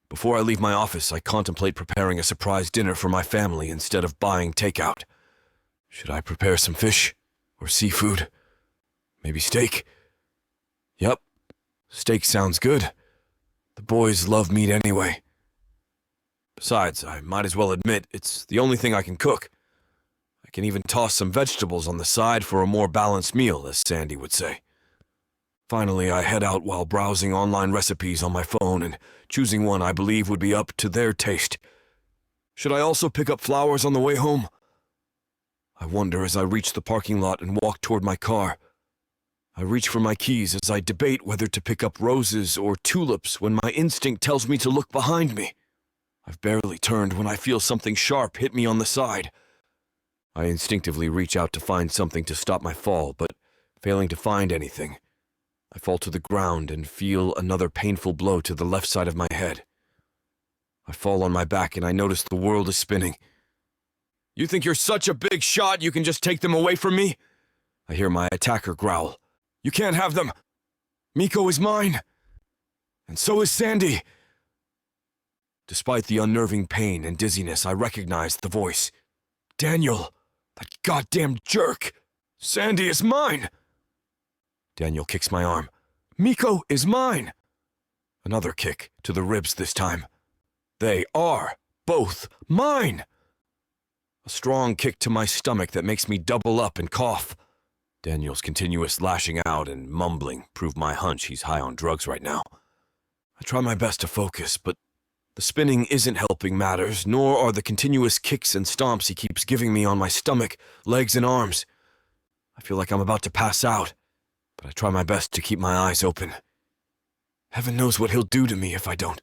Before I leave my office, I contemplate preparing a surprise dinner for my family instead of buying takeout. Should I prepare some fish or seafood? Maybe steak? Yep, steak sounds good. The boys love meat anyway. Besides, I might as well admit it's the only thing I can cook. I can even toss some vegetables on the side for a more balanced meal, as Sandy would say. Finally, I head out while browsing online recipes on my phone and choosing one I believe would be up to their taste. Should I also pick up flowers on the way home? I wonder as I reach the parking lot and walk toward my car. I reach for my keys as I debate whether to pick up roses or tulips when my instinct tells me to look behind me. I've barely turned when I feel something sharp hit me on the side. I instinctively reach out to find something to stop my fall, but failing to find anything, I fall to the ground and feel another painful blow to the left side of my head. I fall on my back and I notice the world is spinning. "You think you're such a big shot you can just take them away from me?" I hear my attacker growl. "You can't have them. Miko is mine. And so is Sandy." Despite the unnerving pain and dizziness, I recognize the voice. "Daniel, that goddamn jerk! Sandy is mine!" Daniel kicks my arm. "Miko is mine!" Another kick to the ribs this time. They are both mine! A strong kick to my stomach that makes me double up and cough. Daniel's continuous lashing out and mumbling prove my hunch he's high on drugs right now. I try my best to focus, but the spinning isn't helping matters, nor are the continuous kicks and stomps he keeps giving me on my stomach, legs, and arms. I feel like I'm about to pass out, but I try my best to keep my eyes open. Heaven knows what he'll do to me if I don't.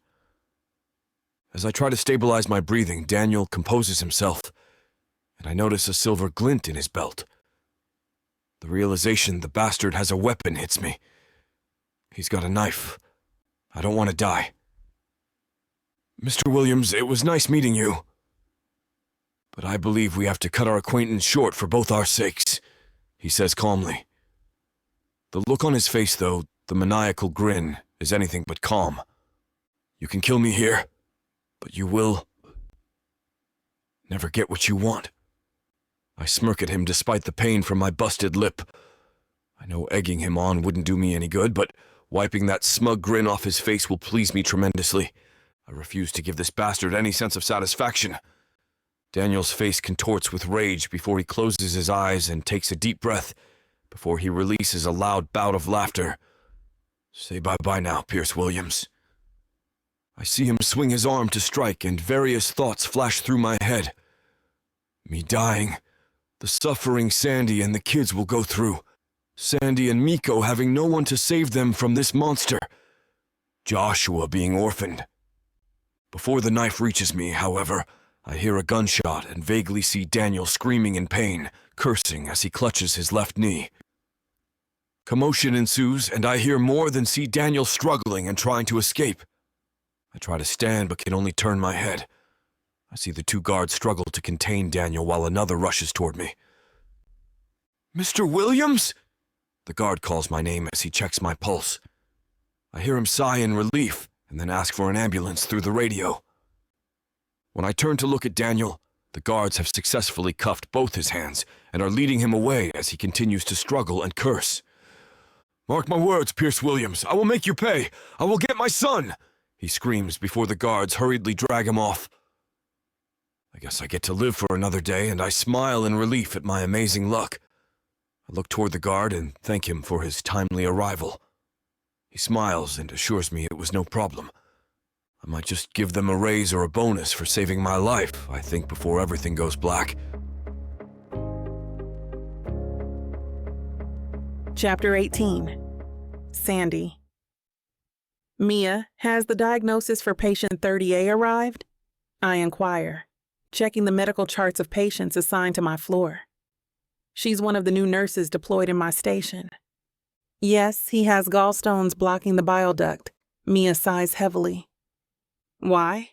As I try to stabilize my breathing, Daniel composes himself, and I notice a silver glint in his belt. The realization the bastard has a weapon hits me. He's got a knife. I don't want to die. Mr. Williams, it was nice meeting you. But I believe we have to cut our acquaintance short for both our sakes, he says calmly. The look on his face, though, the maniacal grin, is anything but calm. You can kill me here, but you will never get what you want. I smirk at him despite the pain from my busted lip. I know egging him on wouldn't do me any good, but wiping that smug grin off his face will please me tremendously. I refuse to give this bastard any sense of satisfaction. Daniel's face contorts with rage before he closes his eyes and takes a deep breath before he releases a loud bout of laughter. Say bye-bye now, Pierce Williams. I see him swing his arm to strike, and various thoughts flash through my head. Me dying, the suffering Sandy and the kids will go through. Sandy and Miko having no one to save them from this monster. Joshua being orphaned. Before the knife reaches me, however, I hear a gunshot and vaguely see Daniel screaming in pain, cursing as he clutches his left knee. Commotion ensues, and I hear more than see Daniel struggling and trying to escape. I try to stand but can only turn my head. I see the two guards struggle to contain Daniel while another rushes toward me. Mr. Williams? The guard calls my name as he checks my pulse. I hear him sigh in relief and then ask for an ambulance through the radio. When I turn to look at Daniel, the guards have successfully cuffed both his hands and are leading him away as he continues to struggle and curse. Mark my words, Pierce Williams. I will make you pay. I will get my son, he screams before the guards hurriedly drag him off. I guess I get to live for another day, and I smile in relief at my amazing luck. I look toward the guard and thank him for his timely arrival. He smiles and assures me it was no problem. I might just give them a raise or a bonus for saving my life, I think, before everything goes black. Chapter 18. Sandy. Mia, has the diagnosis for patient 30A arrived? I inquire, checking the medical charts of patients assigned to my floor. She's one of the new nurses deployed in my station. Yes, he has gallstones blocking the bile duct. Mia sighs heavily. Why?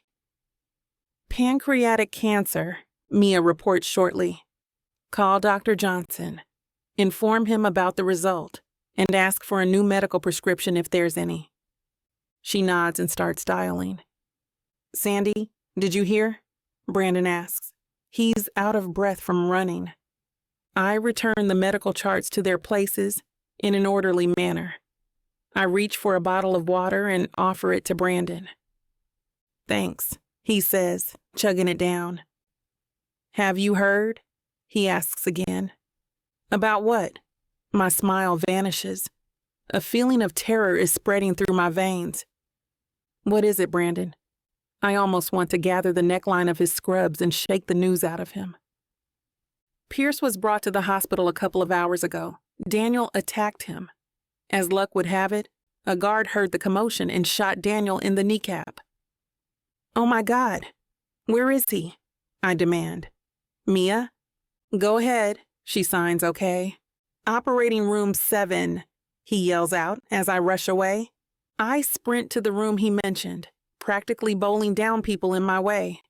Pancreatic cancer, Mia reports shortly. Call Dr. Johnson. Inform him about the result and ask for a new medical prescription if there's any. She nods and starts dialing. Sandy, did you hear? Brandon asks. He's out of breath from running. I return the medical charts to their places in an orderly manner. I reach for a bottle of water and offer it to Brandon. Thanks, he says, chugging it down. Have you heard? He asks again. About what? My smile vanishes. A feeling of terror is spreading through my veins. What is it, Brandon? I almost want to gather the neckline of his scrubs and shake the news out of him. Pierce was brought to the hospital a couple of hours ago. Daniel attacked him. As luck would have it, a guard heard the commotion and shot Daniel in the kneecap. Oh my God, where is he? I demand. Mia? Go ahead, she signs okay. Operating room 7, he yells out as I rush away. I sprint to the room he mentioned, practically bowling down people in my way.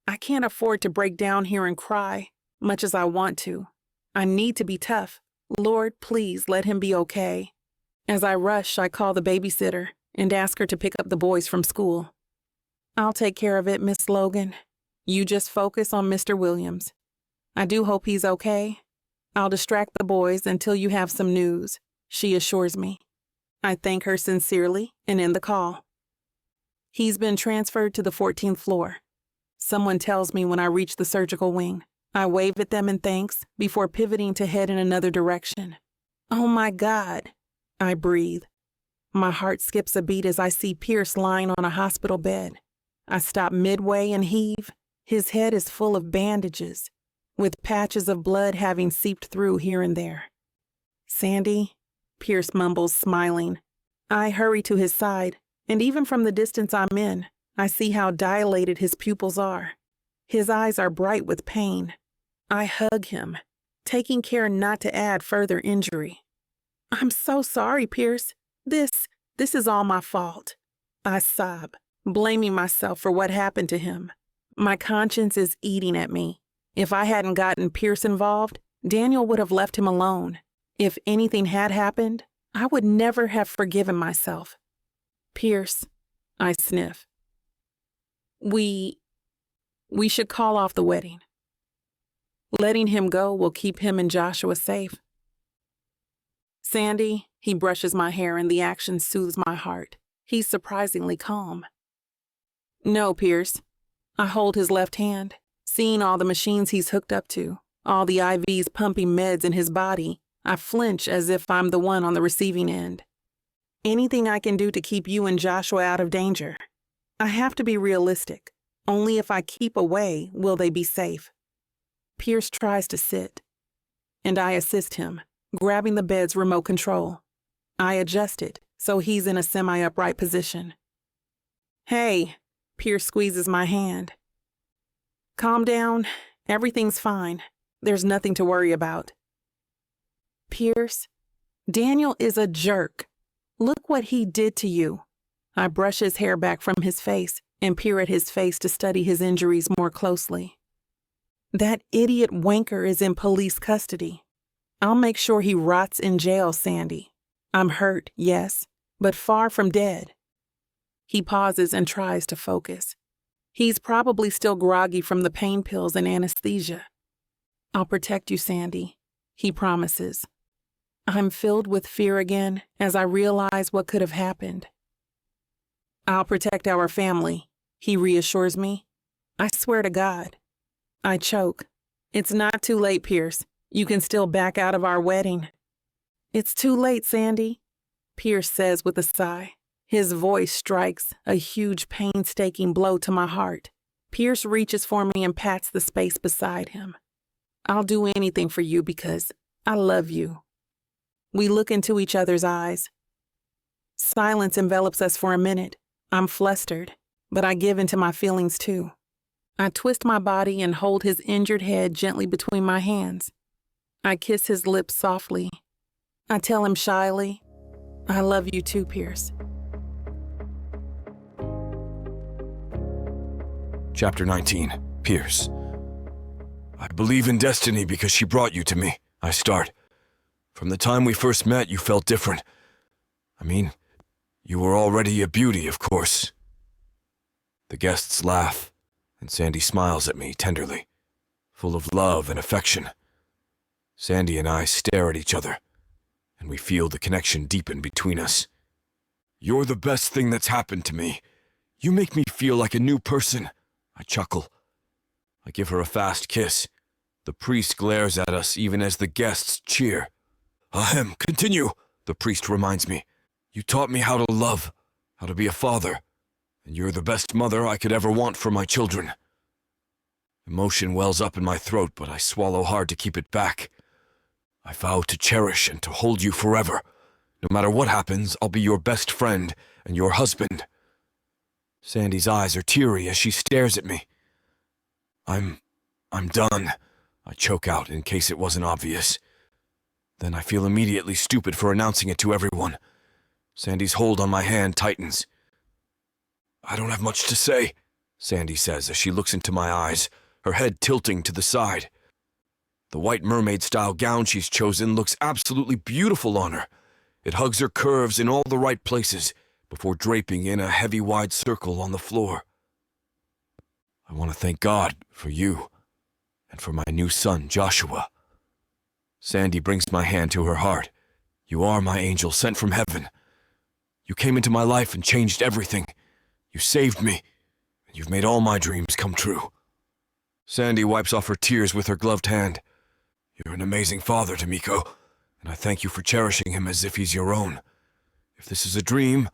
I can't afford to break down here and cry, much as I want to. I need to be tough. Lord, please let him be okay. As I rush, I call the babysitter and ask her to pick up the boys from school. I'll take care of it, Miss Logan. You just focus on Mr. Williams. I do hope he's okay. I'll distract the boys until you have some news, she assures me. I thank her sincerely and end the call. He's been transferred to the 14th floor. Someone tells me when I reach the surgical wing. I wave at them in thanks before pivoting to head in another direction. Oh my God, I breathe. My heart skips a beat as I see Pierce lying on a hospital bed. I stop midway and heave. His head is full of bandages, with patches of blood having seeped through here and there. Sandy, Pierce mumbles, smiling. I hurry to his side, and even from the distance I'm in, I see how dilated his pupils are. His eyes are bright with pain. I hug him, taking care not to add further injury. I'm so sorry, Pierce. This is all my fault. I sob, blaming myself for what happened to him. My conscience is eating at me. If I hadn't gotten Pierce involved, Daniel would have left him alone. If anything had happened, I would never have forgiven myself. Pierce, I sniff. We should call off the wedding. Letting him go will keep him and Joshua safe. Sandy, he brushes my hair and the action soothes my heart. He's surprisingly calm. No, Pierce. I hold his left hand, seeing all the machines he's hooked up to, all the IVs pumping meds in his body. I flinch as if I'm the one on the receiving end. Anything I can do to keep you and Joshua out of danger. I have to be realistic. Only if I keep away will they be safe. Pierce tries to sit, and I assist him, grabbing the bed's remote control. I adjust it so he's in a semi-upright position. Hey, Pierce squeezes my hand. Calm down. Everything's fine. There's nothing to worry about. Pierce, Daniel is a jerk. Look what he did to you. I brush his hair back from his face and peer at his face to study his injuries more closely. That idiot wanker is in police custody. I'll make sure he rots in jail, Sandy. I'm hurt, yes, but far from dead. He pauses and tries to focus. He's probably still groggy from the pain pills and anesthesia. I'll protect you, Sandy, he promises. I'm filled with fear again as I realize what could have happened. I'll protect our family, he reassures me. I swear to God. I choke. It's not too late, Pierce. You can still back out of our wedding. It's too late, Sandy, Pierce says with a sigh. His voice strikes a huge painstaking blow to my heart. Pierce reaches for me and pats the space beside him. I'll do anything for you because I love you. We look into each other's eyes. Silence envelops us for a minute. I'm flustered, but I give into my feelings too. I twist my body and hold his injured head gently between my hands. I kiss his lips softly. I tell him shyly, I love you too, Pierce. Chapter 19, Pierce. I believe in destiny because she brought you to me. I start. From the time we first met, you felt different. I mean, you were already a beauty, of course. The guests laugh, and Sandy smiles at me tenderly, full of love and affection. Sandy and I stare at each other, and we feel the connection deepen between us. You're the best thing that's happened to me. You make me feel like a new person. I chuckle. I give her a fast kiss. The priest glares at us even as the guests cheer. Ahem, continue, the priest reminds me. You taught me how to love, how to be a father, and you're the best mother I could ever want for my children. Emotion wells up in my throat, but I swallow hard to keep it back. I vow to cherish and to hold you forever. No matter what happens, I'll be your best friend and your husband. Sandy's eyes are teary as she stares at me. I'm done, I choke out in case it wasn't obvious. Then I feel immediately stupid for announcing it to everyone. Sandy's hold on my hand tightens. I don't have much to say, Sandy says as she looks into my eyes, her head tilting to the side. The white mermaid-style gown she's chosen looks absolutely beautiful on her. It hugs her curves in all the right places before draping in a heavy wide circle on the floor. I want to thank God for you and for my new son, Joshua. Sandy brings my hand to her heart. You are my angel sent from heaven. You came into my life and changed everything. You saved me, and you've made all my dreams come true. Sandy wipes off her tears with her gloved hand. You're an amazing father to Miko, and I thank you for cherishing him as if he's your own. If this is a dream,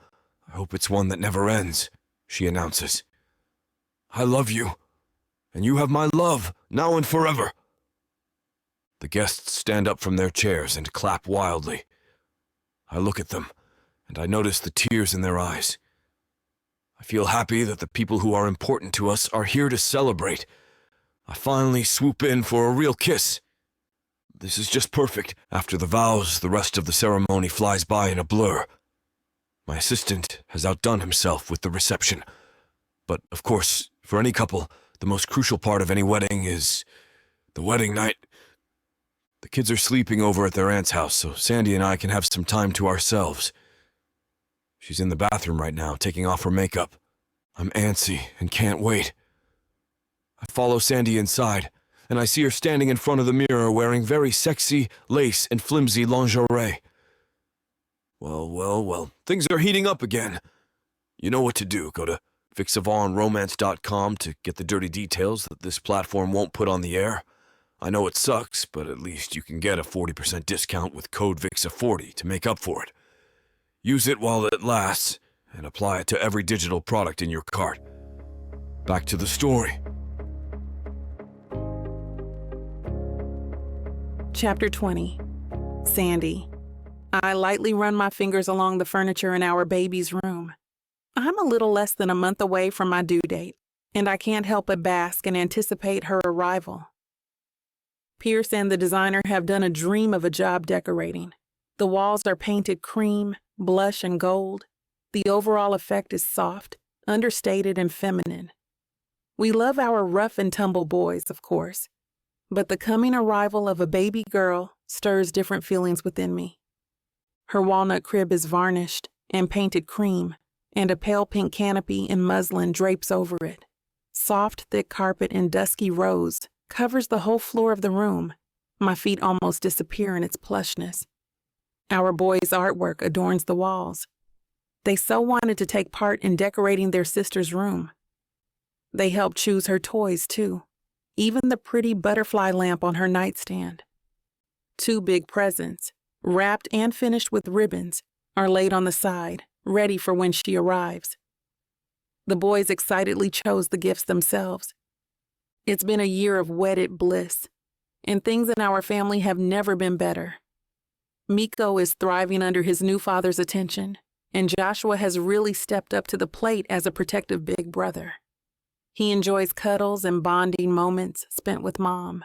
I hope it's one that never ends, she announces. I love you, and you have my love, now and forever. The guests stand up from their chairs and clap wildly. I look at them, and I notice the tears in their eyes. I feel happy that the people who are important to us are here to celebrate. I finally swoop in for a real kiss. This is just perfect. After the vows, the rest of the ceremony flies by in a blur. My assistant has outdone himself with the reception. But, of course, for any couple, the most crucial part of any wedding is the wedding night. The kids are sleeping over at their aunt's house, so Sandy and I can have some time to ourselves. She's in the bathroom right now, taking off her makeup. I'm antsy and can't wait. I follow Sandy inside, and I see her standing in front of the mirror wearing very sexy lace and flimsy lingerie. Well, things are heating up again. You know what to do. Go to VixAvaughnRomance.com to get the dirty details that this platform won't put on the air. I know it sucks, but at least you can get a 40% discount with code VIXA40 to make up for it. Use it while it lasts, and apply it to every digital product in your cart. Back to the story. Chapter 20. Sandy. I lightly run my fingers along the furniture in our baby's room. I'm a little less than a month away from my due date, and I can't help but bask and anticipate her arrival. Pierce and the designer have done a dream of a job decorating. The walls are painted cream, blush, and gold. The overall effect is soft, understated, and feminine. We love our rough and tumble boys, of course, but the coming arrival of a baby girl stirs different feelings within me. Her walnut crib is varnished and painted cream, and a pale pink canopy in muslin drapes over it. Soft, thick carpet in dusky rose covers the whole floor of the room. My feet almost disappear in its plushness. Our boys' artwork adorns the walls. They so wanted to take part in decorating their sister's room. They helped choose her toys, too, even the pretty butterfly lamp on her nightstand. 2 big presents, wrapped and finished with ribbons, are laid on the side, ready for when she arrives. The boys excitedly chose the gifts themselves. It's been a year of wedded bliss, and things in our family have never been better. Miko is thriving under his new father's attention, and Joshua has really stepped up to the plate as a protective big brother. He enjoys cuddles and bonding moments spent with Mom.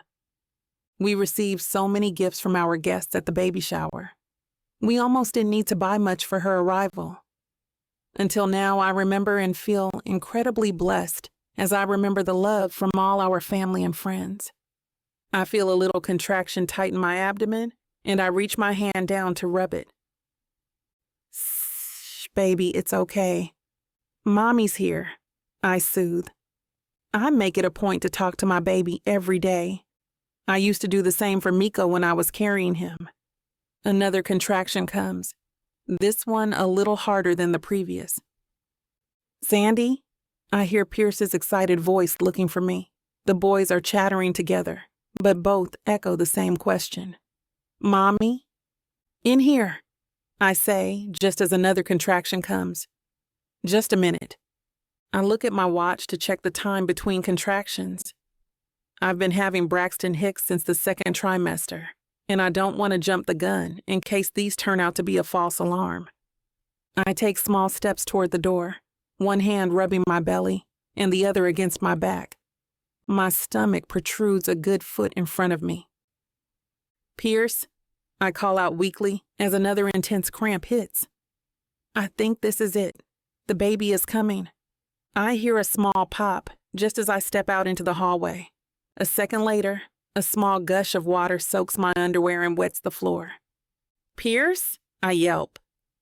We received so many gifts from our guests at the baby shower. We almost didn't need to buy much for her arrival. Until now, I remember and feel incredibly blessed as I remember the love from all our family and friends. I feel a little contraction tighten my abdomen, and I reach my hand down to rub it. Shh, baby, it's okay. Mommy's here, I soothe. I make it a point to talk to my baby every day. I used to do the same for Miko when I was carrying him. Another contraction comes, this one a little harder than the previous. Sandy? I hear Pierce's excited voice looking for me. The boys are chattering together, but both echo the same question. Mommy? In here, I say, just as another contraction comes. Just a minute. I look at my watch to check the time between contractions. I've been having Braxton Hicks since the 2nd trimester, and I don't want to jump the gun in case these turn out to be a false alarm. I take small steps toward the door, one hand rubbing my belly and the other against my back. My stomach protrudes a good foot in front of me. Pierce, I call out weakly as another intense cramp hits. I think this is it. The baby is coming. I hear a small pop just as I step out into the hallway. A second later, a small gush of water soaks my underwear and wets the floor. Pierce? I yelp.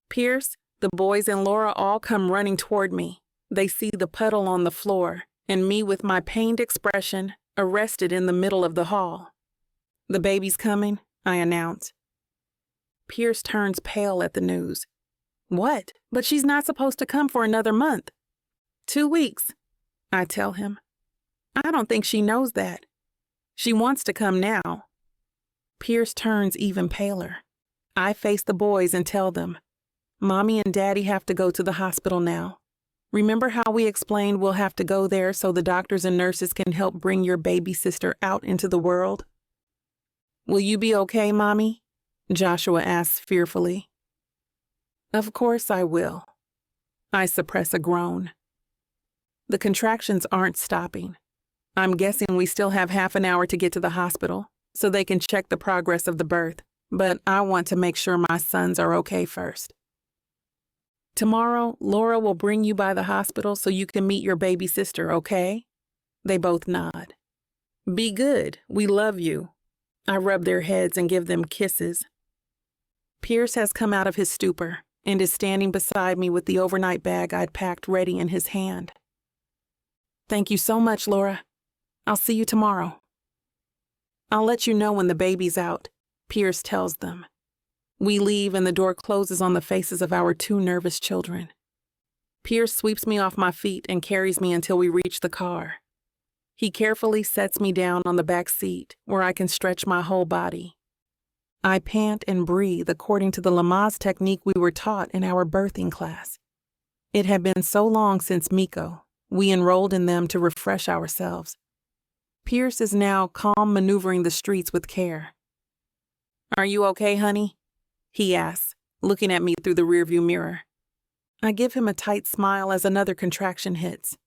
Pierce, the boys and Laura all come running toward me. They see the puddle on the floor and me with my pained expression arrested in the middle of the hall. The baby's coming, I announce. Pierce turns pale at the news. What? But she's not supposed to come for another month. 2 weeks, I tell him. I don't think she knows that. She wants to come now. Pierce turns even paler. I face the boys and tell them, Mommy and Daddy have to go to the hospital now. Remember how we explained we'll have to go there so the doctors and nurses can help bring your baby sister out into the world? Will you be okay, Mommy? Joshua asks fearfully. Of course I will. I suppress a groan. The contractions aren't stopping. I'm guessing we still have half an hour to get to the hospital so they can check the progress of the birth, but I want to make sure my sons are okay first. Tomorrow, Laura will bring you by the hospital so you can meet your baby sister, okay? They both nod. Be good. We love you. I rub their heads and give them kisses. Pierce has come out of his stupor and is standing beside me with the overnight bag I'd packed ready in his hand. Thank you so much, Laura. I'll see you tomorrow. I'll let you know when the baby's out, Pierce tells them. We leave and the door closes on the faces of our 2 nervous children. Pierce sweeps me off my feet and carries me until we reach the car. He carefully sets me down on the back seat where I can stretch my whole body. I pant and breathe according to the Lamaze technique we were taught in our birthing class. It had been so long since Miko, we enrolled in them to refresh ourselves. Pierce is now calm maneuvering the streets with care. Are you okay, honey? He asks, looking at me through the rearview mirror. I give him a tight smile as another contraction hits.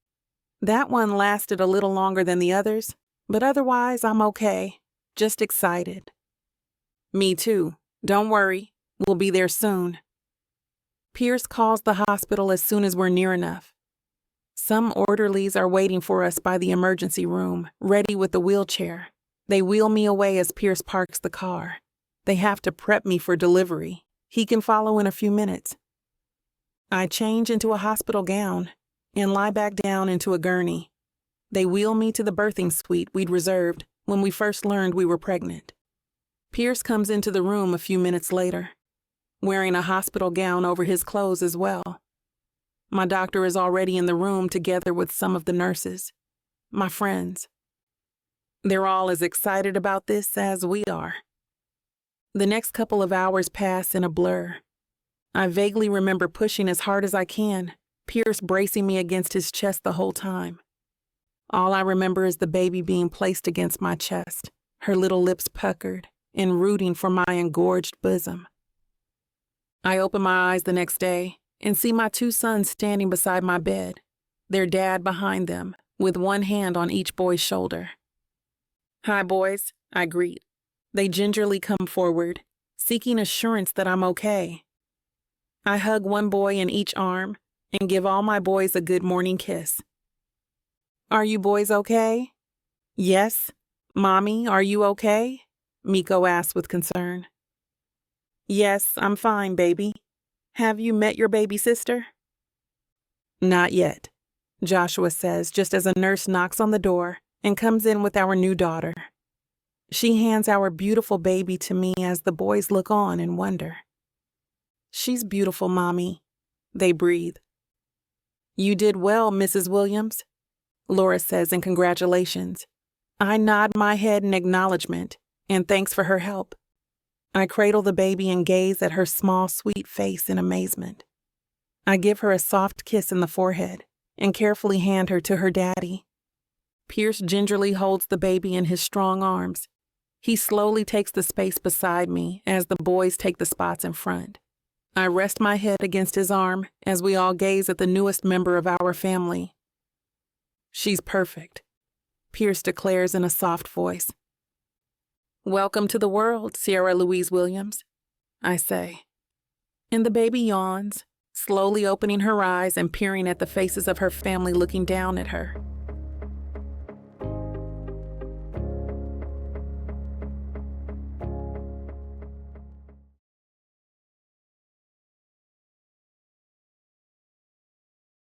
That one lasted a little longer than the others, but otherwise I'm okay, just excited. Me too. Don't worry. We'll be there soon. Pierce calls the hospital as soon as we're near enough. Some orderlies are waiting for us by the emergency room, ready with the wheelchair. They wheel me away as Pierce parks the car. They have to prep me for delivery. He can follow in a few minutes. I change into a hospital gown and lie back down into a gurney. They wheel me to the birthing suite we'd reserved when we first learned we were pregnant. Pierce comes into the room a few minutes later, wearing a hospital gown over his clothes as well. My doctor is already in the room together with some of the nurses, my friends. They're all as excited about this as we are. The next couple of hours pass in a blur. I vaguely remember pushing as hard as I can, Pierce bracing me against his chest the whole time. All I remember is the baby being placed against my chest, her little lips puckered and rooting for my engorged bosom. I open my eyes the next day and see my 2 sons standing beside my bed, their dad behind them, with one hand on each boy's shoulder. Hi, boys, I greet. They gingerly come forward, seeking assurance that I'm okay. I hug one boy in each arm and give all my boys a good morning kiss. Are you boys okay? Yes. Mommy, are you okay? Miko asks with concern. Yes, I'm fine, baby. Have you met your baby sister? Not yet, Joshua says just as a nurse knocks on the door and comes in with our new daughter. She hands our beautiful baby to me as the boys look on in wonder. She's beautiful, Mommy, they breathe. You did well, Mrs. Williams, Laura says in congratulations. I nod my head in acknowledgement and thanks for her help. I cradle the baby and gaze at her small, sweet face in amazement. I give her a soft kiss in the forehead and carefully hand her to her daddy. Pierce gingerly holds the baby in his strong arms. He slowly takes the space beside me as the boys take the spots in front. I rest my head against his arm as we all gaze at the newest member of our family. She's perfect, Pierce declares in a soft voice. Welcome to the world, Sierra Louise Williams, I say. And the baby yawns, slowly opening her eyes and peering at the faces of her family looking down at her.